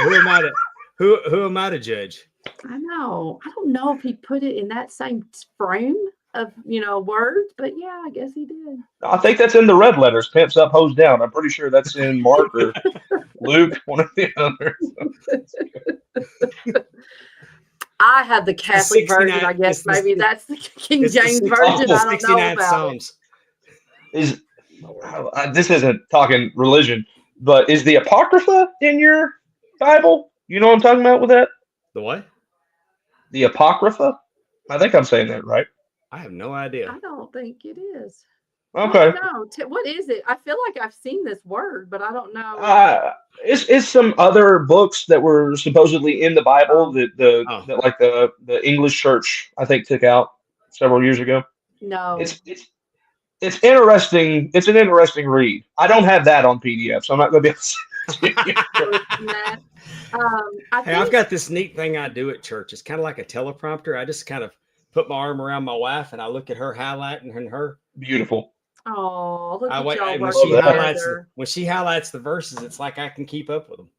Who am I to who am I to judge? I know. I don't know if he put it in that same frame of words, but yeah, I guess he did. I think that's in the red letters. Pimps up, hose down. I'm pretty sure that's in Mark or Luke, one of the others. I have the Catholic version. I guess maybe that's the King James version. I don't know about Psalms. Is this isn't talking religion, but is the Apocrypha in your Bible? You know what I'm talking about with that? The what? The Apocrypha? I think I'm saying that right. I have no idea. I don't think it is. Okay. No, what is it? I feel like I've seen this word, but I don't know. It's some other books that were supposedly in the Bible that the English church I think took out several years ago. No. It's interesting. It's an interesting read. I don't have that on PDF, so I'm not going to be able to. I've got this neat thing I do at church. It's kind of like a teleprompter. I just kind of put my arm around my wife and I look at her highlighting and her. Beautiful. Oh, look at y'all when she highlights the verses, it's like I can keep up with them.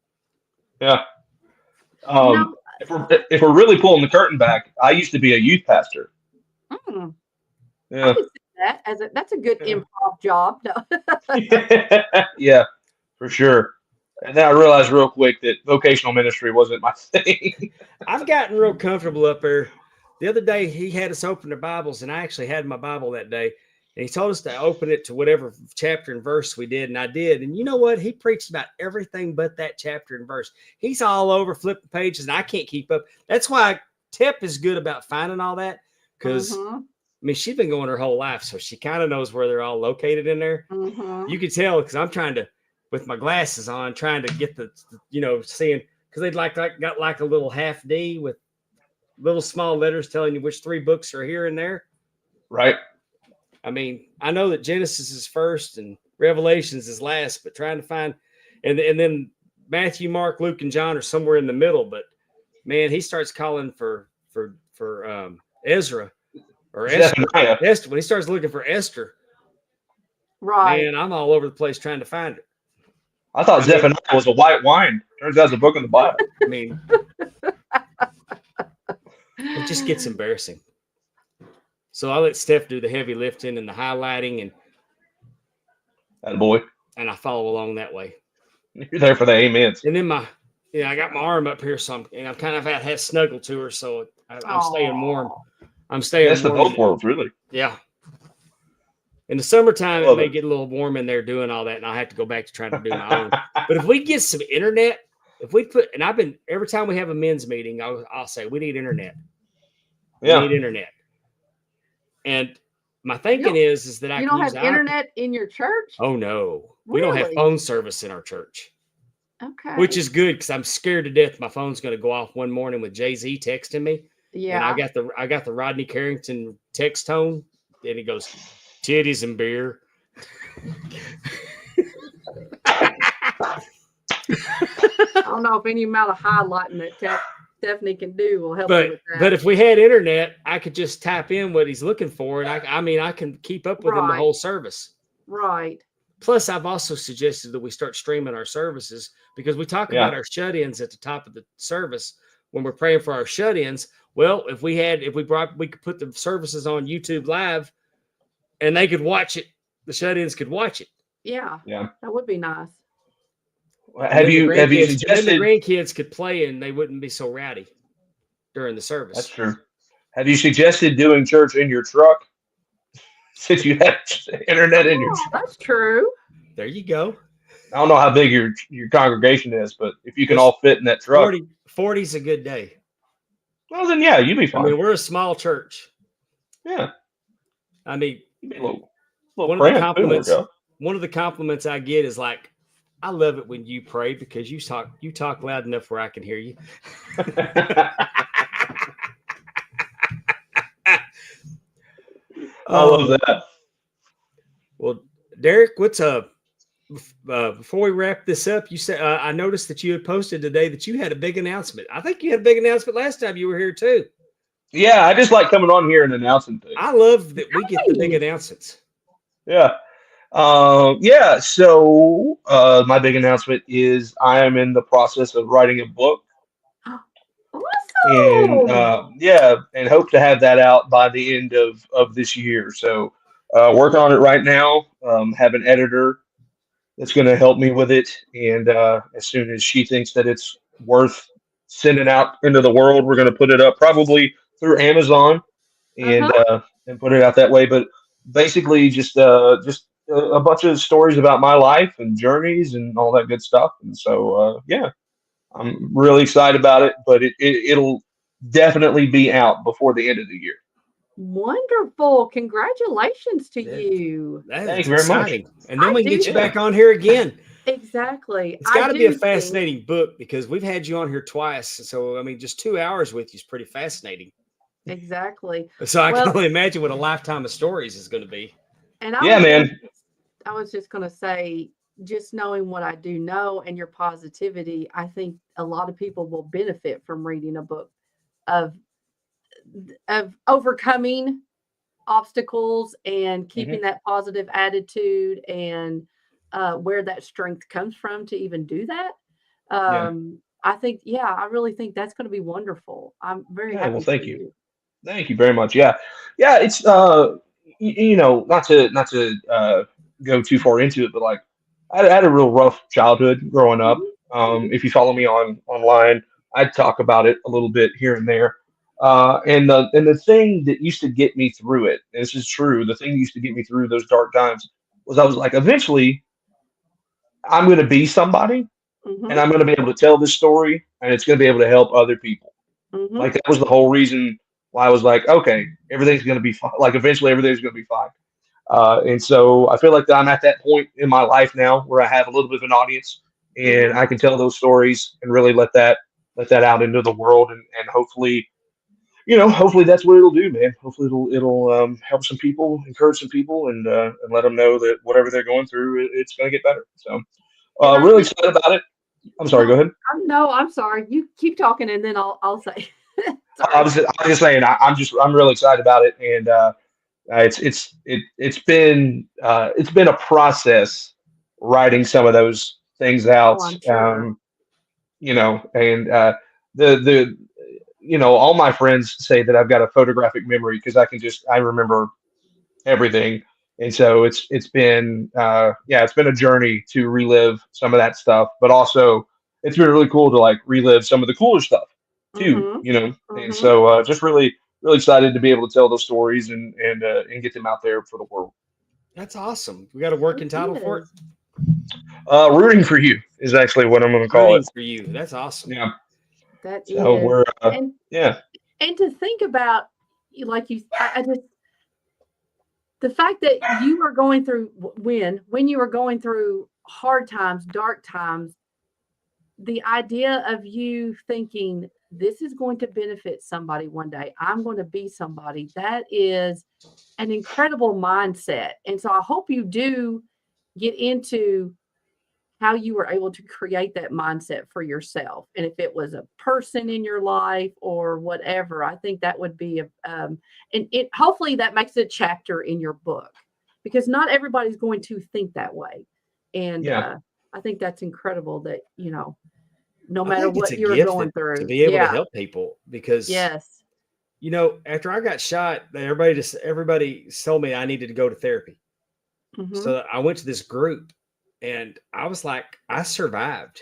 Yeah. If we're really pulling the curtain back, I used to be a youth pastor. Yeah. That's a good improv job. No. Yeah, for sure. And then I realized real quick that vocational ministry wasn't my thing. I've gotten real comfortable up there. The other day, he had us open the Bibles, and I actually had my Bible that day. And he told us to open it to whatever chapter and verse we did, and I did. And you know what? He preached about everything but that chapter and verse. He's all over flipping pages, and I can't keep up. That's why Tep is good about finding all that, because I mean, she's been going her whole life, so she kind of knows where they're all located in there. You can tell because I'm trying to, with my glasses on, trying to get the seeing, because they'd got like a little half D with little small letters telling you which 3 books are here and there. Right. I mean, I know that Genesis is first and Revelations is last, but trying to find, and then Matthew, Mark, Luke, and John are somewhere in the middle. But man, he starts calling for Ezra or Esther. When he starts looking for Esther, right? Man, I'm all over the place trying to find it. I thought Zephaniah was a white wine. Turns out it's a book in the Bible. I mean, it just gets embarrassing. So I let Steph do the heavy lifting and the highlighting, and boy, and I follow along that way. You're there for the amens. And then I got my arm up here, so I'm kind of had snuggle to her, so I'm staying warm. I'm staying. That's warm. The both worlds, really. Yeah. In the summertime, it may get a little warm in there doing all that, and I'll have to go back to trying to do my own. But if we get some internet, and every time we have a men's meeting, I'll say we need internet. We need internet. And my thinking is that you don't have internet in your church? Oh no, really? We don't have phone service in our church. Okay, which is good because I'm scared to death my phone's going to go off one morning with Jay-Z texting me. Yeah, and I got the Rodney Carrington text tone, and he goes, "Titties and beer." I don't know if any amount of highlighting that Stephanie can do will help with that. But if we had internet, I could just type in what he's looking for, and I can keep up with him the whole service. Right. Plus, I've also suggested that we start streaming our services because we talk about our shut-ins at the top of the service when we're praying for our shut-ins. Well, we could put the services on YouTube Live, and they could watch it. The shut-ins could watch it. Yeah. That would be nice. Have you suggested the grandkids could play and they wouldn't be so rowdy during the service? That's true. Have you suggested doing church in your truck since you have internet in your truck? That's true. There you go. I don't know how big your congregation is, but if you can all fit in that truck, 40's a good day. Well, then you'd be fine. I mean, we're a small church. Yeah. I mean, one of the compliments I get is like, I love it when you pray because you talk loud enough where I can hear you. I love that. Well, Derik, what's before we wrap this up, you said I noticed that you had posted today that you had a big announcement. I think you had a big announcement last time you were here too. Yeah, I just like coming on here and announcing things. I love that we get the big announcements. Yeah. Yeah. So my big announcement is I am in the process of writing a book, and Awesome. yeah, and hope to have that out by the end of this year. So working on it right now. Have an editor that's going to help me with it, and as soon as she thinks that it's worth sending out into the world, we're going to put it up probably through Amazon and put it out that way. But basically, just a bunch of stories about my life and journeys and all that good stuff. And so, yeah, I'm really excited about it. But it'll definitely be out before the end of the year. Wonderful. Congratulations to Yeah. you. That Thank is you very much. exciting. And then I we can get do you back on here again. Exactly. It's got to be a do think- fascinating book because we've had you on here twice. So, I mean, just 2 hours with you is pretty fascinating. Exactly. So I Well- can only imagine what a lifetime of stories is going to be. And Yeah, man. I was just going to say, just knowing what I do know and your positivity, I think a lot of people will benefit from reading a book of overcoming obstacles and keeping that positive attitude and where that strength comes from to even do that. I think, I really think that's going to be wonderful. I'm very Yeah, happy. well, for thank you. Thank you very much. Yeah, yeah. It's you know, not to go too far into it, but like I had a real rough childhood growing up. If you follow me online, I talk about it a little bit here and there. And the thing that used to get me through it, and this is true, the thing that used to get me through those dark times was I was like, eventually, I'm going to be somebody, Mhm. and I'm going to be able to tell this story, and it's going to be able to help other people. Mhm. Like that was the whole reason why I was like, okay, everything's going to be fine. Like eventually, everything's going to be fine. And so I feel like I'm at that point in my life now where I have a little bit of an audience, and I can tell those stories and really let that out into the world, and hopefully, hopefully that's what it'll do, man. Hopefully it'll help some people, encourage some people, and let them know that whatever they're going through, it's going to get better. So And I really think- excited about it. I'm sorry. Go ahead. I'm sorry. You keep talking, and then I'll say. I was just saying I'm really excited about it, and it's been a process writing some of those things out. I'm sure. And the all my friends say that I've got a photographic memory because I remember everything, and so it's been it's been a journey to relive some of that stuff, but also it's been really cool to like relive some of the cooler stuff too, and so just really excited to be able to tell those stories and get them out there for the world. That's awesome. We got a working title for it. Rooting for you is actually what I'm going to call Rooting it. for you. That's awesome. Yeah. That So is. we're And yeah. and to think about, like I just, the fact that you are going through when you are going through hard times, dark times, the idea of you thinking this is going to benefit somebody one day, I'm going to be somebody, that is an incredible mindset. And so I hope you do get into how you were able to create that mindset for yourself. And if it was a person in your life or whatever, I think that would be and it hopefully that makes a chapter in your book, because not everybody's going to think that way. And I think that's incredible that, no matter what you're going through, to be able to help people, because yes, after I got shot, everybody told me I needed to go to therapy. So I went to this group, and I was like, I survived.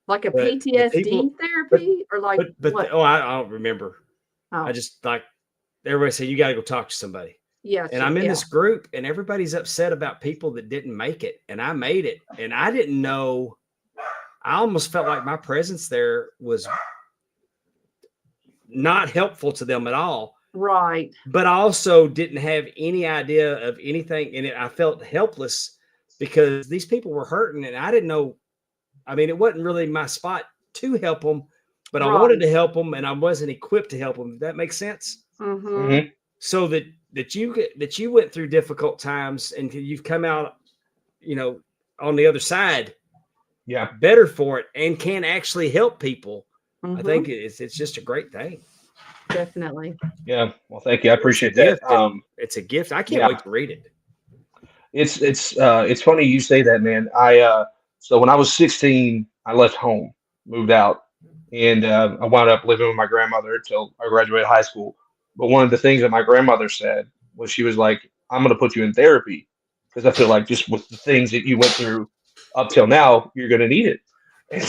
Like a PTSD therapy, or like what? I don't remember. Oh. I just like everybody said you got to go talk to somebody. Yes, and I'm in this group, and everybody's upset about people that didn't make it, and I made it, and I didn't know. I almost felt like my presence there was not helpful to them at all. Right. But I also didn't have any idea of anything, and I felt helpless because these people were hurting, and I didn't know. I mean, it wasn't really my spot to help them, but I wanted to help them, and I wasn't equipped to help them. Does that make sense? So that you went through difficult times, and you've come out, on the other side Yeah. better for it and can actually help people. I Mhm. think it's just a great thing. Definitely. Yeah. Well, thank you. I appreciate It's a gift, that. and it's a gift. I can't Yeah. wait to read it. It's funny you say that, man. So when I was 16, I left home, moved out, and I wound up living with my grandmother until I graduated high school. But one of the things that my grandmother said was she was like, "I'm going to put you in therapy because I feel like just with the things that you went through up till now, you're going to need it." And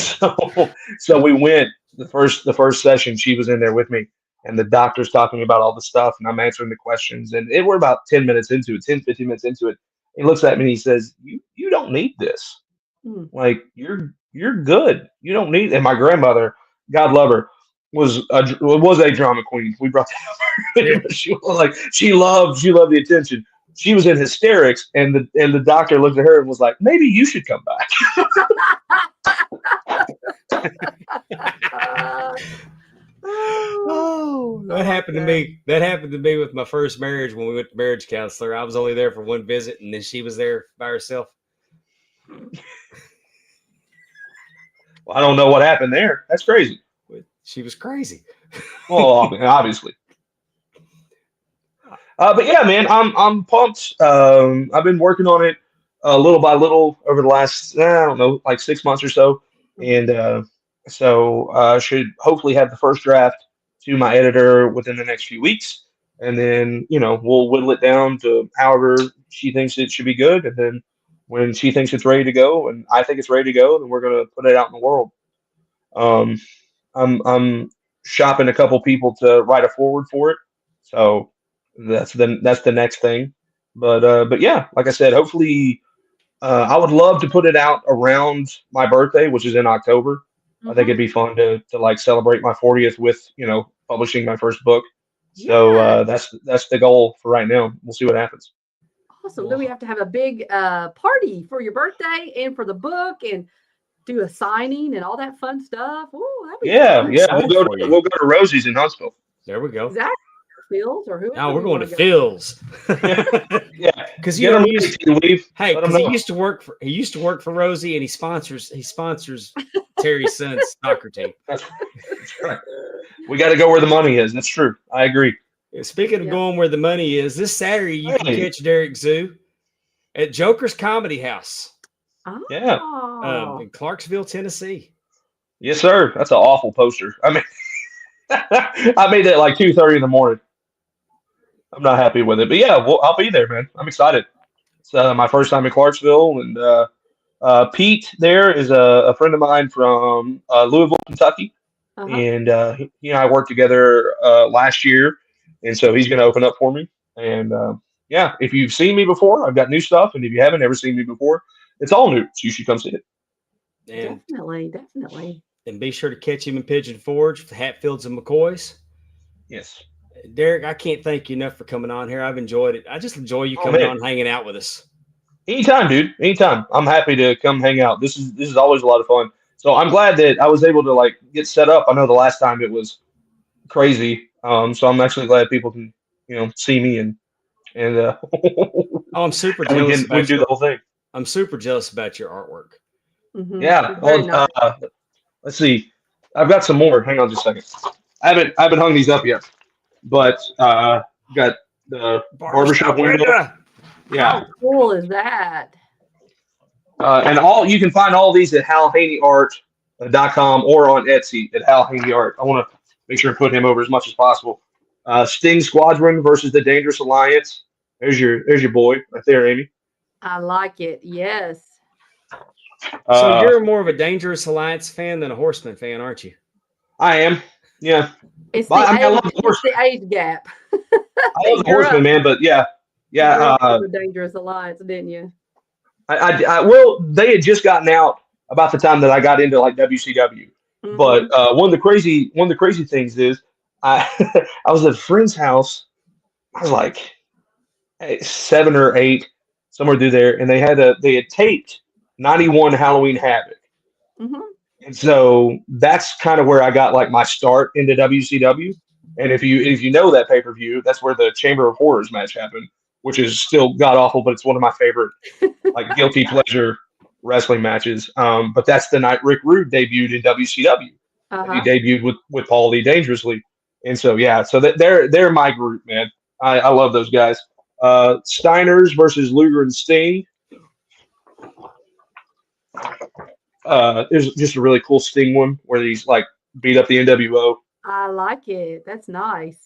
so we went the first session. She was in there with me, and the doctor's talking about all the stuff, and I'm answering the questions, and we're about 10 minutes into it, 10, 15 minutes into it. He looks at me and he says, "You don't need this. Mm. Like you're good. You don't need." And my grandmother, God love her, was a drama queen. We brought that up. Yeah. She loved the attention. She was in hysterics, and the doctor looked at her and was like, "Maybe you should come back." Oh, that happened to me. That happened to me with my first marriage when we went to marriage counselor. I was only there for one visit, and then she was there by herself. Well, I don't know what happened there. That's crazy. She was crazy. Well, obviously. But yeah, man, I'm pumped. I've been working on it little by little over the last, I don't know, like 6 months or so, and so I should hopefully have the first draft to my editor within the next few weeks, and then we'll whittle it down to however she thinks it should be good, and then when she thinks it's ready to go, and I think it's ready to go, then we're gonna put it out in the world. Um, I'm shopping a couple people to write a forward for it, so that's the next thing. But yeah, like I said, hopefully, I would love to put it out around my birthday, which is in October. I think it'd be fun to like celebrate my 40th with publishing my first book. So Yeah. that's the goal for right now. We'll see what happens. Awesome. Then we have to have a big party for your birthday and for the book and do a signing and all that fun stuff. Ooh, that'd be Yeah, fun. yeah. excited for you. We'll go to Rosie's in Huntsville. There we go. Exactly. Fields or whoever. Now we're you going to wanna go. Phil's. Yeah, Because get him ready to leave. hey, Let 'em because he know. used to work for Rosie, and he sponsors Terry's son's soccer team. That's right. We got to go where the money is. That's true. I agree. Speaking of Yeah. going where the money is, this Saturday you can Hey. catch Derik Zoo at Joker's Comedy House Yeah. Oh. in Clarksville, Tennessee. Yes, sir. That's an awful poster. I mean, I made that at like 2:30 in the morning. I'm not happy with it, but yeah, I'll be there, man. I'm excited. It's my first time in Clarksville, and Pete there is a friend of mine from Louisville, Kentucky, Uh-huh. and he and I worked together last year, and so he's going to open up for me. And yeah, if you've seen me before, I've got new stuff, and if you haven't ever seen me before, it's all new. So you should come see it. And Definitely. and be sure to catch him in Pigeon Forge for the Hatfields and McCoys. Yes. Derek, I can't thank you enough for coming on here. I've enjoyed it. I just enjoy you Oh, coming man. on, hanging out with us. Anytime, dude. Anytime. I'm happy to come hang out. This is always a lot of fun. So I'm glad that I was able to like get set up. I know the last time it was crazy. So I'm actually glad people can see me and Oh, I'm super and jealous. we can do the whole thing. I'm super jealous about your artwork. Mhm. Yeah. It's very Well, nice. let's see. I've got some more. Hang on just a second. I haven't hung these up yet, but got the barbershop window. Yeah. How cool is that? And you can find all these at halhaneyart.com or on Etsy at Hal Haney Art. I want to make sure to put him over as much as possible. Sting Squadron versus the Dangerous Alliance. There's your boy right there, Amy. I like it. Yes. So you're more of a Dangerous Alliance fan than a Horseman fan, aren't you? I am. Yeah. It's But, the, I mean, I age, love the it's Horseman. the age gap. I love the You're Horseman, up. man, but yeah. You grew Yeah. up with the Dangerous Alliance, didn't you? Well, they had just gotten out about the time that I got into like WCW. Mhm. But one of the crazy things is I I was at a friend's house. I was like 7 or 8, somewhere through there, and they had taped 91 Halloween Havoc. Mhm. And so that's kind of where I got like my start into WCW. And if you know that pay-per-view, that's where the Chamber of Horrors match happened, which is still god awful, but it's one of my favorite like guilty pleasure wrestling matches. But that's the night Rick Rude debuted in WCW. He debuted with Paul Lee Dangerously. And so, yeah, so they're my group, man. I love those guys. Steiners versus Luger and Sting. There's just a really cool Sting one where he's like beat up the NWO. I like it. That's nice.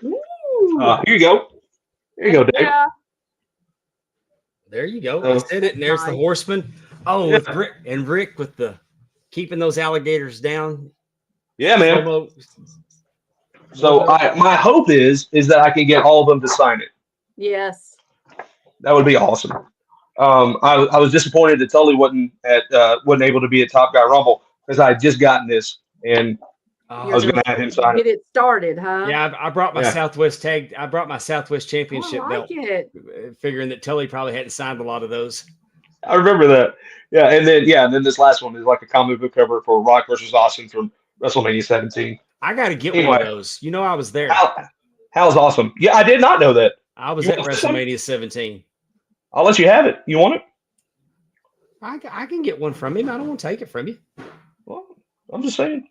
Here you go. There you go, Dave. Yeah. There you go. I said it, and there's the Horseman. Oh, with Rick with the keeping those alligators down. Yeah, man. So my hope is that I can get all of them to sign it. Yes. That would be awesome. I was disappointed that Tully wasn't able to be at Top Guy Rumble because I had just gotten this and I was going to have him sign Get it started, huh? Yeah, I brought my Southwest tag. I brought my Southwest Championship belt, figuring that Tully probably hadn't signed a lot of those. I remember that. Yeah, and then this last one is like a comic book cover for Rock versus Austin from WrestleMania 17. I got to get one of those. You know, I was there. Hal's awesome. Yeah, I did not know that. I was at WrestleMania 17. I'll let you have it. You want it? I can get one from him. I don't want to take it from you. Well, I'm just saying.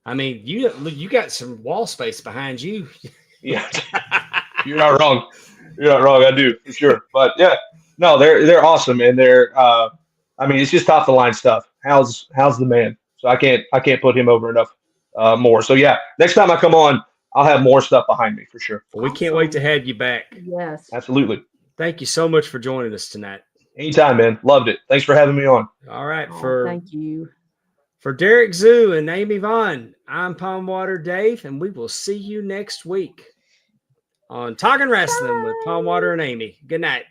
I mean, you got some wall space behind you. Yeah, you're not wrong. You're not wrong. I do for sure. But yeah, no, they're awesome, and they're. I mean, it's just top of the line stuff. Hal's the man. So I can't put him over enough more. So yeah, next time I come on, I'll have more stuff behind me for sure. Well, we can't wait to have you back. Yes, absolutely. Thank you so much for joining us tonight. Anytime, man. Loved it. Thanks for having me on. All right, thank you. For Derik Zoo and Amy Vaughn, I'm Palmwater Dave, and we will see you next week on Talking Wrestling with Palmwater and Amy. Good night.